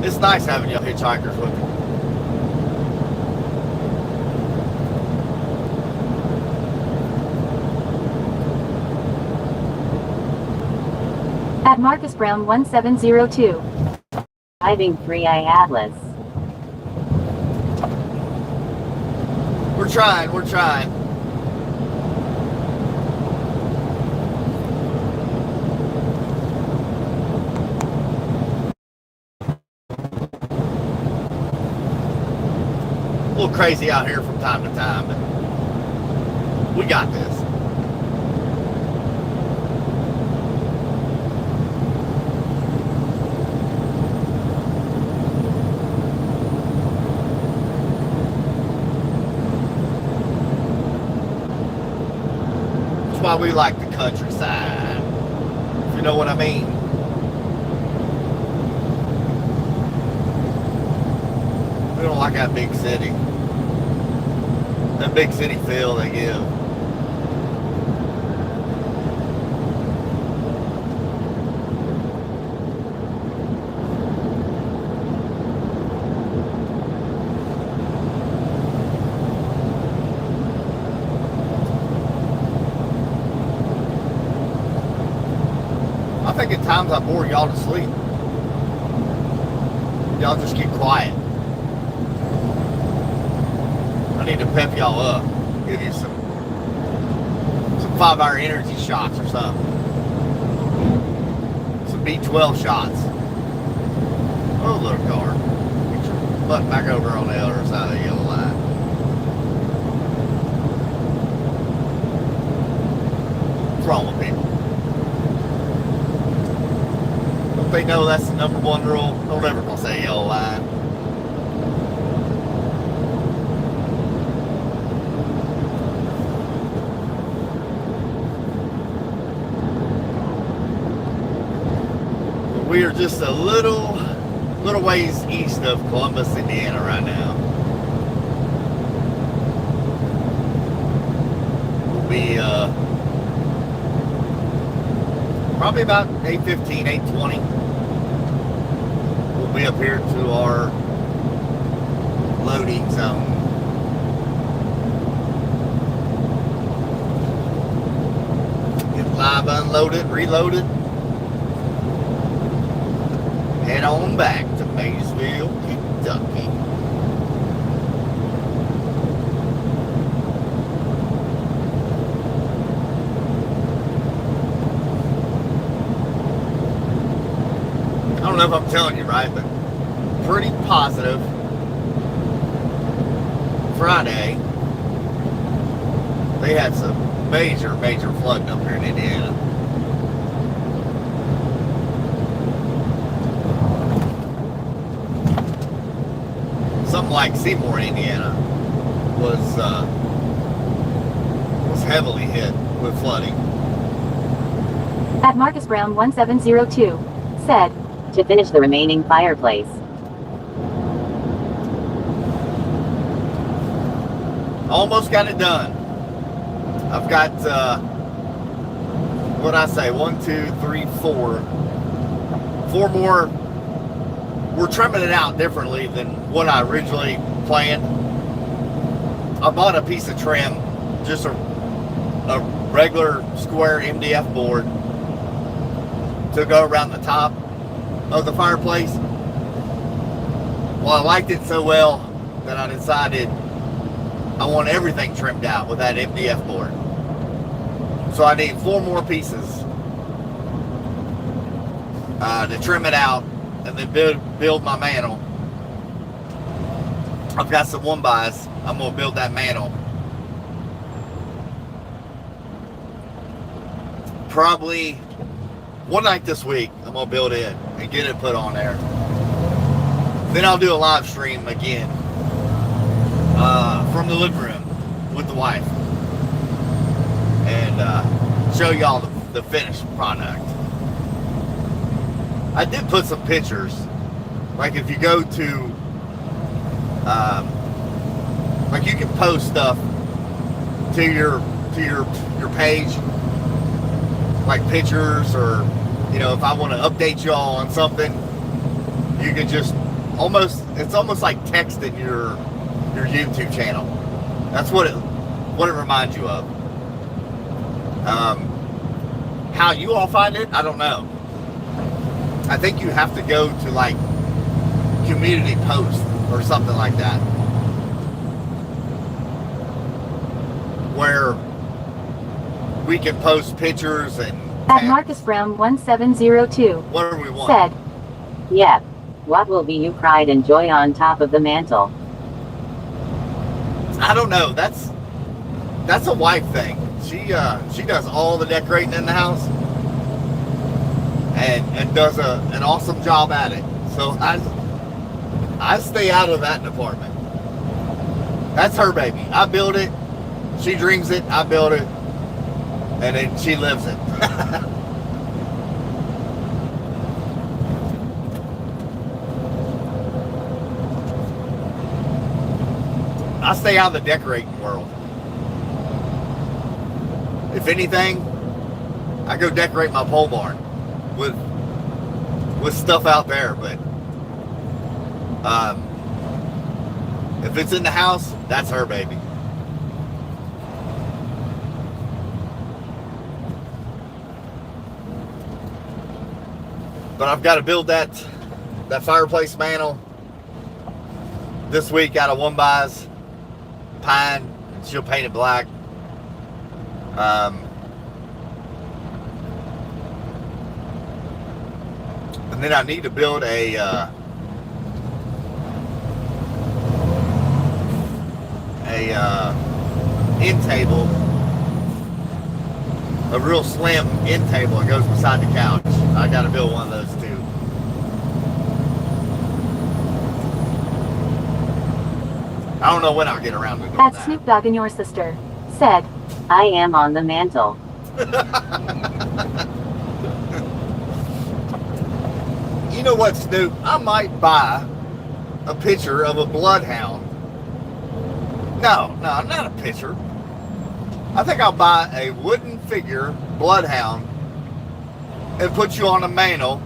It's nice having y'all hitchhikers with me. At Marcus Brown 1702. Driving 3i Atlas. We're trying. A little crazy out here from time to time, but we got this. That's why we like the countryside, if you know what I mean. We don't like that big city. That big city feel they give. I think at times I bore y'all to sleep. Y'all just get quiet. I need to pep y'all up. Give you some 5-hour energy shots or something. Some B12 shots. Oh, little car. Get your butt back over on the other side of the yellow line. What's wrong with people? Don't they know that's the #1 rule? Don't ever gonna say yellow line. We are just a little ways east of Columbus, Indiana right now. We'll be probably about 8:15, 8:20. We'll be up here to our loading zone. Get live unloaded, reloaded. Head on back to Maysville, Kentucky. I don't know if I'm telling you right, but pretty positive Friday they had some major flooding up here in Indiana. Something like Seymour, Indiana was heavily hit with flooding. At Marcus Brown 1702 said, to finish the remaining fireplace. Almost got it done. I've got what I say, 1, 2, 3, 4 more. We're trimming it out differently than what I originally planned. I bought a piece of trim, just a regular square MDF board to go around the top of the fireplace. Well, I liked it so well that I decided I want everything trimmed out with that MDF board. So I need 4 more pieces to trim it out and then build my mantle. I've got some 1-bys. I'm going to build that mantle. Probably one night this week, I'm going to build it and get it put on there. Then I'll do a live stream again from the living room with the wife and show y'all the finished product. I did put some pictures, like if you go to like you can post stuff to your page, like pictures, or if I want to update y'all on something, you can just it's almost like texting your YouTube channel. That's what it reminds you of. How you all find it, I don't know. I think you have to go to like community post or something like that, where we can post pictures and at Marcus Brown 1702 whatever we want. Said, yep, what will be you pride and joy on top of the mantle? I don't know. That's a wife thing. She does all the decorating in the house and does an awesome job at it. So I stay out of that department. That's her baby. I build it, she dreams it, I build it, and then she lives it. I stay out of the decorating world. If anything, I go decorate my pole barn with stuff out there, but if it's in the house, that's her baby. But I've got to build that fireplace mantle this week out of 1-bys, pine, and she'll paint it black. And then I need to build a end table, a real slim end table that goes beside the couch. I got to build one of those too. I don't know when I'll get around to doing That that. Snoop Dogg and your sister said, I am on the mantle. You know what, Snoop? I might buy a picture of a bloodhound. No, not a picture. I think I'll buy a wooden figure bloodhound and put you on a mantle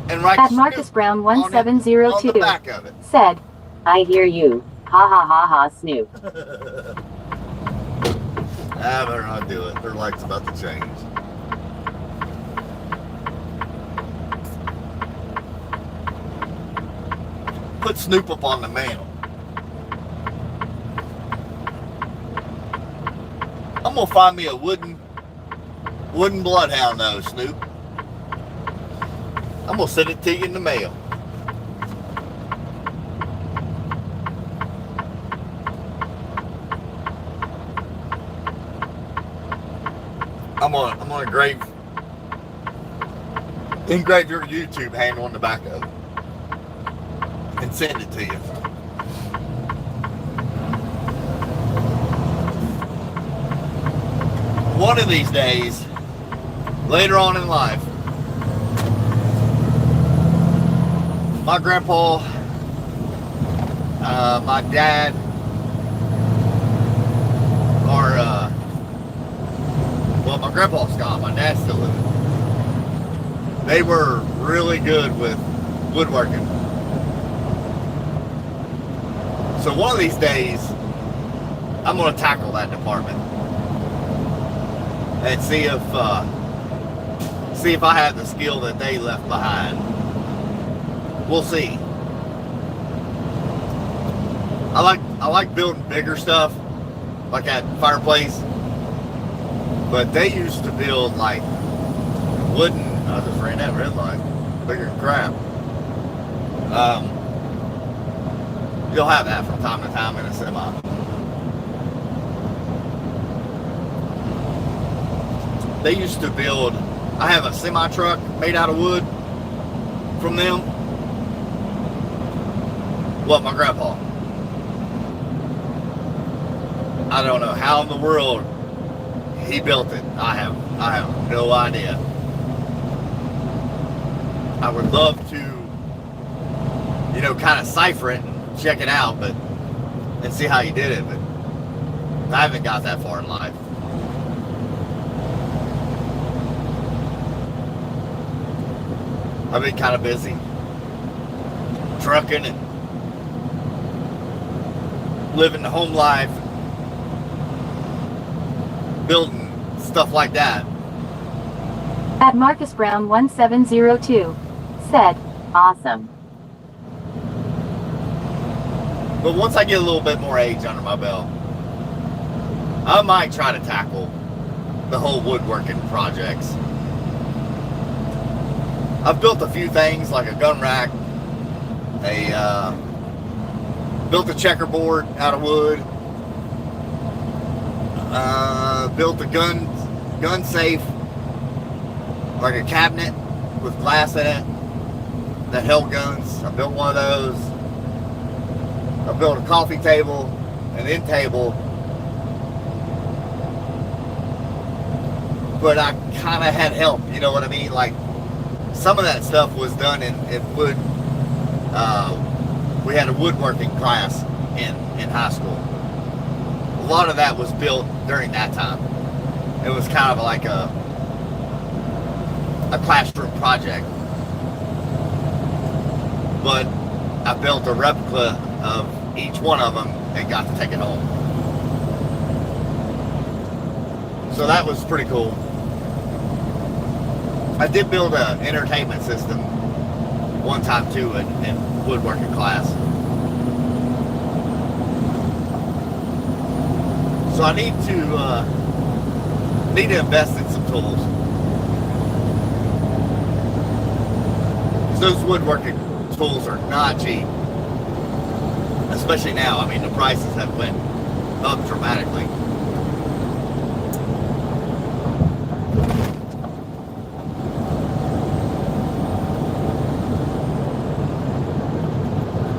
and write At Marcus Brown on the 1702 back of it. said, I hear you. Ha ha ha ha, Snoop. I better not do it. Their light's about to change. Put Snoop up on the mantle. I'm gonna find me a wooden bloodhound though, Snoop. I'm gonna send it to you in the mail. I'm gonna engrave your YouTube handle on the back of it and send it to you. One of these days, later on in life, my grandpa, my dad, my grandpa's gone, my dad's still living. They were really good with woodworking. So one of these days, I'm going to tackle that department and see if I have the skill that they left behind. We'll see. I like building bigger stuff, like that fireplace. But they used to build like wooden. I just ran that red light. Bigger than crap. You'll have that from time to time in a semi. They used to build. I have a semi truck made out of wood from them. Well, my grandpa. I don't know how in the world he built it. I have no idea. I would love to, kind of cipher it and check it out, and see how he did it, but I haven't got that far in life. I've been kind of busy trucking and living the home life, building stuff like that. At Marcus Brown 1702 said, awesome. But once I get a little bit more age under my belt, I might try to tackle the whole woodworking projects. I've built a few things like a gun rack, built a checkerboard out of wood, built a gun safe, like a cabinet with glass in it that held guns. I built one of those. I built a coffee table, an end table, but I kind of had help, you know what I mean? Like, some of that stuff was done in wood. We had a woodworking class in high school. A lot of that was built during that time. It was kind of like a classroom project. But I built a replica of each one of them and got to take it home. So that was pretty cool. I did build an entertainment system one time too in woodworking class. So I need to invest in some tools. Those woodworking tools are not cheap, especially now. I mean, the prices have went up dramatically.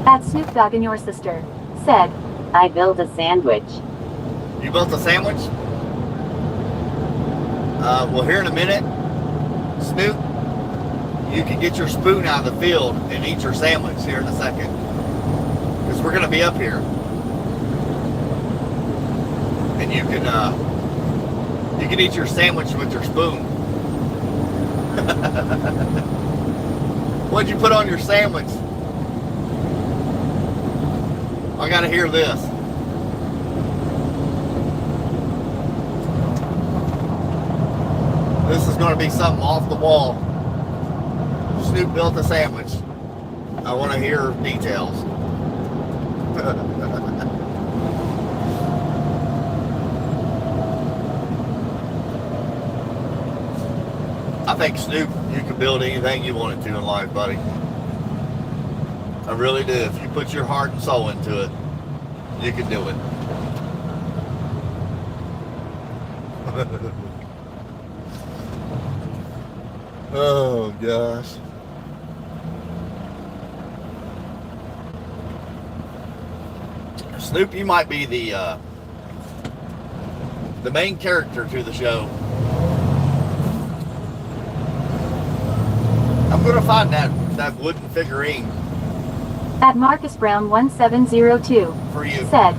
At Snoop Dogg and your sister said, I built a sandwich. You built a sandwich? Well, here in a minute, Snoop, you can get your spoon out of the field and eat your sandwich here in a second. Because we're going to be up here. And you can eat your sandwich with your spoon. What'd you put on your sandwich? I gotta hear this. This is gonna be something off the wall. Snoop built a sandwich. I wanna hear details. I think, Snoop, you can build anything you wanted to in life, buddy. I really do. If you put your heart and soul into it, you can do it. Oh, gosh. Snoop, you might be the main character to the show. I'm gonna find that wooden figurine. At Marcus Brown 1702 For you. said,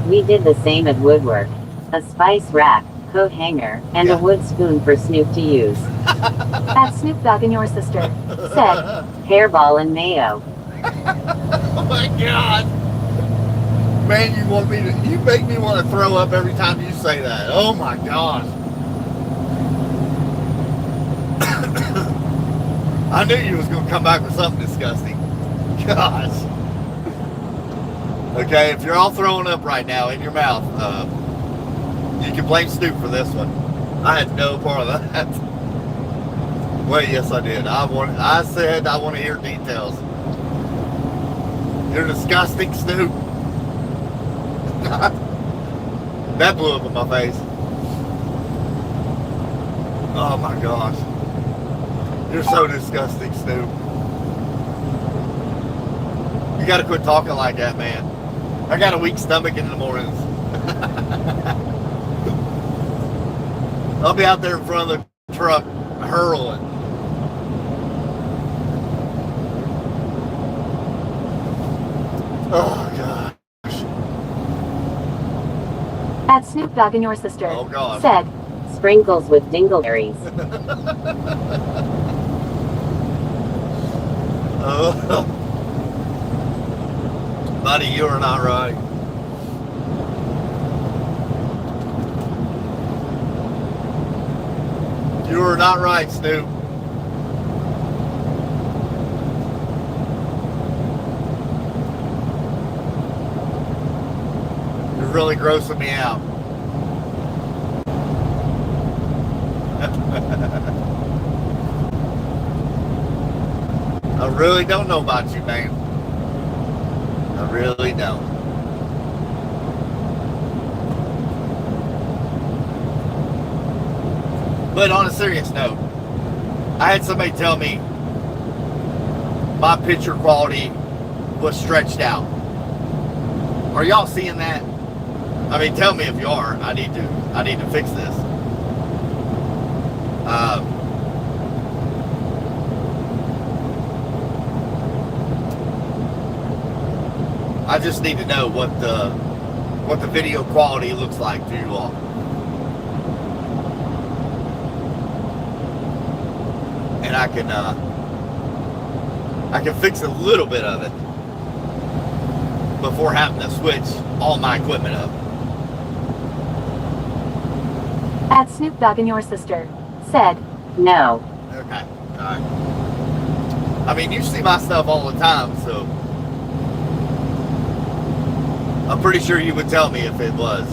"We did the same at Woodwork. A spice rack, coat hanger, and a wood spoon for Snoop to use." At Snoop Dogg and Your Sister said, "Hairball and mayo." Oh my God. Man, you make me want to throw up every time you say that. Oh my gosh. I knew you was going to come back with something disgusting. Gosh. Okay, if you're all throwing up right now in your mouth, you can blame Snoop for this one. I had no part of that. Well, yes, I did. I said I want to hear details. You're disgusting, Snoop. That blew up in my face. Oh my gosh. You're so disgusting, Snoop. You gotta quit talking like that, man. I got a weak stomach in the mornings. I'll be out there in front of the truck hurling. Oh gosh. At Snoop Dogg and Your Sister Oh gosh. said, "Sprinkles with dingleberries." Oh. Buddy, you are not right. You are not right, Snoop. You're really grossing me out. I really don't know about you, man. I really don't. But on a serious note, I had somebody tell me my picture quality was stretched out. Are y'all seeing that? I mean, tell me if you are. I need to fix this. I just need to know what the video quality looks like to you all. And I can fix a little bit of it before having to switch all my equipment up. At Snoop Dogg and Your Sister said, "No." Okay, alright. I mean, you see my stuff all the time, so I'm pretty sure you would tell me if it was.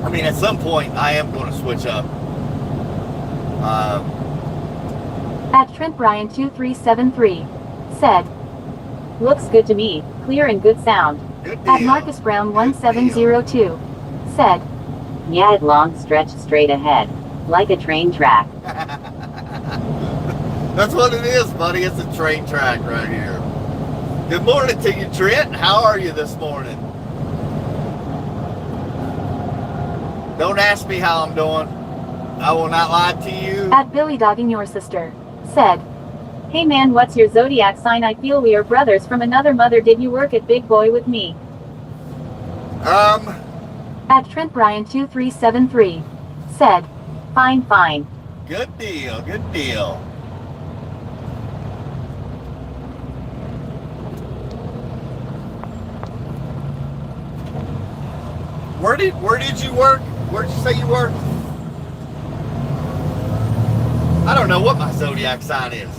I mean, at some point, I am going to switch up. At Trent Bryan 2373 said, "Looks good to me, clear and good sound." Good deal. At Marcus Brown 1702 said, "Yeah, it long stretched straight ahead, like a train track." That's what it is, buddy. It's a train track right here. Good morning to you, Trent. How are you this morning? Don't ask me how I'm doing. I will not lie to you. At Billy Dogging Your Sister said, "Hey man, what's your zodiac sign? I feel we are brothers from another mother. Did you work at Big Boy with me?" At Trent Bryan 2373 said, fine. Good deal, good deal. Where did you work? Where did you say you worked? I don't know what my zodiac sign is.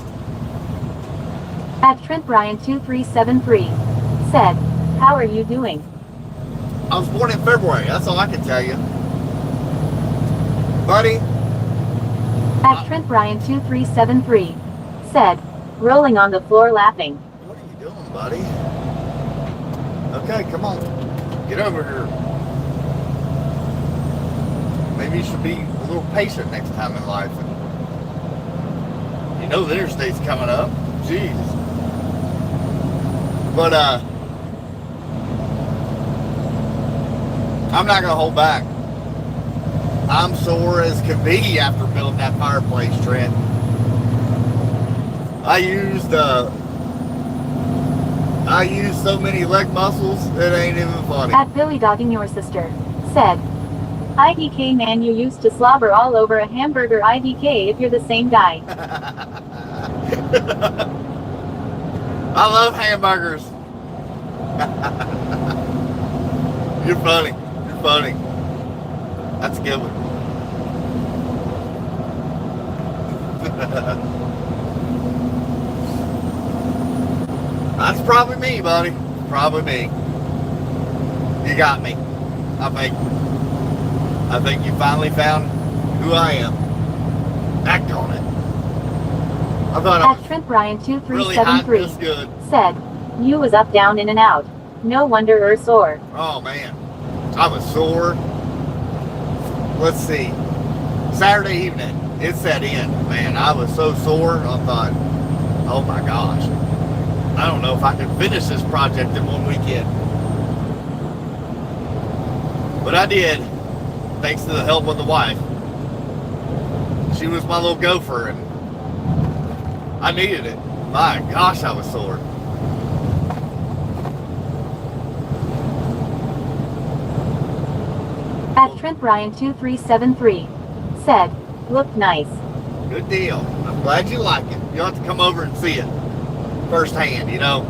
At Trent Bryan 2373 said, "How are you doing?" I was born in February. That's all I can tell you. Buddy. At Trent Bryan 2373 said, "Rolling on the floor laughing." What are you doing, buddy? Okay, come on. Get over here. Maybe you should be a little patient next time in life. You know the interstate's coming up. Jeez. But I'm not gonna hold back. I'm sore as can be after building that fireplace, Trent. I used so many leg muscles, it ain't even funny. At Billy Dogging Your Sister said, "IDK man, you used to slobber all over a hamburger. IDK if you're the same guy." I love hamburgers. You're funny. You're funny. That's a good one. That's probably me, buddy. Probably me. You got me. I think you finally found who I am. Act on it. I thought I At was Trent Bryan really hot 2373 this good. said, "You was up, down, in and out. No wonder you're sore." Oh man, I was sore. Let's see. Saturday evening, it set in. Man, I was so sore. I thought, oh my gosh, I don't know if I can finish this project in one weekend. But I did, thanks to the help of the wife. She was my little gopher, and I needed it. My gosh, I was sore. At Trent Bryan 2373 said, "Looked nice." Good deal. I'm glad you like it. You'll have to come over and see it firsthand, you know.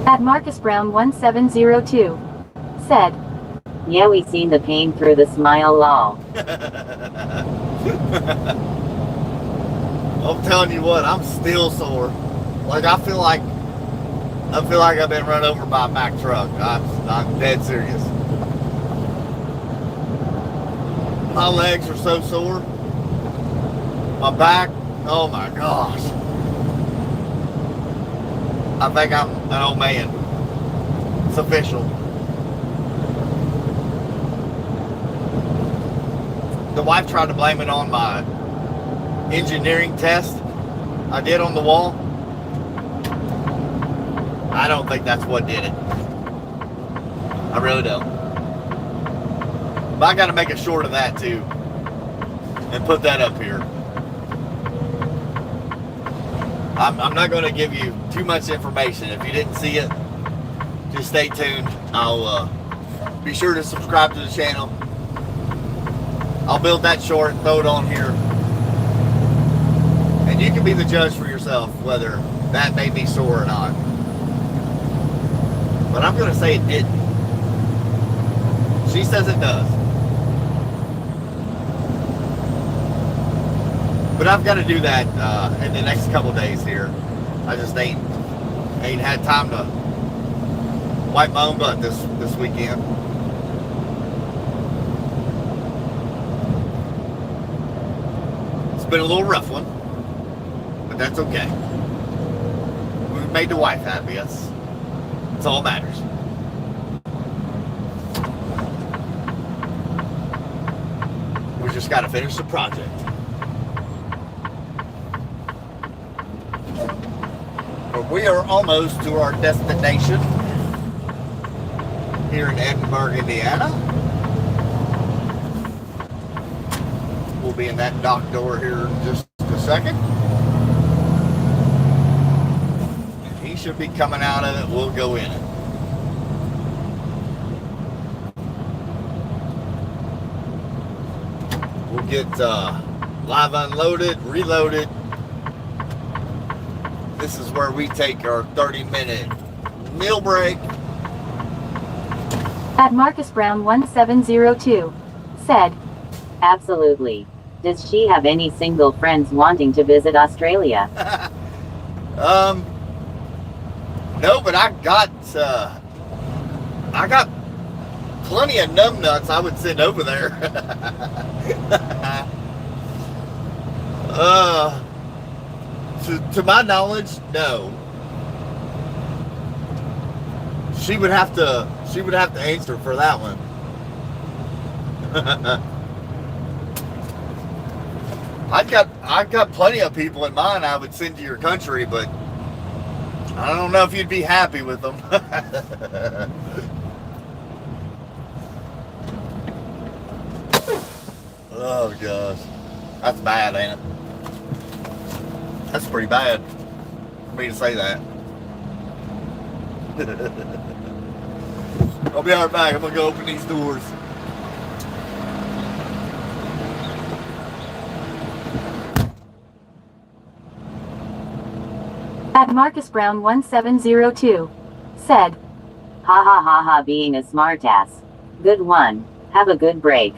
At Marcus Brown 1702 said, "Yeah, we seen the pain through the smile lol." I'm telling you what, I'm still sore. Like I feel like I've been run over by a Mack truck. I'm dead serious. My legs are so sore. My back, oh my gosh. I think I'm an old man. It's official. The wife tried to blame it on my engineering test I did on the wall. I don't think that's what did it. I really don't. But I got to make a short of that too and put that up here. I'm not going to give you too much information. If you didn't see it, just stay tuned. I'll be sure to subscribe to the channel. I'll build that short and throw it on here. And you can be the judge for yourself whether that made me sore or not. But I'm going to say it didn't. She says it does. But I've got to do that in the next couple days here. I just ain't had time to wipe my own butt this weekend. It's been a little rough one, but that's okay. We made the wife happy. That's all that matters. We just got to finish the project. We are almost to our destination here in Edinburgh, Indiana. We'll be in that dock door here in just a second. He should be coming out of it. We'll go in it. We'll get live unloaded, reloaded. This is where we take our 30-minute meal break. At Marcus Brown 1702 said, absolutely. Does she have any single friends wanting to visit Australia? No, but I got plenty of numbnuts I would send over there. To my knowledge, no. She would have to answer for that one. I've got plenty of people in mind I would send to your country, but I don't know if you'd be happy with them. Oh gosh, that's bad, ain't it? That's pretty bad for me to say that. I'll be right back. I'm gonna go open these doors. At Marcus Brown 1702 said, ha ha ha ha, being a smartass. Good one. Have a good break.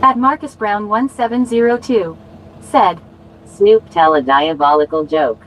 At Marcus Brown 1702 said, Snoop tell a diabolical joke.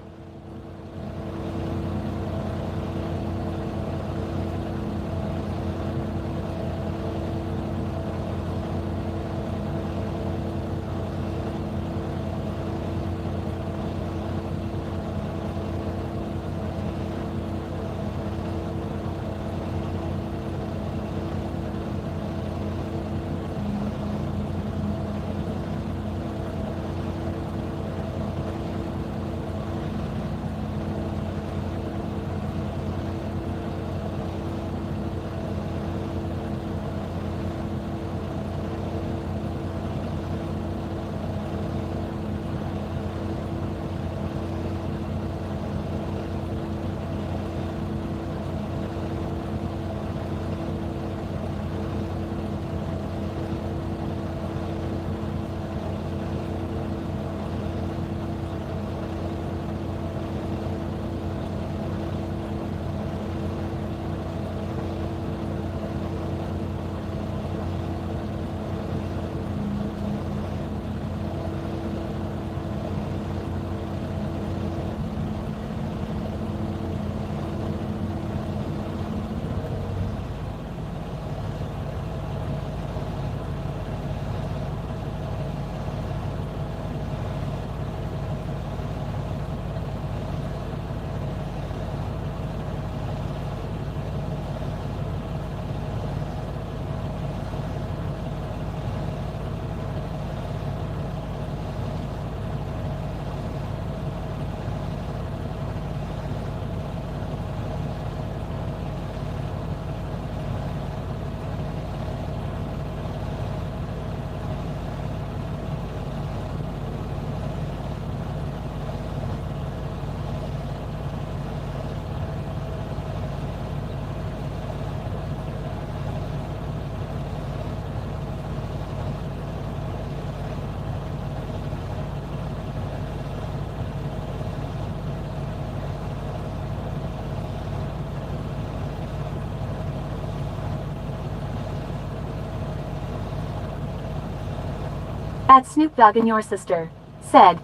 At Snoop Dogg and your sister. Said,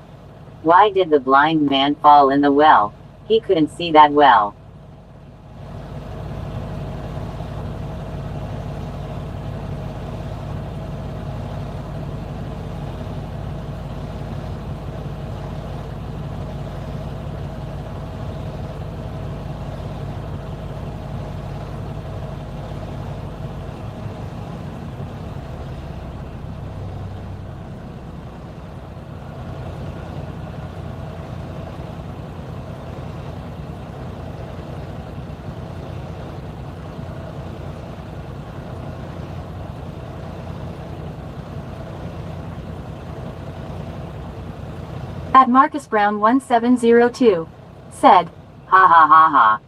why did the blind man fall in the well? He couldn't see that well. At Marcus Brown 1702. Said, ha ha ha ha.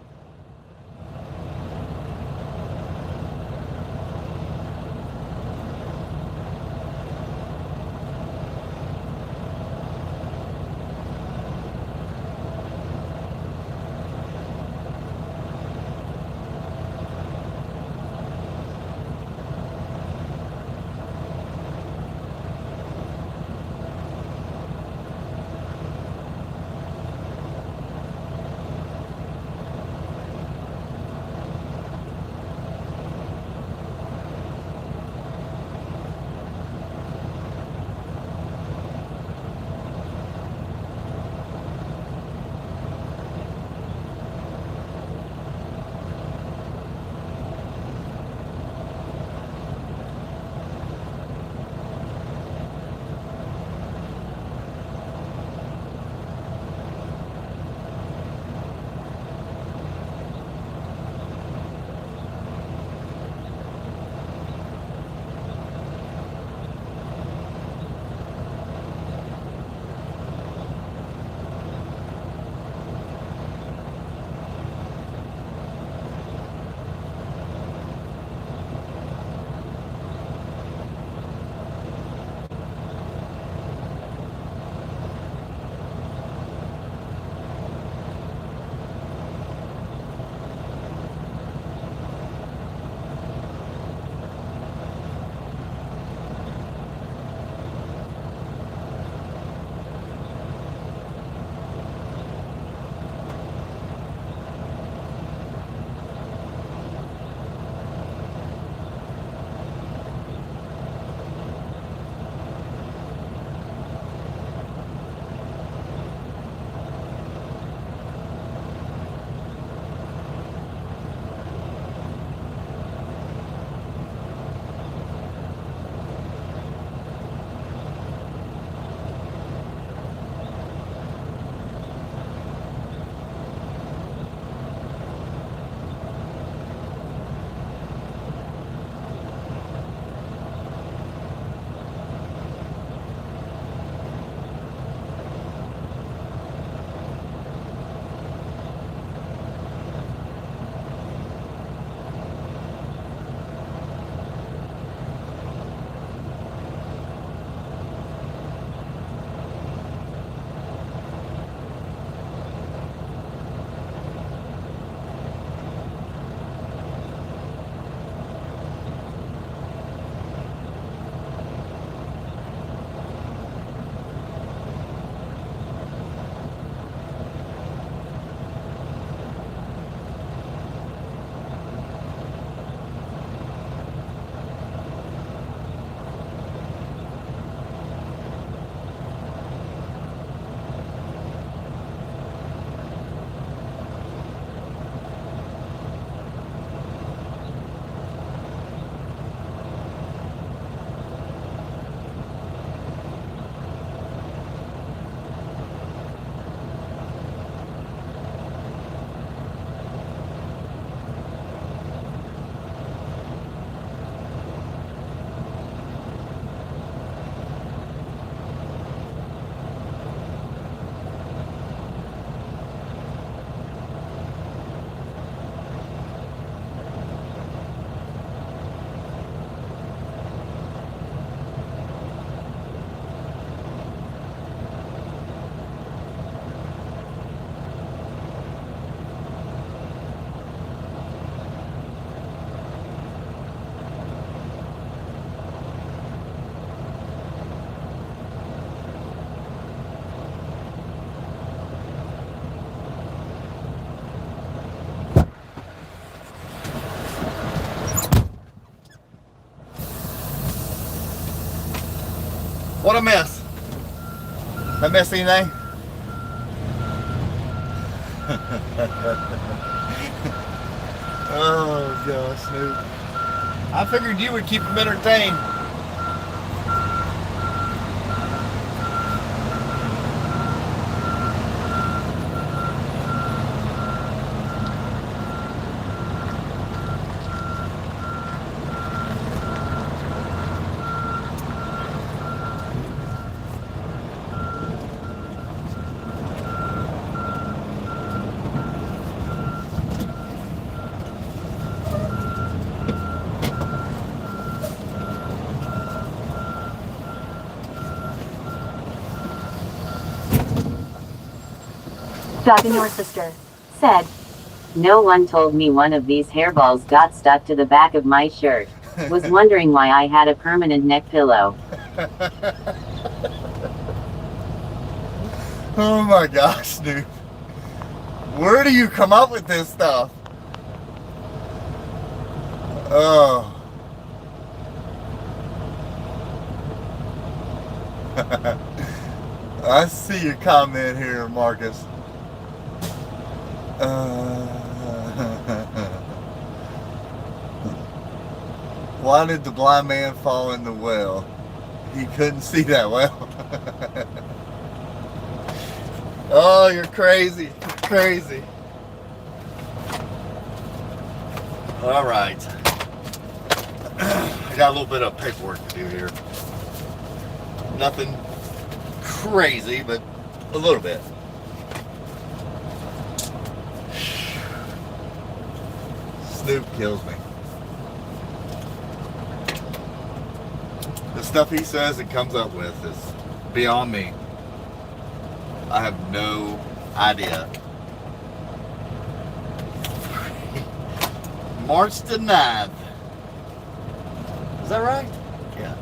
What I miss? I miss anything? Oh gosh, Snoop. I figured you would keep them entertained. Dog and your sister said, no one told me one of these hairballs got stuck to the back of my shirt. Was wondering why I had a permanent neck pillow. Oh my gosh, dude. Where do you come up with this stuff? Oh. I see your comment here, Marcus. Why did the blind man fall in the well? He couldn't see that well. Oh, you're crazy. You're crazy. All right. I got a little bit of paperwork to do here. Nothing crazy, but a little bit. Snoop kills me. The stuff he says and comes up with is beyond me. I have no idea. March the 9th. Is that right? Yeah.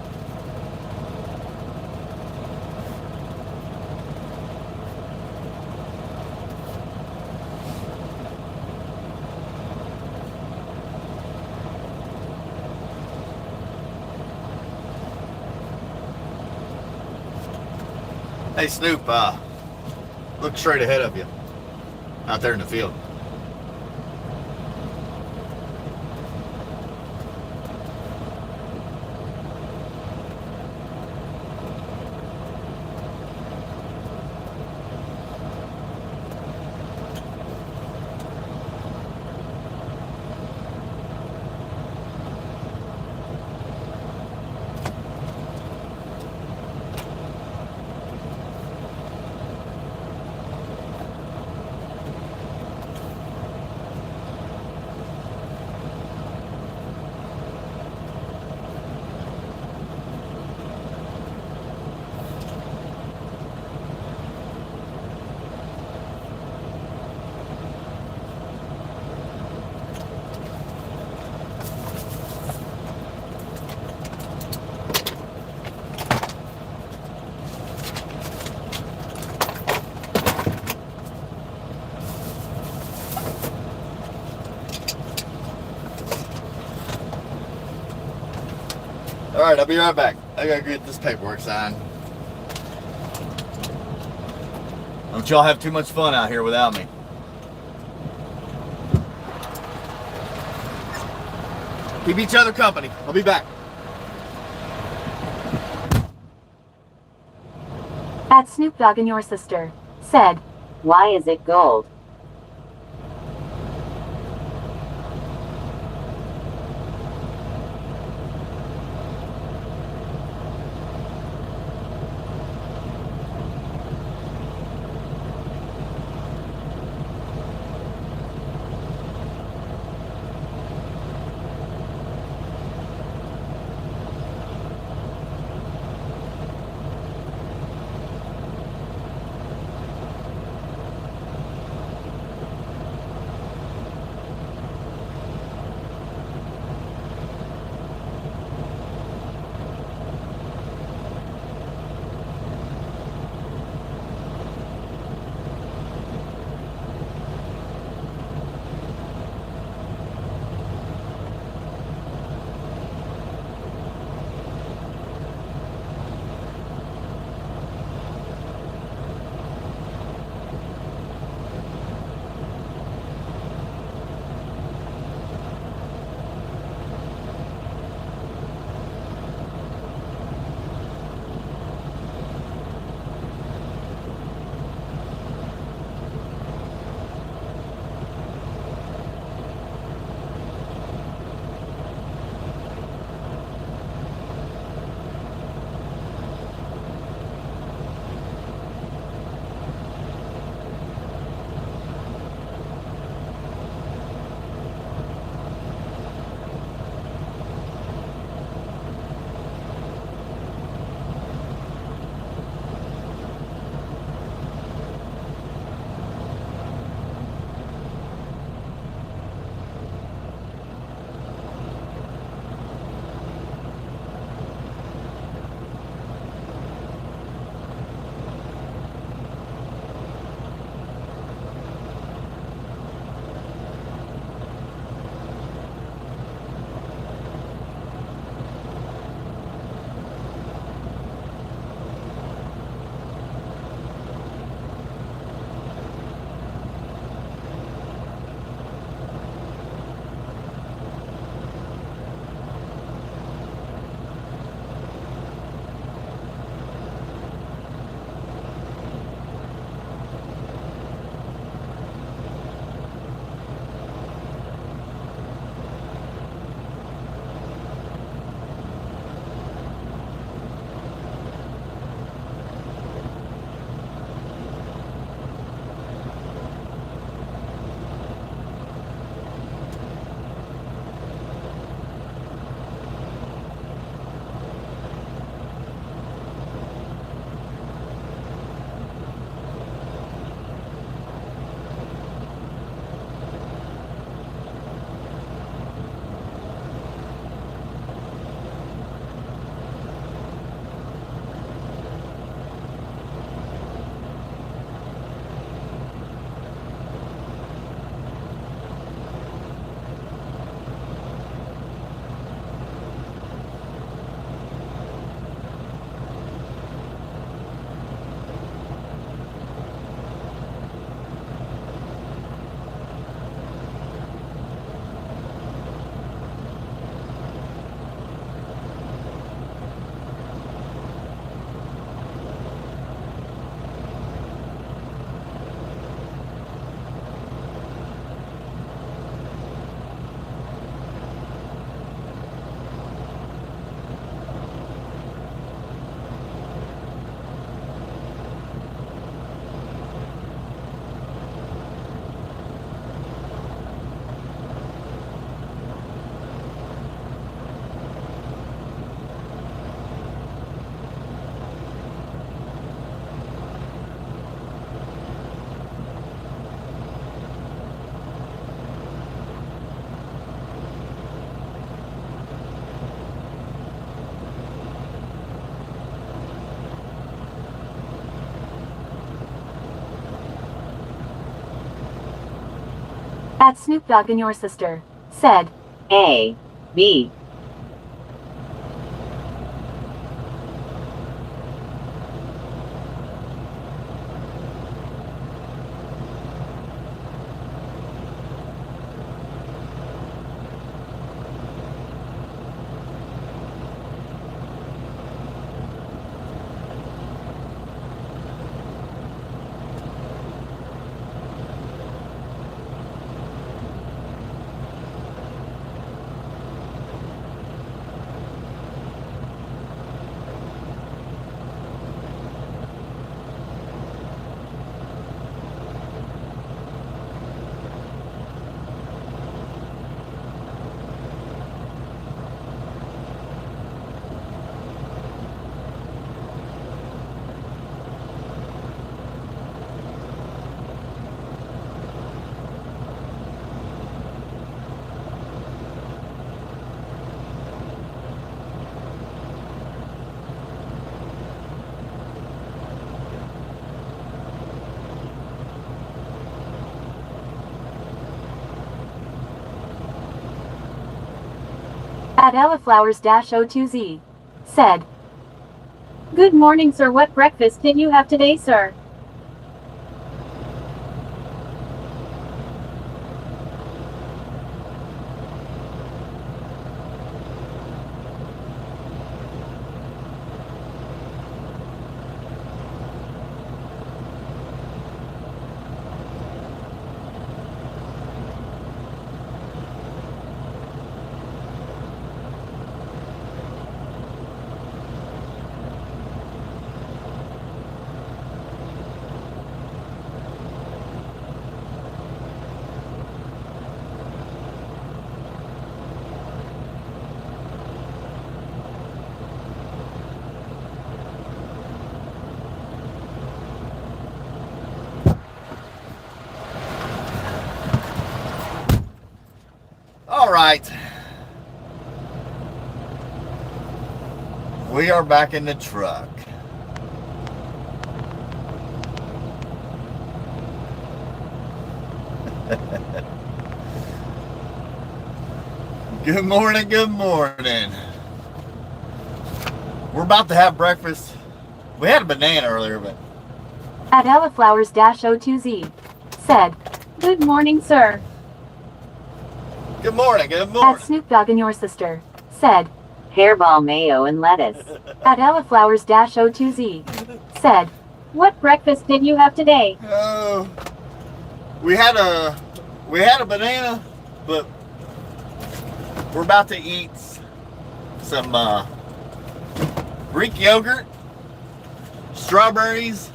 Hey Snoop, look straight ahead of you, out there in the field. Alright, I'll be right back. I gotta get this paperwork signed. Don't y'all have too much fun out here without me. Keep each other company. I'll be back. At Snoop Dogg and your sister said, why is it gold? At Snoop Dogg and your sister. Said. A. B. At Ellaflowers-02Z. Said. Good morning, sir. What breakfast did you have today, sir? All right. We are back in the truck. Good morning, good morning. We're about to have breakfast. We had a banana earlier, but... At Ellaflowers-02Z. Said. Good morning, sir. Good morning, good morning. At Snoop Dogg and your sister. Said. Hairball mayo and lettuce. At Ellaflowers-02Z. Said. What breakfast did you have today? We had a banana, but we're about to eat some Greek yogurt, strawberries,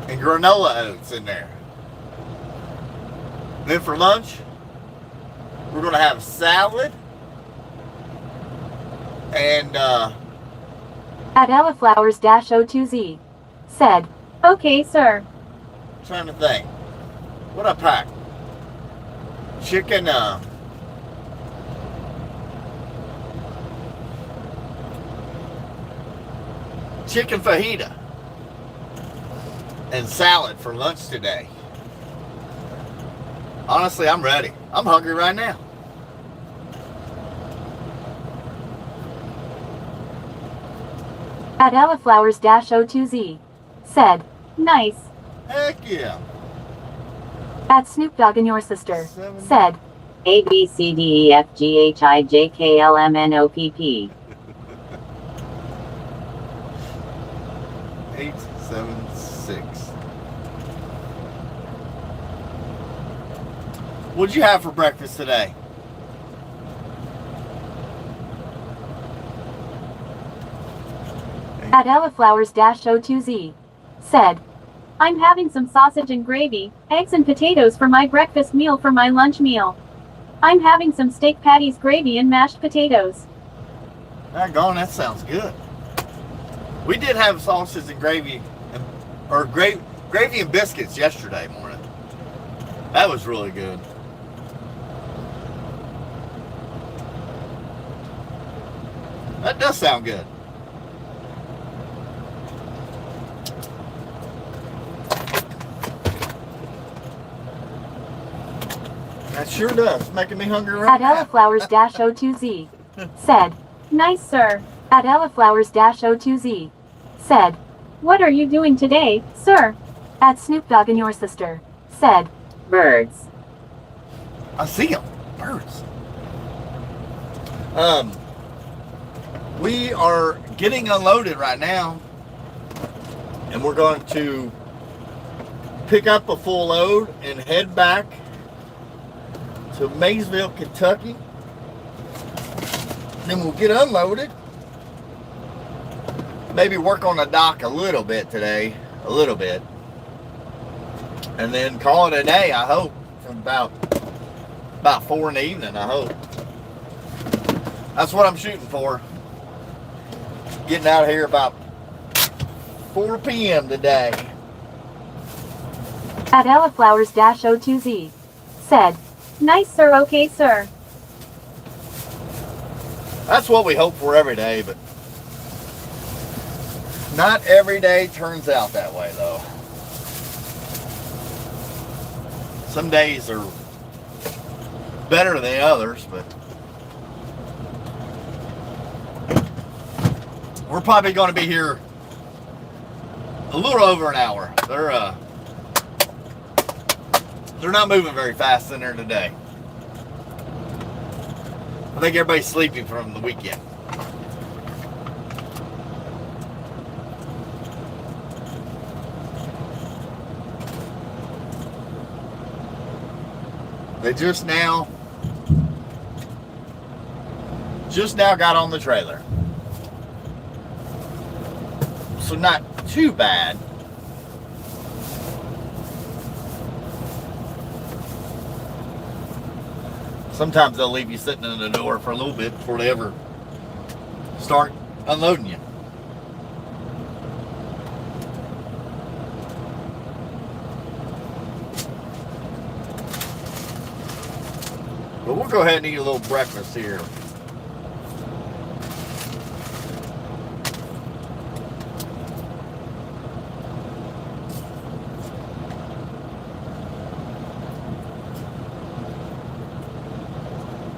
and granola oats in there. Then for lunch, we're gonna have salad and At Ellaflowers-02Z. Said. Okay, sir. trying to think. What I packed? Chicken chicken fajita and salad for lunch today. Honestly, I'm ready. I'm hungry right now. At Ellaflowers-02Z. Said. Nice. Heck yeah. At Snoop Dogg and your sister. Seven. Said. A B C D E F G H I J K L M N O P P. 876. What'd you have for breakfast today? At Ellaflowers-02Z. Said. I'm having some sausage and gravy, eggs and potatoes for my breakfast meal for my lunch meal. I'm having some steak patties, gravy, and mashed potatoes. Doggone, that sounds good. We did have sausage and gravy, or gravy and biscuits yesterday morning. That was really good. That does sound good. That sure does. It's making me hungry At right now. Ellaflowers-02Z said, nice sir. At Ellaflowers-02Z said, what are you doing today, sir? At Snoop Dogg and your sister said, birds. I see them. Birds. We are getting unloaded right now, and we're going to pick up a full load and head back to Maysville, Kentucky. Then we'll get unloaded. Maybe work on the dock a little bit today, a little bit, and then call it a day. I hope from about 4 in the evening. I hope that's what I'm shooting for. Getting out of here about 4 p.m. today. At Ellaflowers-02Z said, nice sir, okay sir. That's what we hope for every day, but not every day turns out that way though. Some days are better than others, but we're probably going to be here a little over an hour. They're not moving very fast in there today. I think everybody's sleeping from the weekend. They just now got on the trailer. So not too bad. Sometimes they'll leave you sitting in the door for a little bit before they ever start unloading you. But we'll go ahead and eat a little breakfast here.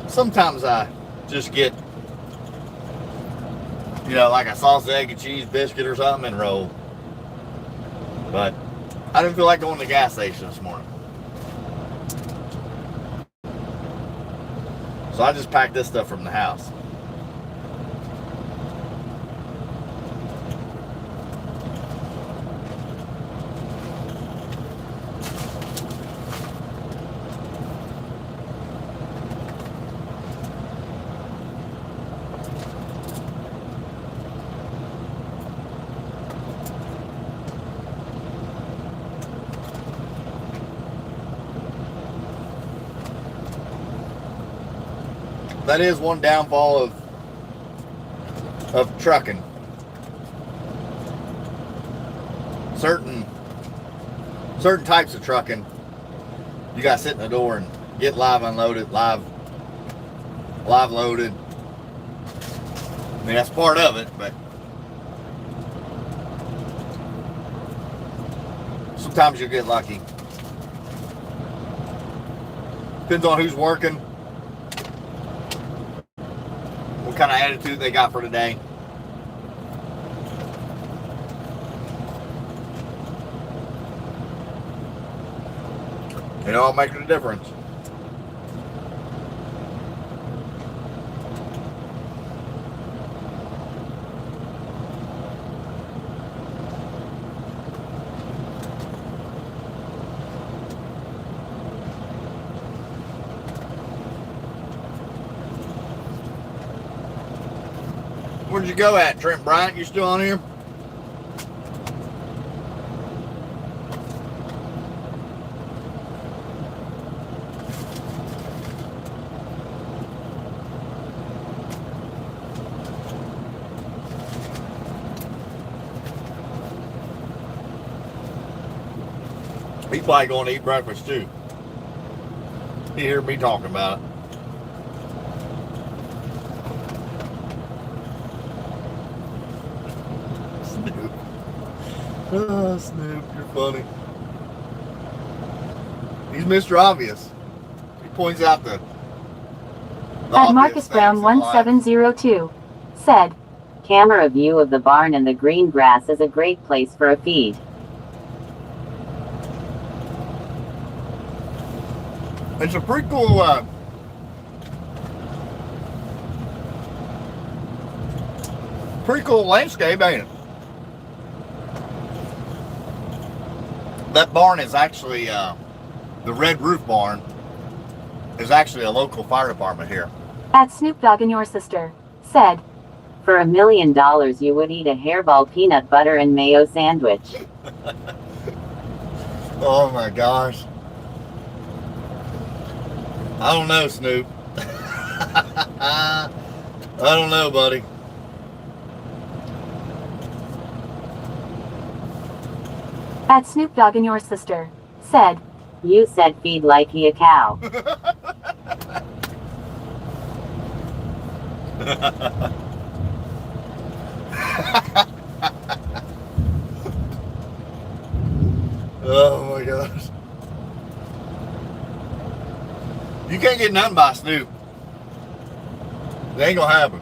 Sometimes I just get, like a sausage, egg, and cheese biscuit or something and roll. But I didn't feel like going to the gas station this morning. So I just packed this stuff from the house. That is one downfall of trucking. Certain types of trucking, you got to sit in the door and get live unloaded, live loaded. I mean, that's part of it, but sometimes you get lucky. Depends on who's working, what kind of attitude they got for today. It all makes a difference. Where'd you go at, Trent Bryant? You still on here? He's probably going to eat breakfast too. He heard me talking about it. Snoop. Oh, Snoop, you're funny. He's Mr. Obvious. Points out the At obvious Marcus Brown things in life. 1702 said, camera view of the barn and the green grass is a great place for a feed. It's a pretty cool landscape, ain't it? That barn is actually, the red roof barn is actually a local fire department here. At Snoop Dogg and Your Sister said, for $1 million you would eat a hairball peanut butter and mayo sandwich. Oh my gosh. I don't know, Snoop. I don't know, buddy. At Snoop Dogg and Your Sister said, you said feed like he a cow. Oh my gosh. You can't get nothing by Snoop. It ain't gonna happen.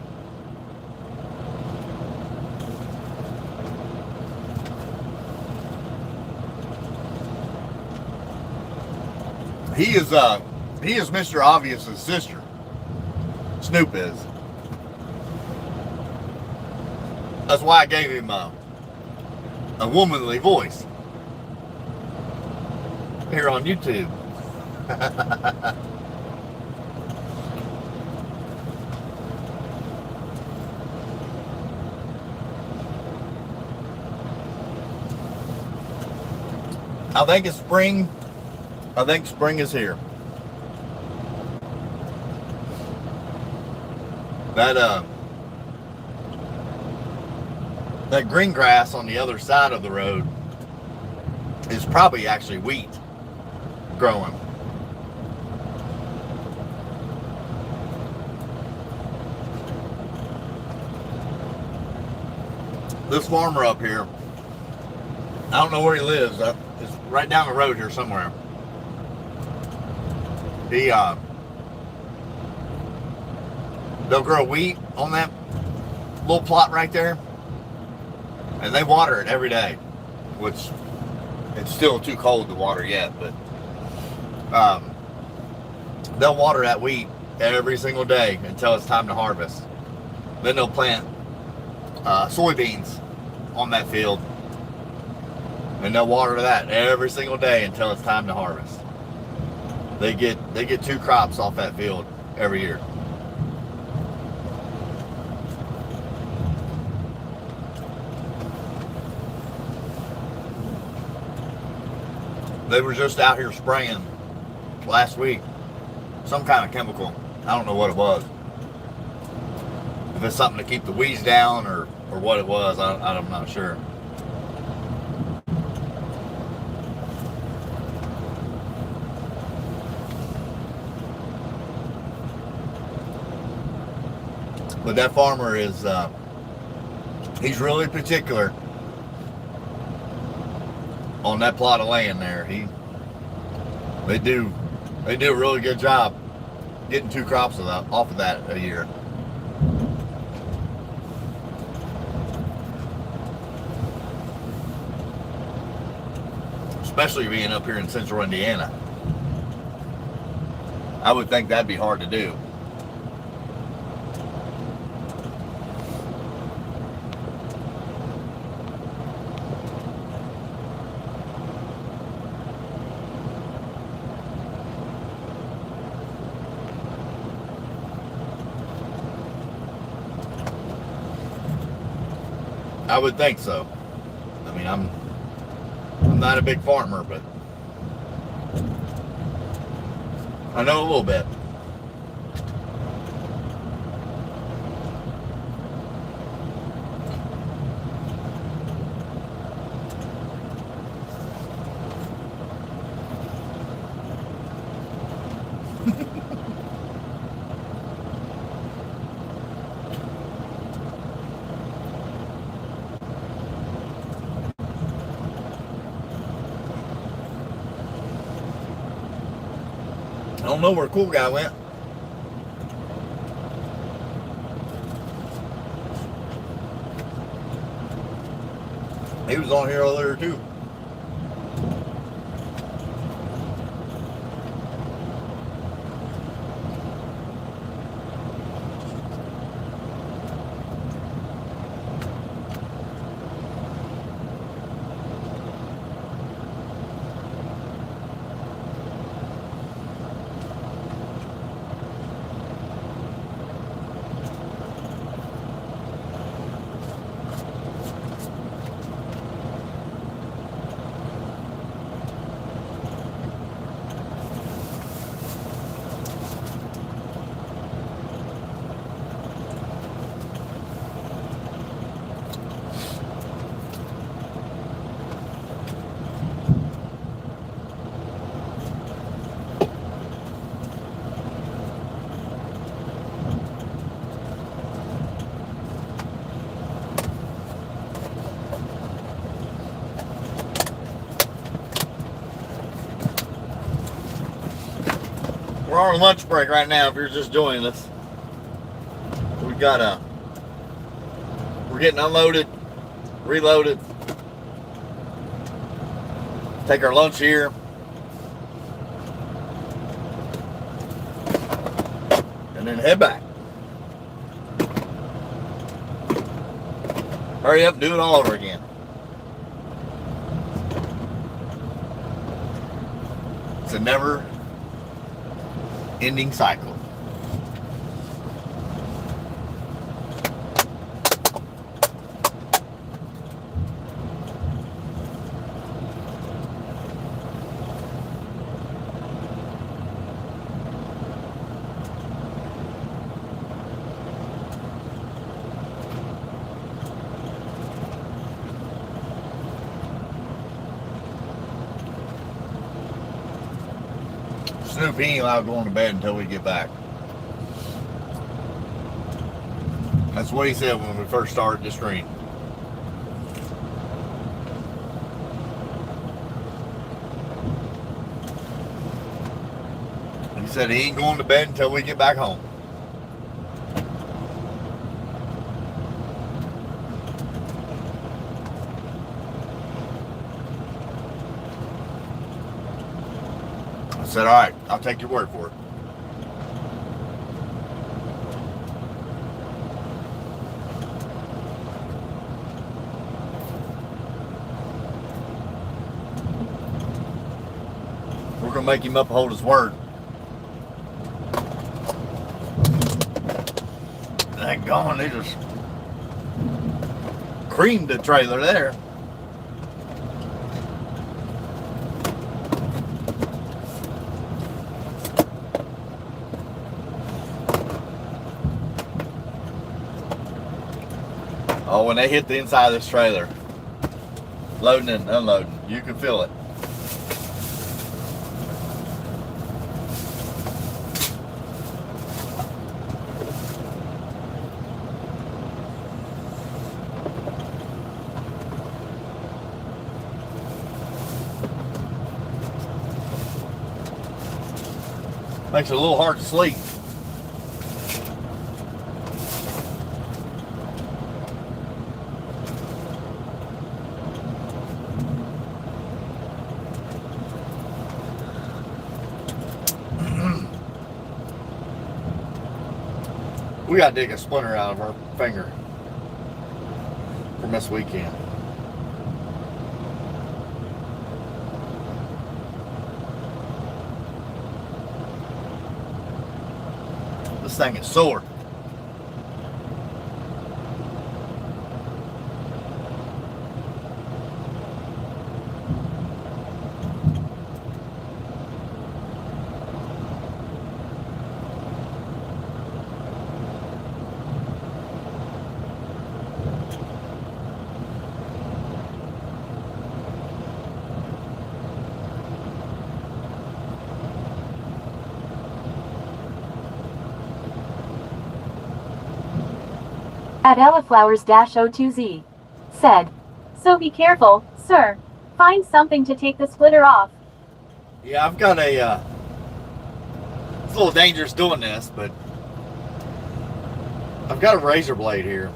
He is Mr. Obvious's sister. Snoop is. That's why I gave him a womanly voice here on YouTube. I think it's spring. I think spring is here. That green grass on the other side of the road is probably actually wheat growing. This farmer up here, I don't know where he lives. It's right down the road here somewhere. They'll grow wheat on that little plot right there, and they water it every day, which it's still too cold to water yet, but they'll water that wheat every single day until it's time to harvest. Then they'll plant soybeans on that field, and they'll water that every single day until it's time to harvest. They get 2 crops off that field every year. They were just out here spraying last week some kind of chemical. I don't know what it was. If it's something to keep the weeds down or what it was, I'm not sure. But that farmer is, he's really particular on that plot of land there. They do a really good job getting 2 crops off of that a year. Especially being up here in central Indiana. I would think that'd be hard to do. I would think so. I mean, I'm not a big farmer, but I know a little bit. I don't know where the cool guy went. He was on here earlier too. We're on lunch break right now if you're just joining us. We're getting unloaded, reloaded, take our lunch here, and then head back. Hurry up and do it all over again. It's a never ending cycle. Snoop, he ain't allowed going to bed until we get back. That's what he said when we first started the stream. He said he ain't going to bed until we get back home. I said, all right, I'll take your word for it. We're going to make him uphold his word. That gone, they just creamed the trailer there. Oh, when they hit the inside of this trailer, loading and unloading, you can feel it. Makes it a little hard to sleep. We gotta dig a splinter out of our finger from this weekend. This thing is sore. At Ellaflowers-02Z. Said, so be careful, sir. Find something to take the splitter off. Yeah, I've got a It's a little dangerous doing this, but I've got a razor blade here.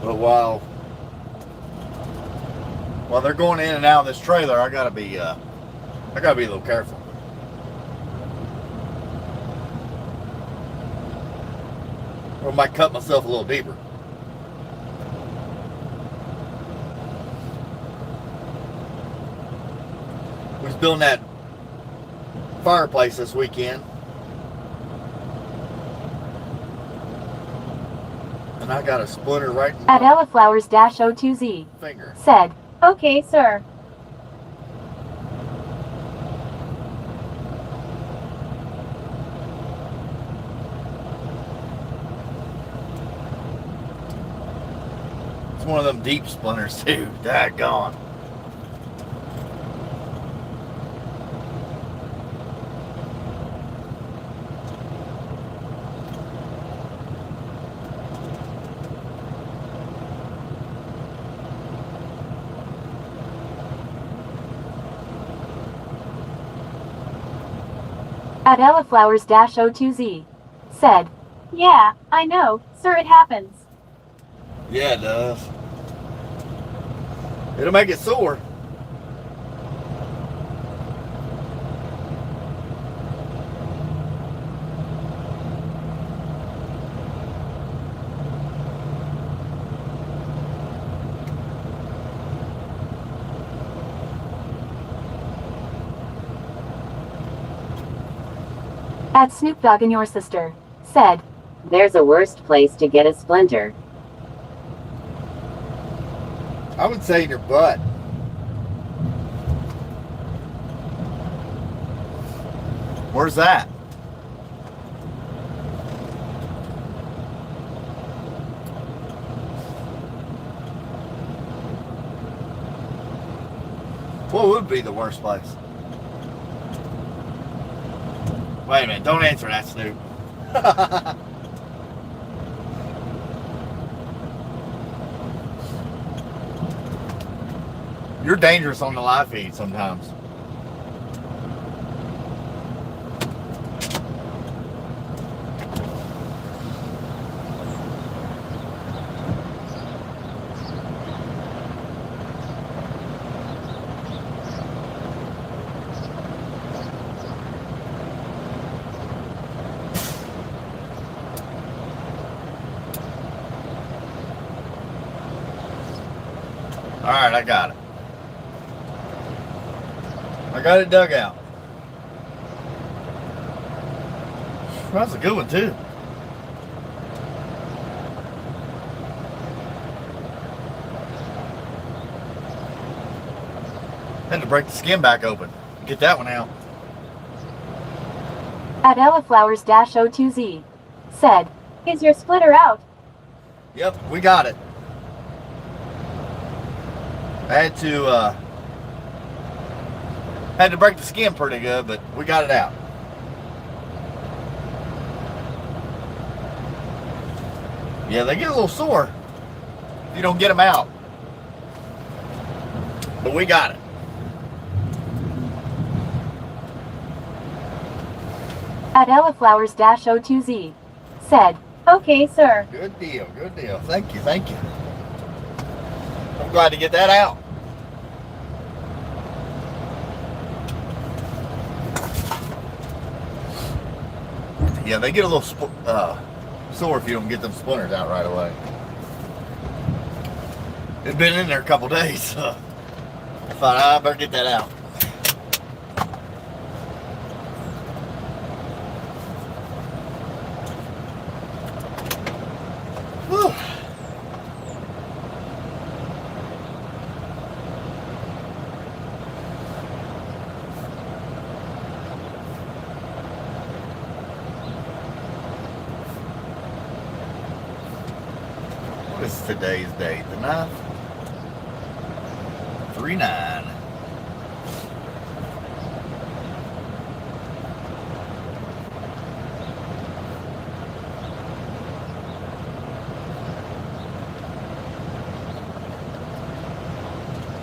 But while they're going in and out of this trailer, I gotta be a little careful. Or I might cut myself a little deeper. We was building that fireplace this weekend. And I got a splinter right in At my Ellaflowers-02Z finger. said, "Okay, sir." It's one of them deep splinters too. Daggone. At Ellaflowers-02Z said, "Yeah, I know, sir, it happens." Yeah, it does. It'll make it sore. At Snoop Dogg and Your Sister said, "There's a worst place to get a splinter." I would say in your butt. Where's that? What would be the worst place? Wait a minute, don't answer that, Snoop. You're dangerous on the live feed sometimes. All right, I got it. I got it dug out. That's a good one too. Had to break the skin back open. Get that one out. At Ellaflowers-02Z said, "Is your splitter out?" Yep, we got it. I had to break the skin pretty good, but we got it out. Yeah, they get a little sore if you don't get them out. But we got it. At Ellaflowers-02Z said, "Okay, sir." Good deal, good deal. Thank you, thank you. I'm glad to get that out. Yeah, they get a little sore if you don't get them splinters out right away. It's been in there a couple days, so I thought I better get that out. Whew. What is today's date? The 9th? 3/9.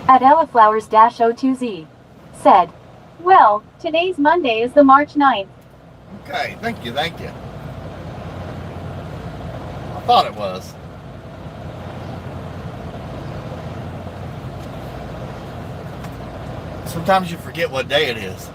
At Ellaflowers-02Z said, Well, today's Monday is the March 9th. Okay, thank you, thank you. I thought it was. Sometimes you forget what day it is.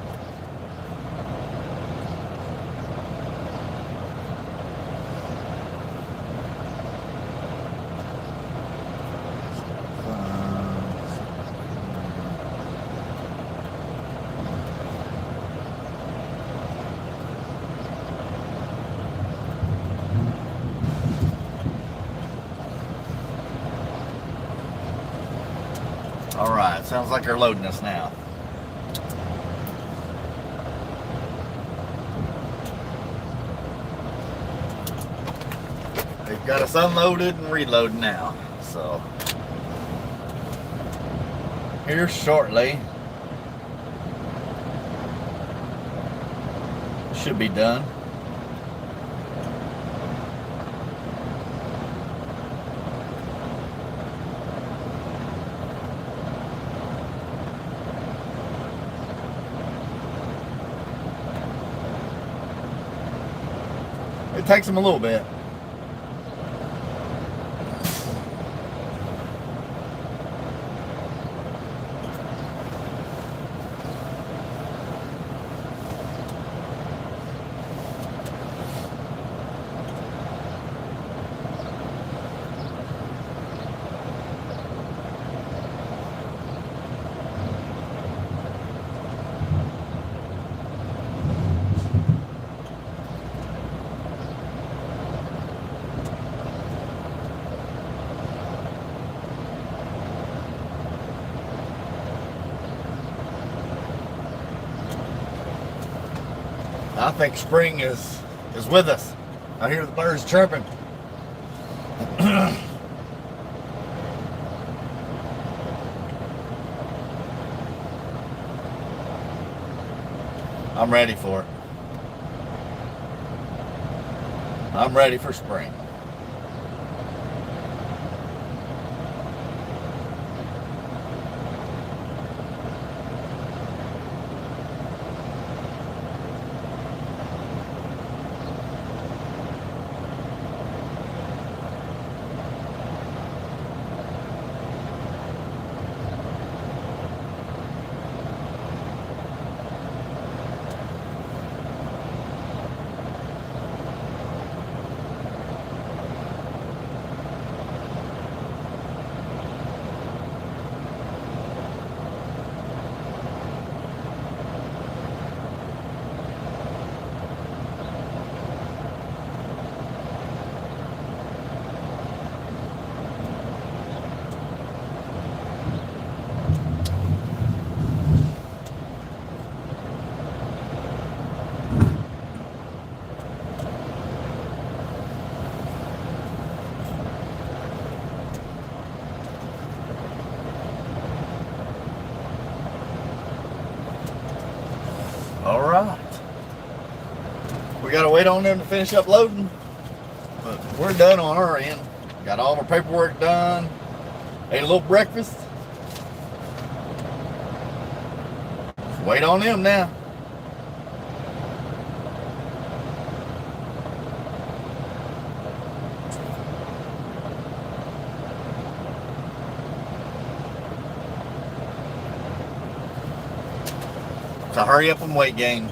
All right, sounds like they're loading us now. They've got us unloaded and reloading now. So here shortly should be done. It takes them a little bit. I think spring is with us. I hear the birds chirping. I'm ready for it. I'm ready for spring. All right. We got to wait on them to finish up loading, but we're done on our end. Got all our paperwork done. Ate a little breakfast. Just wait on them now. So hurry up and wait, gang.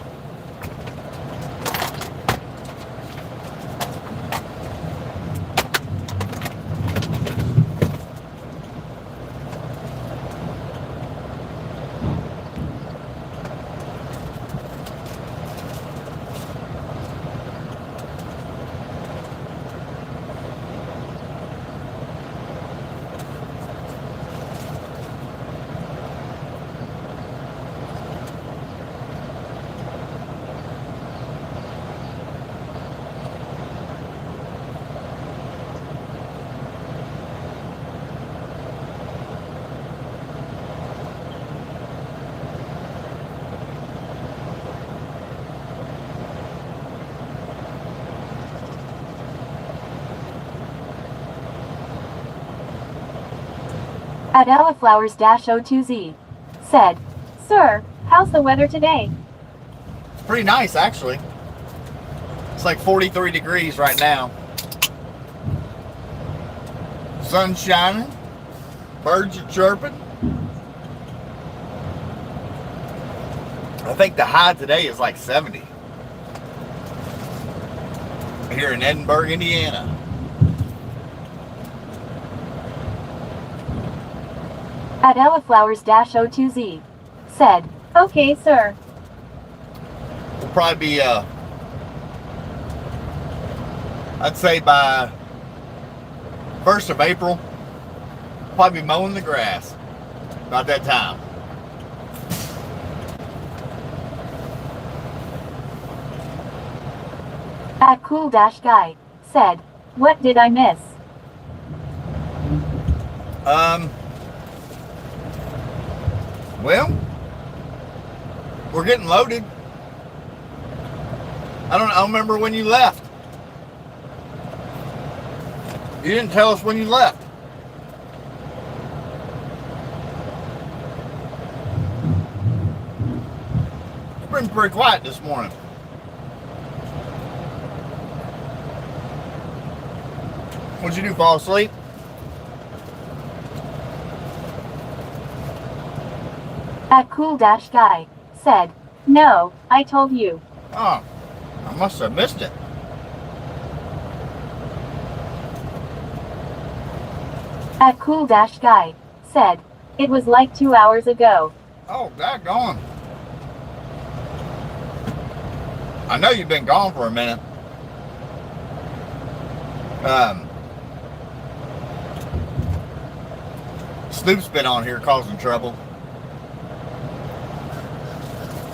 At Ellaflowers-02Z said, "Sir, How's the weather today? It's pretty nice, actually. It's like 43 degrees right now. Sun's shining. Birds are chirping. I think the high today is like 70. Here in Edinburgh, Indiana. At Ellaflowers-02Z. Said, okay, sir. We'll probably be, I'd say by 1st of April, probably be mowing the grass. About that time. At Cool-Guy. Said, what did I miss? Well, we're getting loaded. I don't remember when you left. You didn't tell us when you left. It's been pretty quiet this morning. What'd you do, fall asleep? At Cool-Guy. Said, no, I told you. Oh, I must have missed it. At Cool-Guy. Said, it was like 2 hours ago. Oh, daggone. I know you've been gone for a minute. Snoop's been on here causing trouble.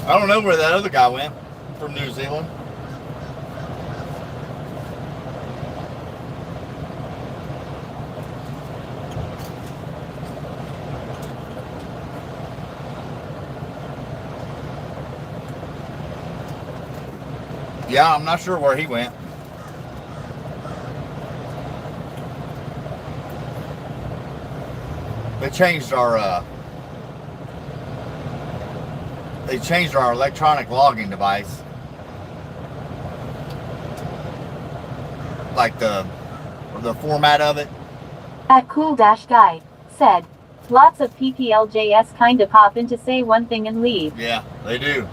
I don't know where that other guy went from New Zealand. Yeah, I'm not sure where he went. They changed our electronic logging device. Like the format of it. At Cool-Guy. Said, lots of PPLJS kinda pop in to say one thing and leave. Yeah, they do.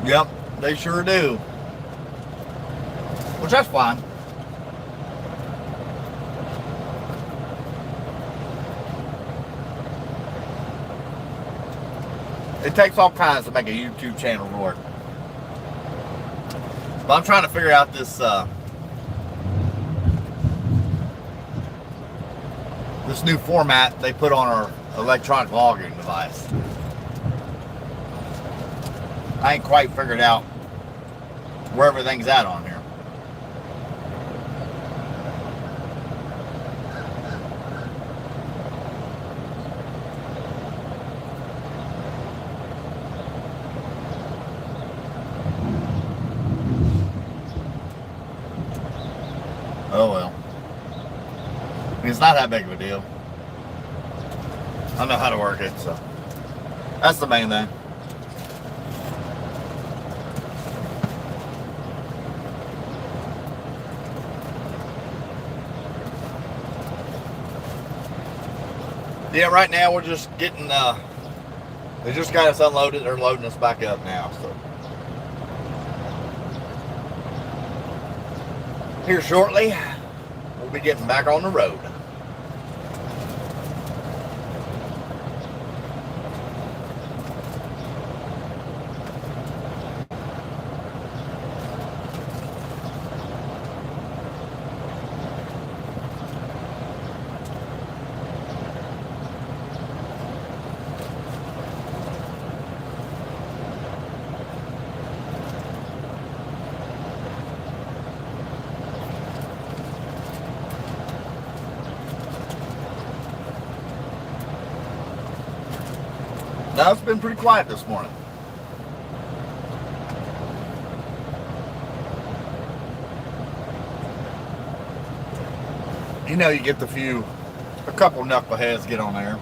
Yep, they sure do. Which that's fine. It takes all kinds to make a YouTube channel work. But I'm trying to figure out this this new format they put on our electronic logging device. I ain't quite figured out where everything's at on here. Oh well. I mean, it's not that big of a deal. I know how to work it, so that's the main thing. Yeah, right now we're just getting, they just got us unloaded. They're loading us back up now, so. Here shortly, we'll be getting back on the road. Now it's been pretty quiet this morning. You know, you get a couple knuckleheads get on there.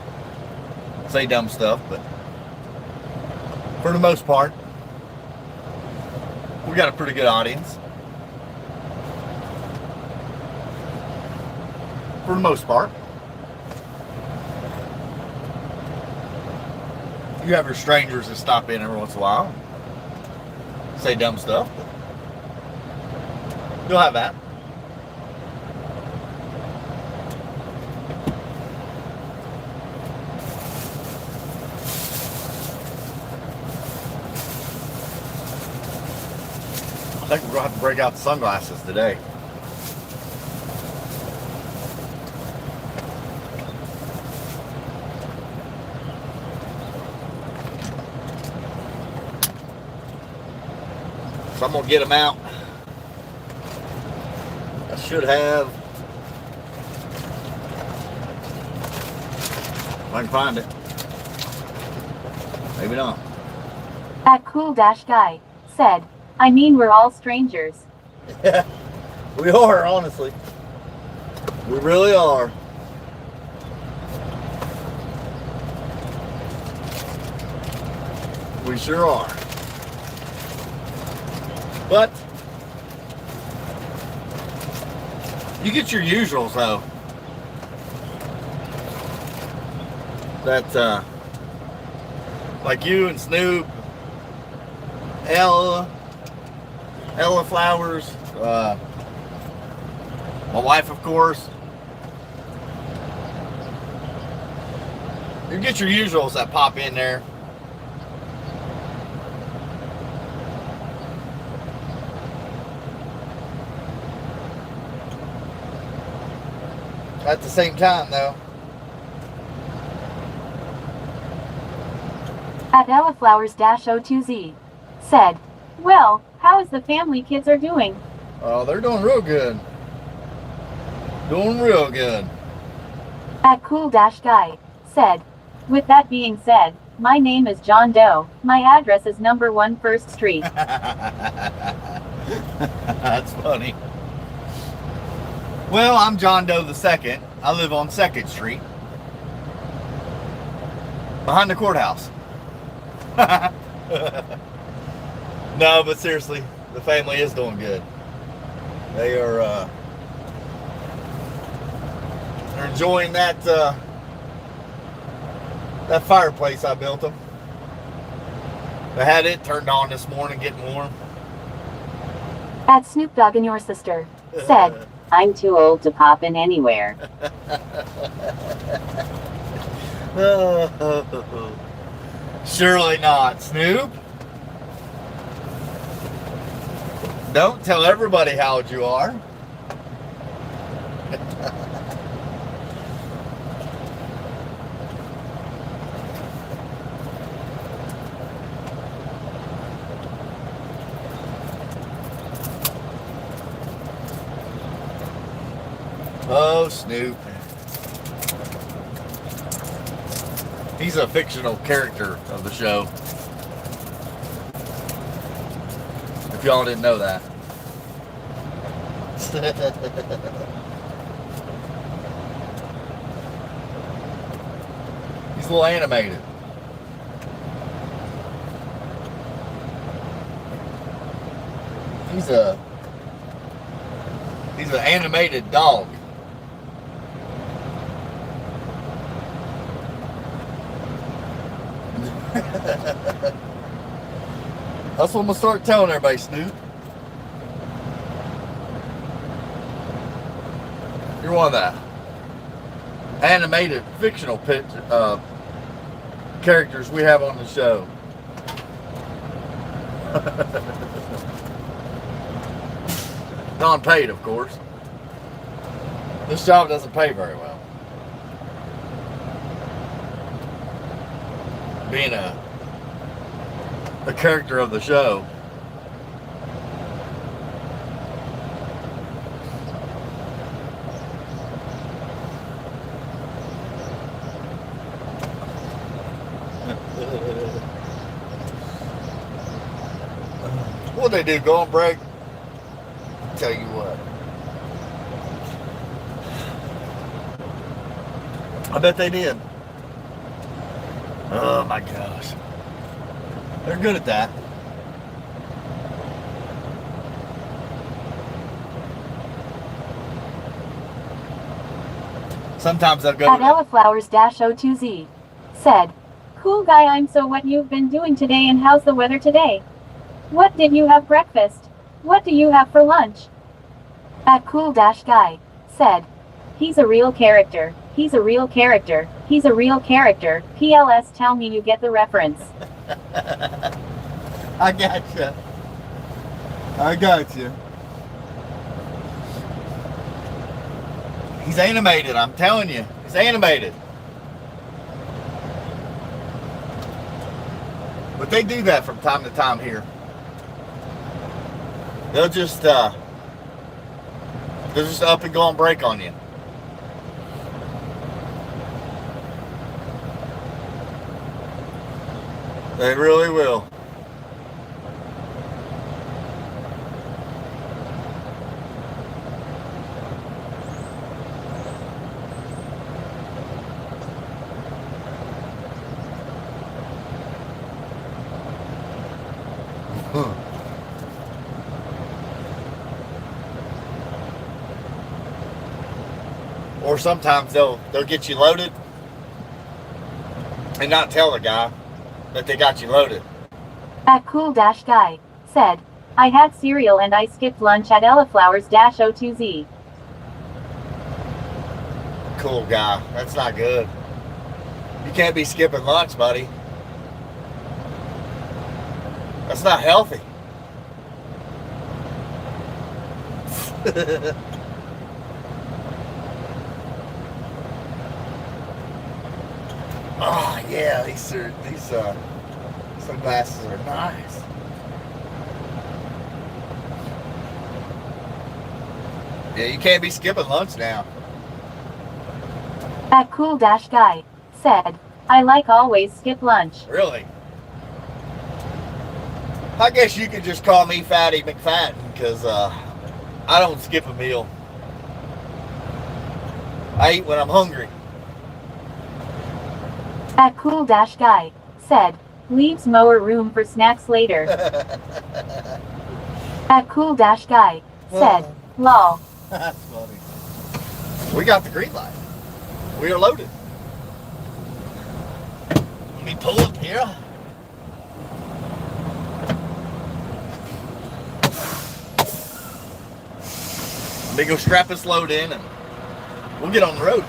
say dumb stuff, but for the most part, we got a pretty good audience. For the most part. You have your strangers that stop in every once in a while, say dumb stuff. You'll have that. I think we're going to have to break out the sunglasses today. So I'm going to get them out. I should have, if I can find it. Maybe not. That cool dash guy said, I mean, we're all strangers. Yeah, we are, honestly. We really are. We sure are. But you get your usuals though. That like you and Snoop, Ella Flowers, my wife, of course. You get your usuals that pop in there. At the same time, though, At Ella Flowers -O2Z said, well, how is the family kids are doing? oh, they're doing real good. Doing real good. At cool dash guy said, with that being said, my name is John Doe. My address is number 1 First Street. That's funny. Well, I'm John Doe the Second. I live on 2nd Street, behind the courthouse. No, but seriously, the family is doing good. They are they're enjoying that that fireplace I built them. I had it turned on this morning, getting warm. At Snoop Dogg and your sister said, I'm too old to pop in anywhere. Surely not, Snoop. Don't tell everybody how old you are. Oh, Snoop. He's a fictional character of the show. If y'all didn't know that. He's a little animated. He's an animated dog. That's what I'm gonna start telling everybody, Snoop. You're one of that animated fictional characters we have on the show. Non-paid, of course. This job doesn't pay very well. Being a character of the show. What'd they do? Go on break? Tell you what. I bet they did. Oh my gosh. They're good at that. Sometimes they'll go At Ellaflowers-02Z. Said, cool guy, I'm so what you've been doing today and how's the weather today? What did you have breakfast? What do you have for lunch? At cool-guy. Said, he's a real character. He's a real character. He's a real character. PLS, tell me you get the reference. I gotcha. I gotcha. He's animated, I'm telling you. He's animated. But they do that from time to time here. They'll just up and go on break on you. They really will. Or sometimes they'll get you loaded and not tell the guy that they got you loaded. At cool-guy. Said, I had cereal and I skipped lunch at Ellaflowers-02Z. Cool guy. That's not good. You can't be skipping lunch, buddy. That's not healthy. Oh yeah, these sunglasses are nice. Yeah, you can't be skipping lunch now. At cool-guy. Said, I like always skip lunch. Really? I guess you could just call me Fatty McFadden because I don't skip a meal. I eat when I'm hungry. At cool-guy. Said, leaves mower room for snacks later. At cool-guy. Said, lol. That's funny. We got the green light. We are loaded. Let me pull up here. Let me go strap this load in and we'll get on the road.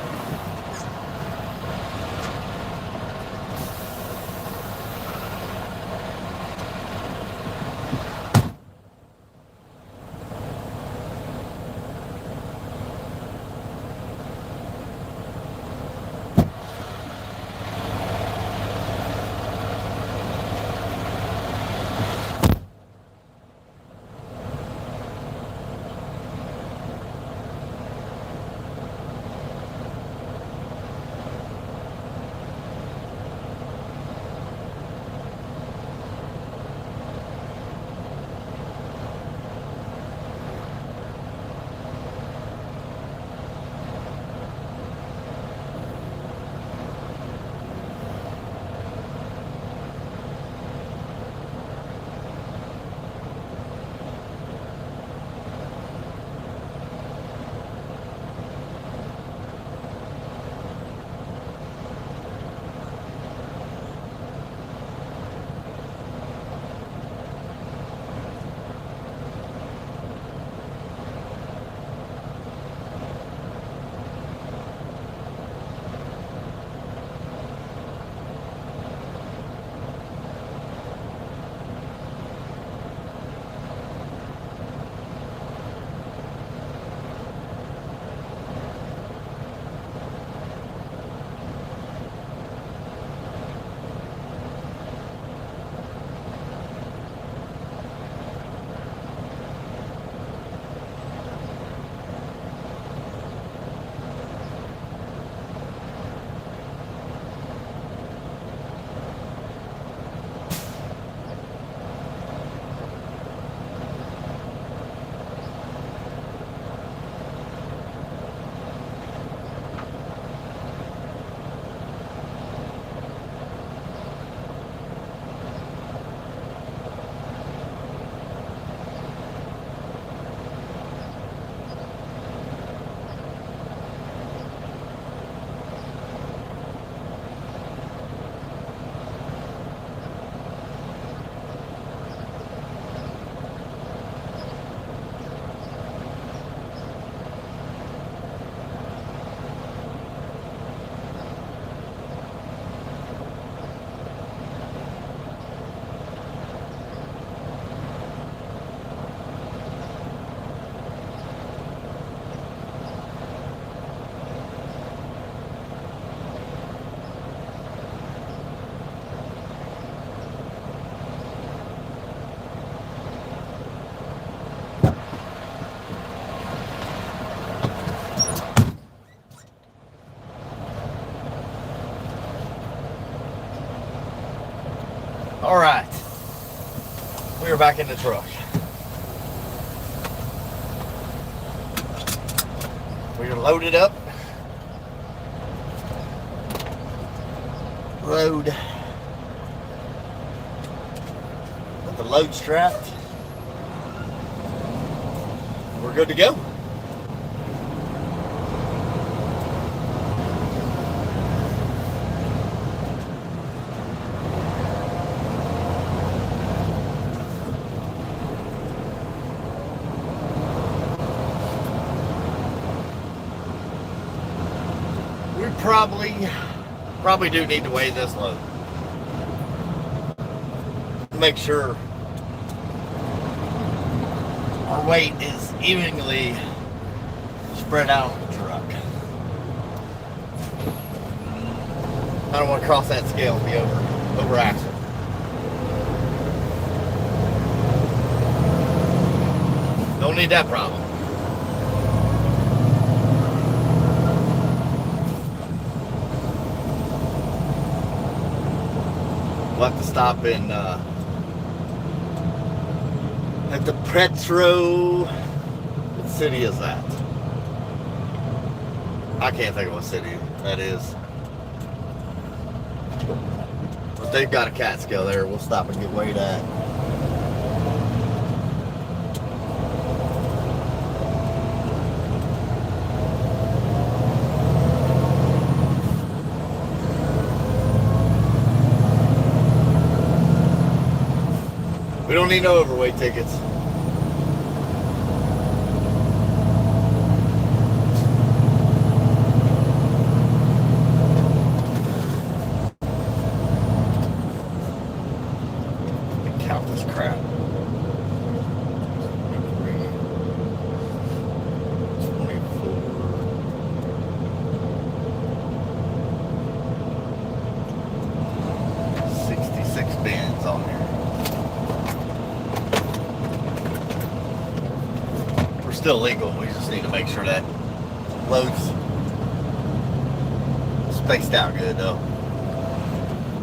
All right. We are back in the truck. We are loaded up. Load. Got the load strapped. We're good to go. We probably do need to weigh this load. Make sure our weight is evenly spread out on the truck. I don't want to cross that scale and be over axle. Don't need that problem. We'll have to stop in at the Petro. What city is that? I can't think of what city that is. But they've got a cat scale there. We'll stop and get weighed at. We don't need no overweight tickets. Count this crap. 66 bins on there. Still legal. We just need to make sure that loads spaced out good though.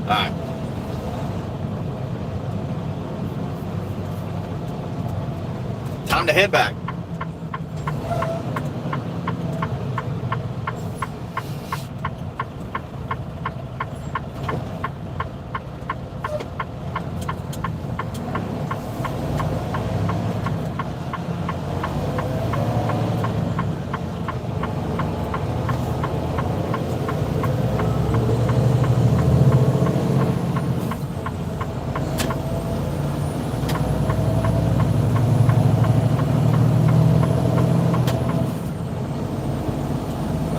Alright. Time to head back.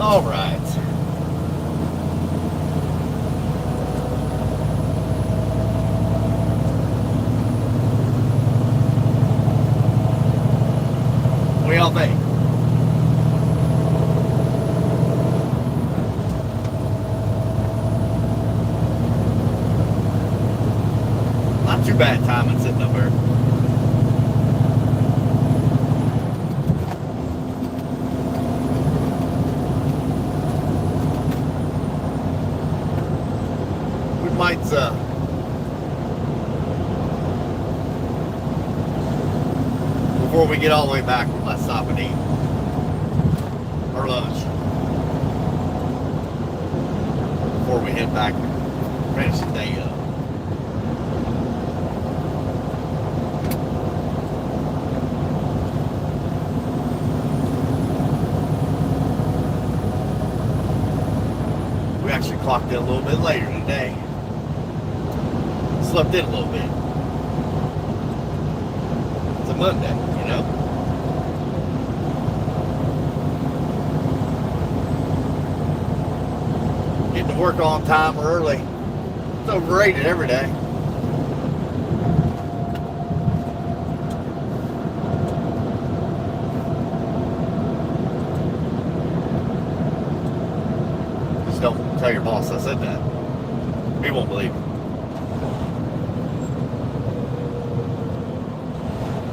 All right. What do y'all think? Not too bad timing sitting up there. Might before we get all the way back, we might stop and eat our lunch before we head back and finish the day up. We actually clocked in a little bit later today. Slept in a little bit. It's a Monday, you know? Getting to work on time or early. It's overrated every day. Just don't tell your boss I said that. He won't believe it.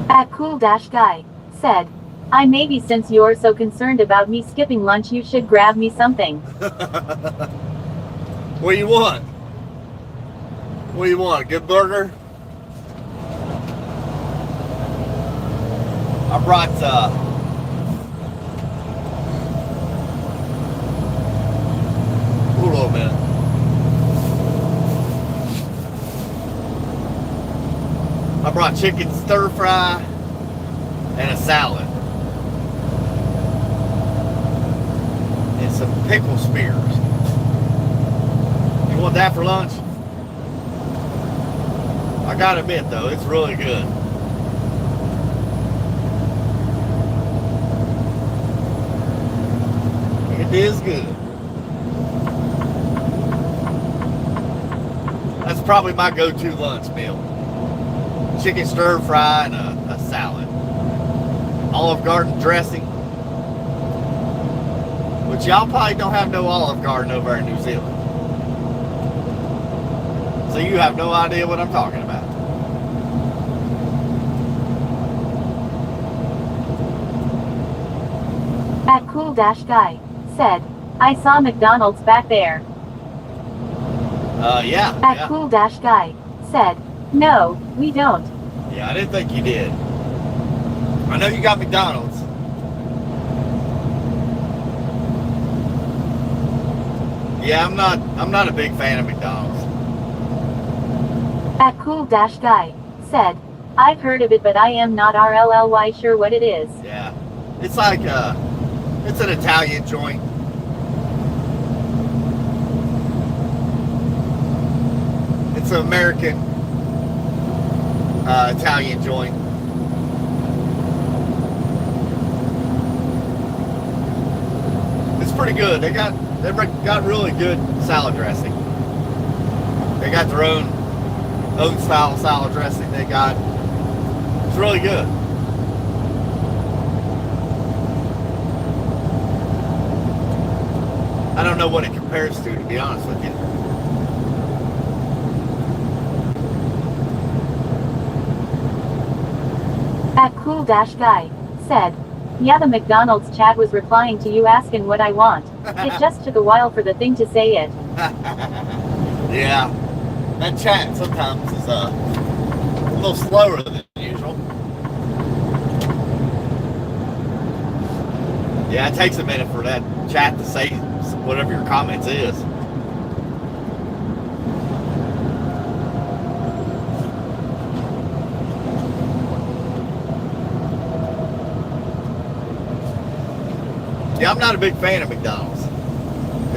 At Cool-Guy said, "I maybe since you're so concerned about me skipping lunch you should grab me something." What do you want? What do you want? A good burger? I brought hold on a minute. I brought chicken stir fry and a salad. And some pickle spears. You want that for lunch? I gotta admit though, it's really good. It is good. That's probably my go-to lunch meal. Chicken stir fry and a salad. Olive Garden dressing. Which y'all probably don't have no Olive Garden over in New Zealand. So you have no idea what I'm talking about. At Cool Dash Guy said, I saw McDonald's back there. Yeah. At Cool Dash Guy said, no, we don't. Yeah, I didn't think you did. I know you got McDonald's. Yeah, I'm not a big fan of McDonald's. At Cool Dash Guy said, I've heard of it but I am not RLLY sure what it is. Yeah. It's like it's an Italian joint. It's an American Italian joint. It's pretty good. They've got really good salad dressing. They got their own style salad dressing. It's really good. I don't know what it compares to be honest with you. At Cool Dash Guy said, yeah, the McDonald's chat was replying to you asking what I want. It just took a while for the thing to say it. Yeah, that chat sometimes is a little slower than usual. Yeah, it takes a minute for that chat to say whatever your comments is. Yeah, I'm not a big fan of McDonald's.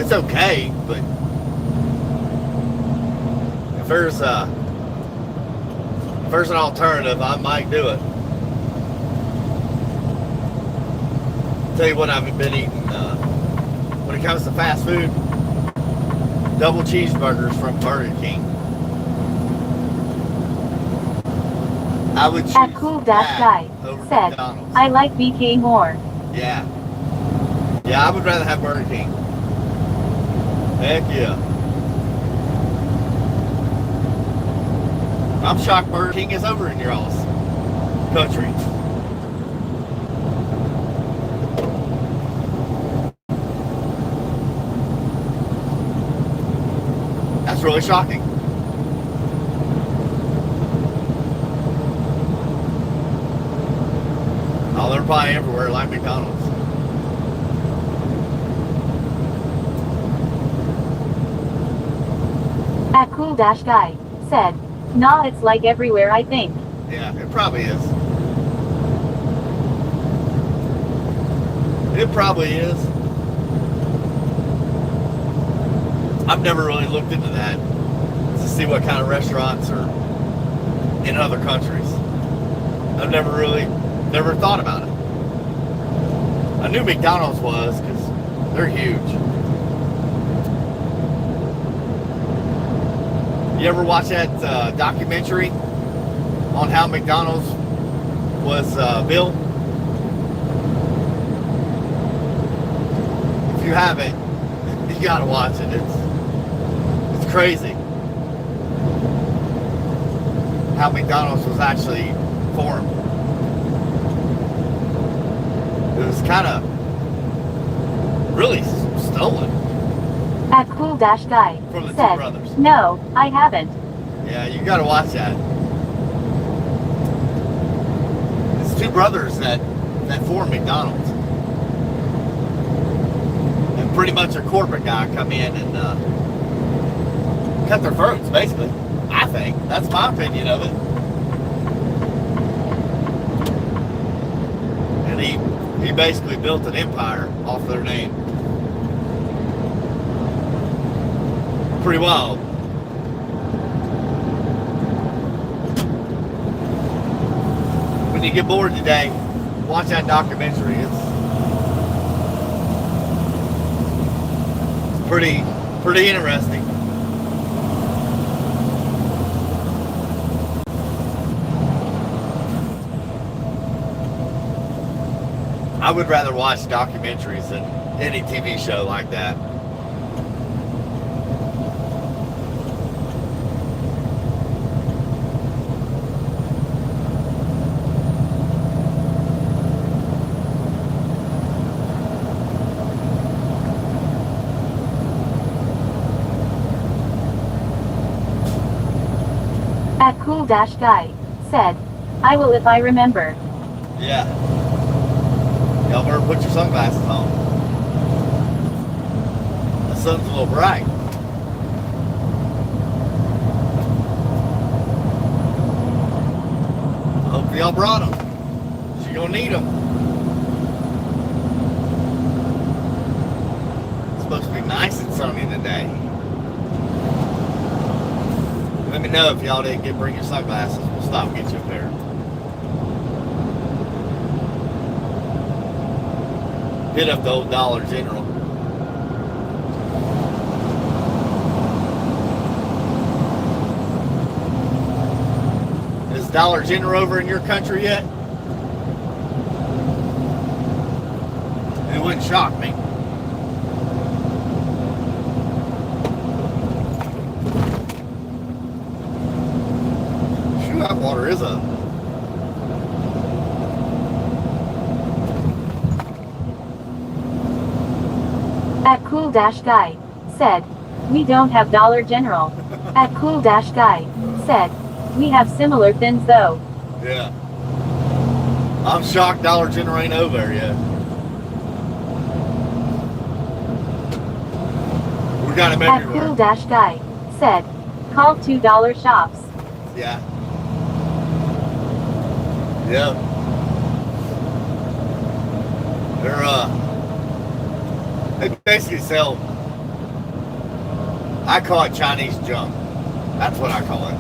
It's okay, but if there's an alternative, I might do it. Tell you what I've been eating when it comes to fast food. Double cheeseburgers from Burger King. I would choose At Cool Dash Guy over said, McDonald's. I like BK more. Yeah. Yeah, I would rather have Burger King. Heck yeah. I'm shocked Burger King is over in your all's country. That's really shocking. Oh, they're probably everywhere like McDonald's. At Cool Dash Guy said, nah, it's like everywhere I think. Yeah, it probably is. It probably is. I've never really looked into that to see what kind of restaurants are in other countries. I've never thought about it. I knew McDonald's was because they're huge. You ever watch that documentary on how McDonald's was built? If you haven't, you gotta watch it. It's crazy how McDonald's was actually formed. It was kind of really stolen At Cool Dash Guy from the two said, brothers. no, I haven't. Yeah, you gotta watch that. It's two brothers that formed McDonald's. And pretty much a corporate guy come in and cut their throats, basically. I think. That's my opinion of it. And he basically built an empire off their name. Pretty wild. When you get bored today, watch that documentary. It's pretty interesting. I would rather watch documentaries than any TV show like that. At Cool-Guy said, I will if I remember. Yeah. Y'all better put your sunglasses on. The sun's a little bright. I hope y'all brought them. You're gonna need them. It's supposed to be nice and sunny today. Let me know if y'all didn't bring your sunglasses. We'll stop and get you a pair. Hit up the old Dollar General. Is Dollar General over in your country yet? It wouldn't shock me. Shoot, that water is up. At Cool-Guy said, we don't have Dollar General. At Cool-Guy said, we have similar things though. Yeah. I'm shocked Dollar General ain't over there yet. We got them At everywhere. Cool-Guy said, call $2 shops. Yeah. Yeah. They basically sell, I call it Chinese junk. That's what I call it.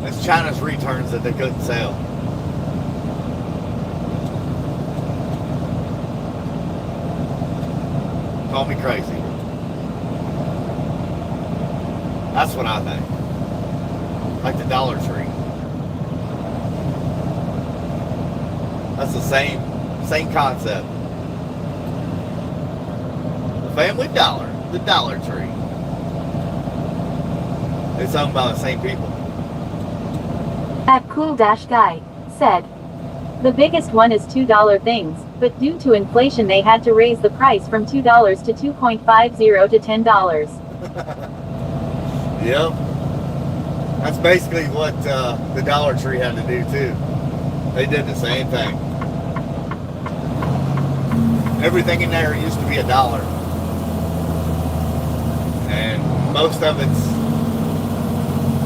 It's China's returns that they couldn't sell. Call me crazy. That's what I think. Like the Dollar Tree. That's the same concept. The Family Dollar, the Dollar Tree. It's owned by the same people. At Cool-Guy said, the biggest one is $2 things, but due to inflation they had to raise the price from $2 to $2.50 to $10. Yep. That's basically what the Dollar Tree had to do too. They did the same thing. Everything in there used to be $1. And most of it's,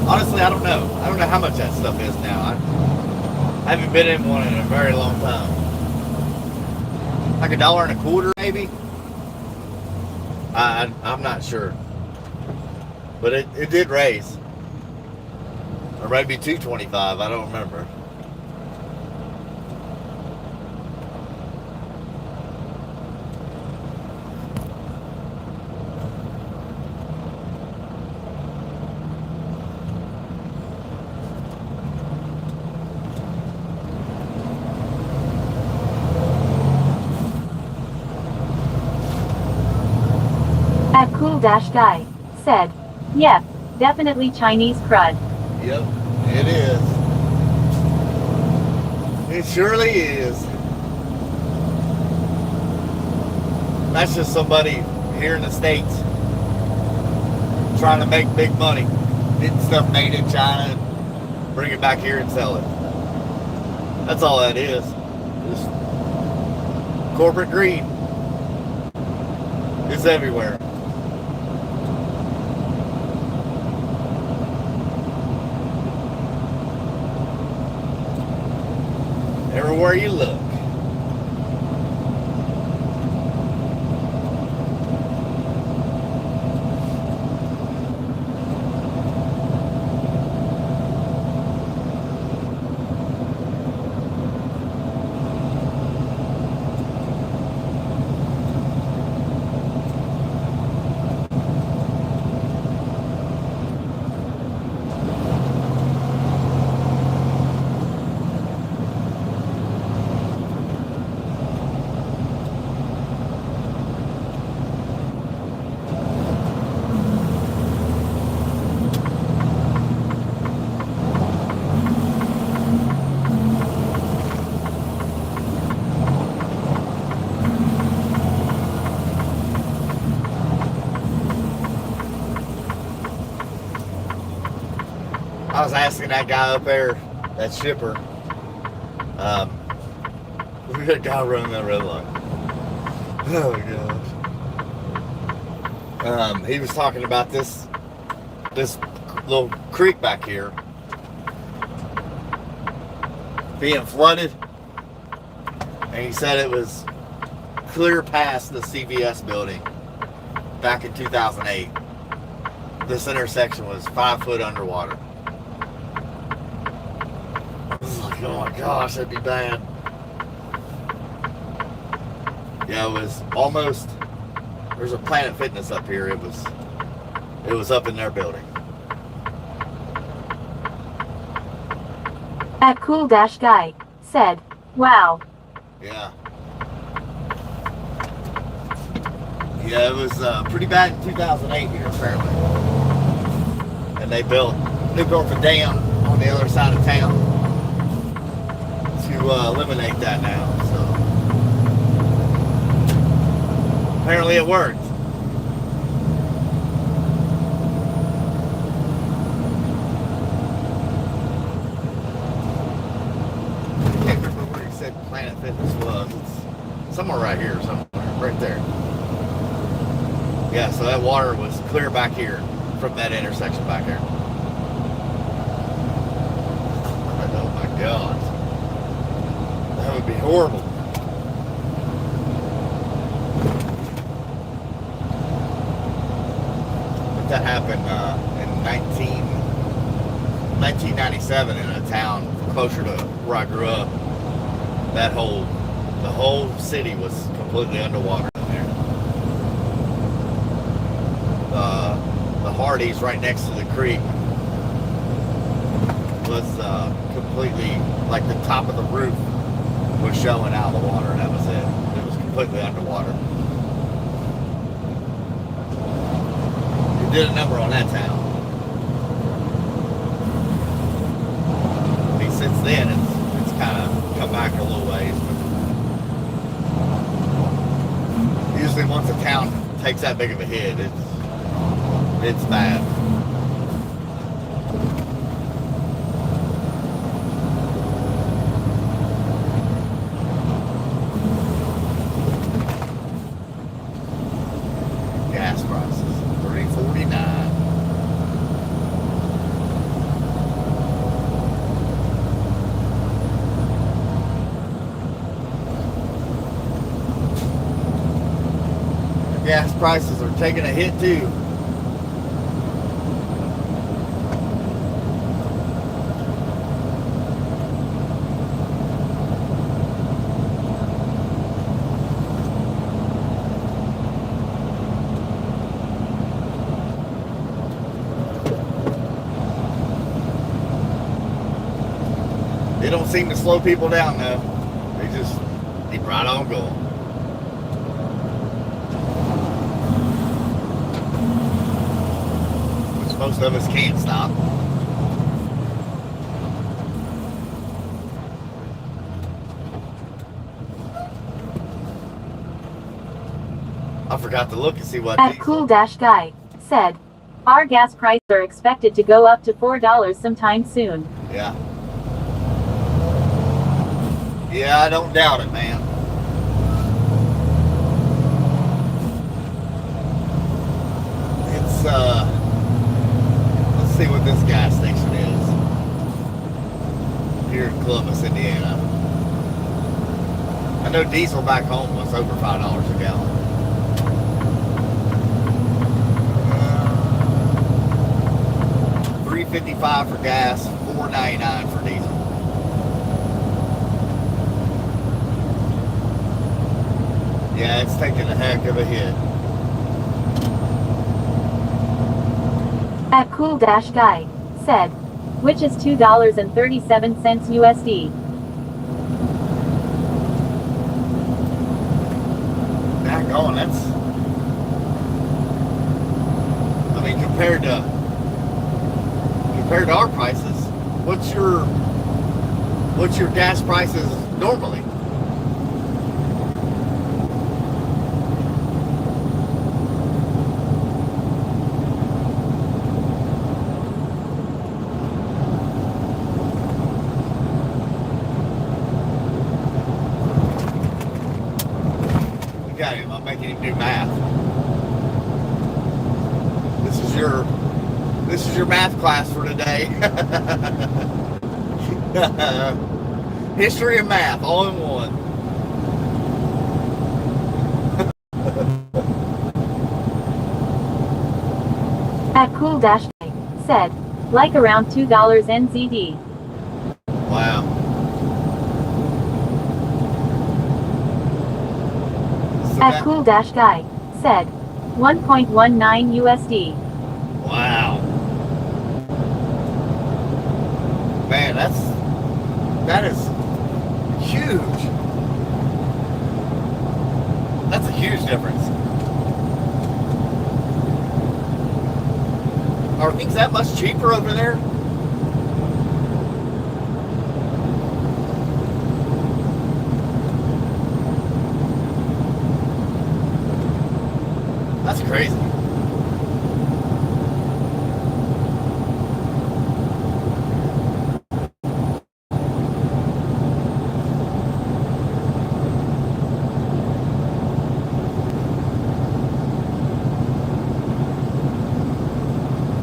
honestly, I don't know. I don't know how much that stuff is now. I haven't been in one in a very long time. Like $1.25 maybe? I'm not sure. But it did raise. Or maybe $2.25, I don't remember. At Cool-Guy said, yep, definitely Chinese crud. Yep, it is. It surely is. That's just somebody here in the States trying to make big money, getting stuff made in China and bring it back here and sell it. That's all that is. Just corporate greed. It's everywhere. Everywhere you look. I was asking that guy up there, that shipper, look at that guy running that red light. Oh gosh. He was talking about this little creek back here being flooded, and he said it was clear past the CVS building back in 2008. This intersection was 5 foot underwater. Oh my gosh, that'd be bad. Yeah, it was almost. There's a Planet Fitness up here. It was up in their building. At Cool Dash Guy said, "Wow." Yeah. Yeah, it was pretty bad in 2008 here apparently. And they built a dam on the other side of town to eliminate that now, so apparently it worked. I can't remember where he said Planet Fitness was. It's somewhere right here, somewhere right there. Yeah, so that water was clear back here from that intersection back here. Oh my God. That would be horrible. But that happened in 1997 in a town closer to where I grew up. The whole city was completely underwater in there. The Hardee's right next to the creek was completely, like the top of the roof was showing out of the water, and that was it. It was completely underwater. It did a number on that town. I mean, since then, it's kind of come back a little ways. But usually once a town takes that big of a hit, it's bad. Gas prices, $3.49. Gas prices are taking a hit too. They don't seem to slow people down though. They just keep right on going. Which most of us can't stop. I forgot to look and see what At Cool Dash Guy said, our gas prices are expected to go up to $4 sometime soon. Yeah. Yeah, I don't doubt it, man. It's, let's see what this gas station is. Here in Columbus, Indiana. I know diesel back home was over $5 a gallon. $3.55 for gas, $4.99 for diesel. Yeah, it's taking a heck of a hit. At Cool Dash Guy said, which is $2.37 USD. Daggone, that's, I mean, compared to our prices, what's your gas prices normally? I'm making him do math. This is your math class for today. History and math all in one. At Cool Dash Guy said, like around $2 NZD. Wow. At Cool Dash Guy said, 1.19 USD. Wow. Man, that is huge. That's a huge difference. Are things that much cheaper over there? That's crazy.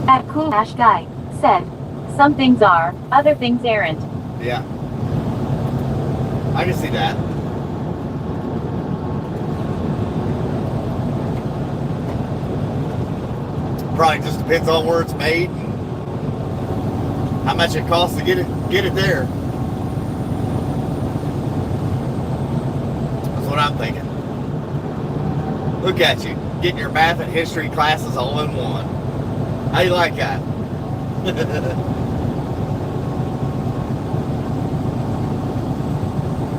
At Cool Dash Guy said, some things are, other things aren't. Yeah. I can see that. Probably just depends on where it's made and how much it costs to get it there. That's what I'm thinking. Look at you, getting your math and history classes all in one. How you like that?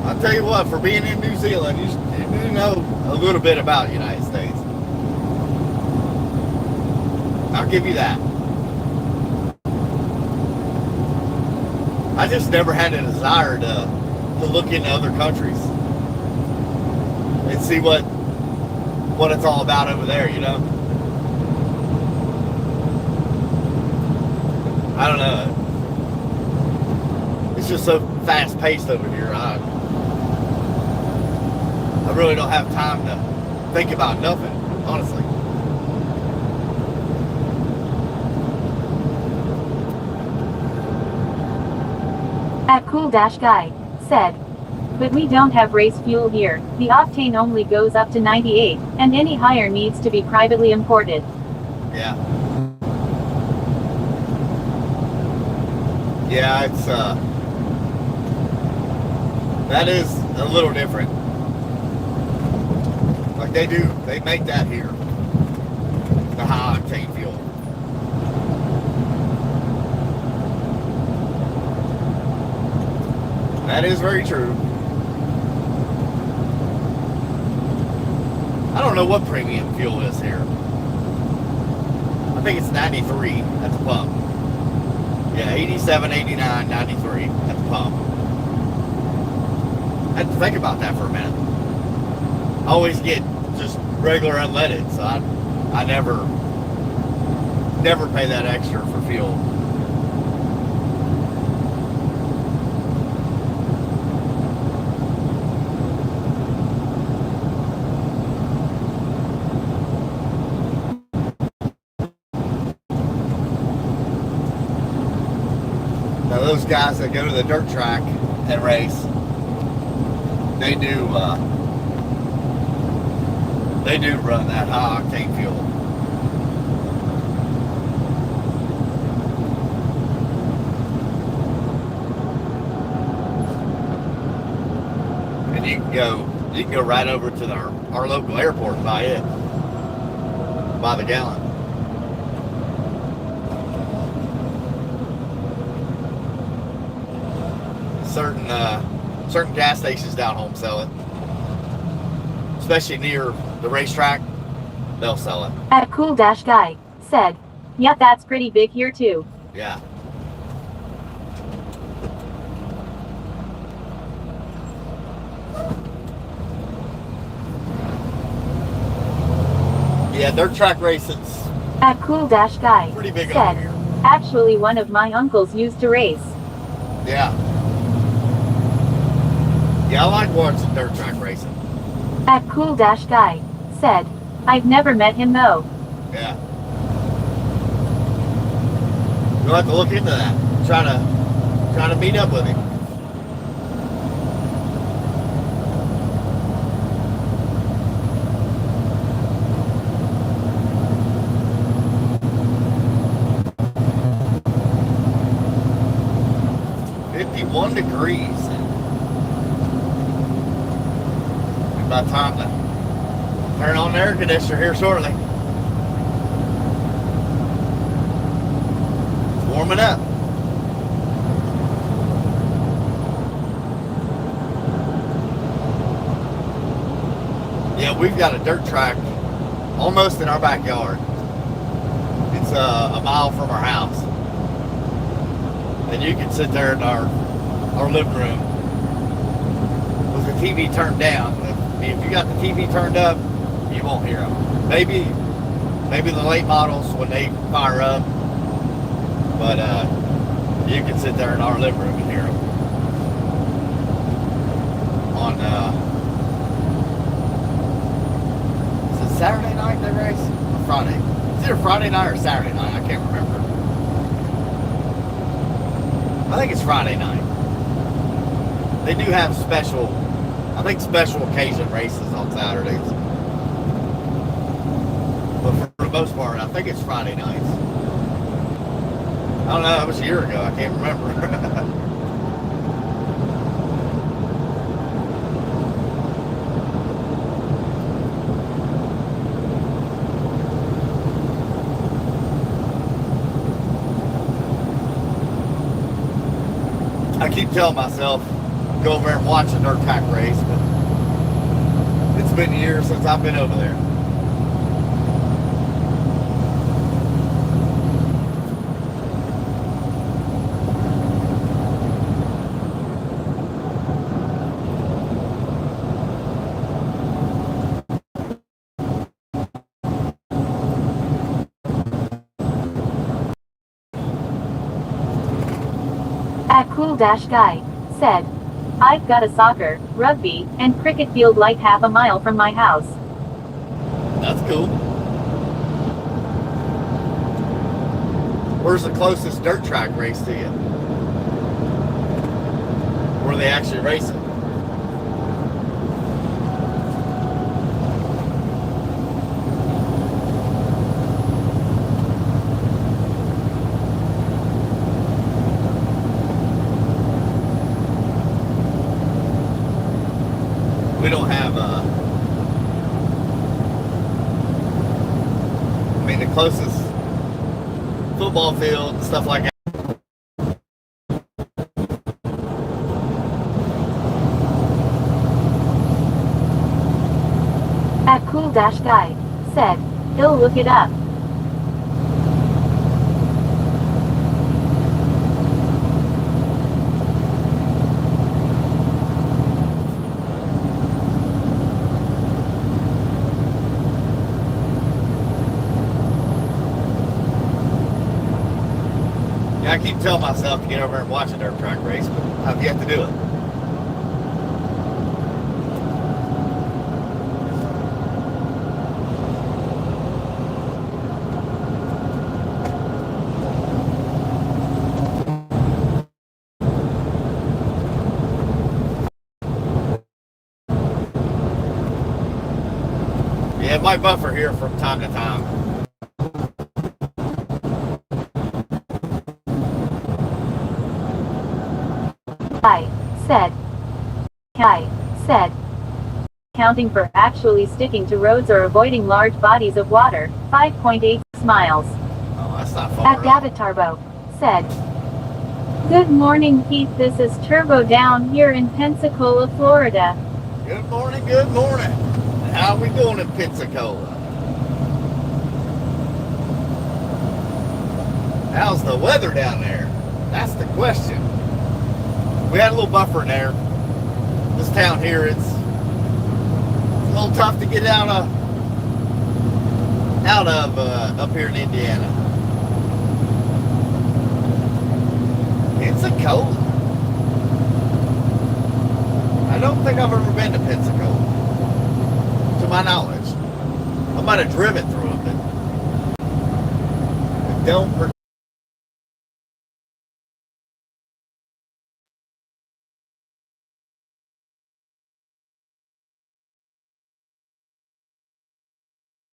I'll tell you what, for being in New Zealand, you know a little bit about the United States. I'll give you that. I just never had a desire to look into other countries and see what it's all about over there, you know? I don't know. It's just so fast paced over here. I really don't have time to think about nothing, honestly. At Cool Dash Guy said, but we don't have race fuel here. The octane only goes up to 98, and any higher needs to be privately imported. Yeah. Yeah, it's that is a little different. Like they make that here. The high octane fuel. That is very true. I don't know what premium fuel is here. I think it's 93 at the pump. Yeah, 87, 89, 93 at the pump. I had to think about that for a minute. I always get just regular unleaded, so I never pay that extra for fuel. Now those guys that go to the dirt track and race, they do run that high octane fuel. And you can go right over to our local airport and buy it by the gallon. Certain gas stations down home sell it, especially near the racetrack. They'll sell it. At Cool Dash Guy said, "Yep, that's pretty big here too." Yeah. Yeah, dirt track racing's At Cool Dash Guy pretty big said, over here. "Actually, one of my uncles used to race." Yeah. Yeah, I like watching dirt track racing. At Cool Dash Guy said, "I've never met him though." Yeah. We'll have to look into that. Try to meet up with him. .51 degrees. About time to turn on the air conditioner here shortly. It's warming up. Yeah, we've got a dirt track almost in our backyard. It's a mile from our house. And you can sit there in our living room with the TV turned down. If you got the TV turned up, you won't hear them. Maybe the late models when they fire up, but you can sit there in our living room and hear them. On is it Saturday night they race? Or Friday? It's either Friday night or Saturday night. I can't remember. I think it's Friday night. They do have special occasion races on Saturdays. But for the most part, I think it's Friday nights. I don't know, it was a year ago, I can't remember. I keep telling myself, go over there and watch a dirt track race, but it's been years since I've been over there. At Cool Dash Guy said, "I've got a soccer, rugby, and cricket field like half a mile from my house." That's cool. Where's the closest dirt track race to you? Where they actually race it? We don't have I mean, the closest football field and stuff like that. At Cool Dash Guy said, "He'll look it up." I keep telling myself to get over there and watch a dirt track race, but I've yet to do it. Yeah, it might buffer here from time to time. I said, counting for actually sticking to roads or avoiding large bodies of water, 5.8 miles. Oh, that's not far At at all. David Turbo, said, good morning, Pete. This is Turbo down here in Pensacola, Florida. Good morning, good morning. How are we doing in Pensacola? How's the weather down there? That's the question. We had a little buffer in there. This town here, it's a little tough to get out of up here in Indiana. Pensacola. I don't think I've ever been to Pensacola, to my knowledge. I might have driven through it, but I don't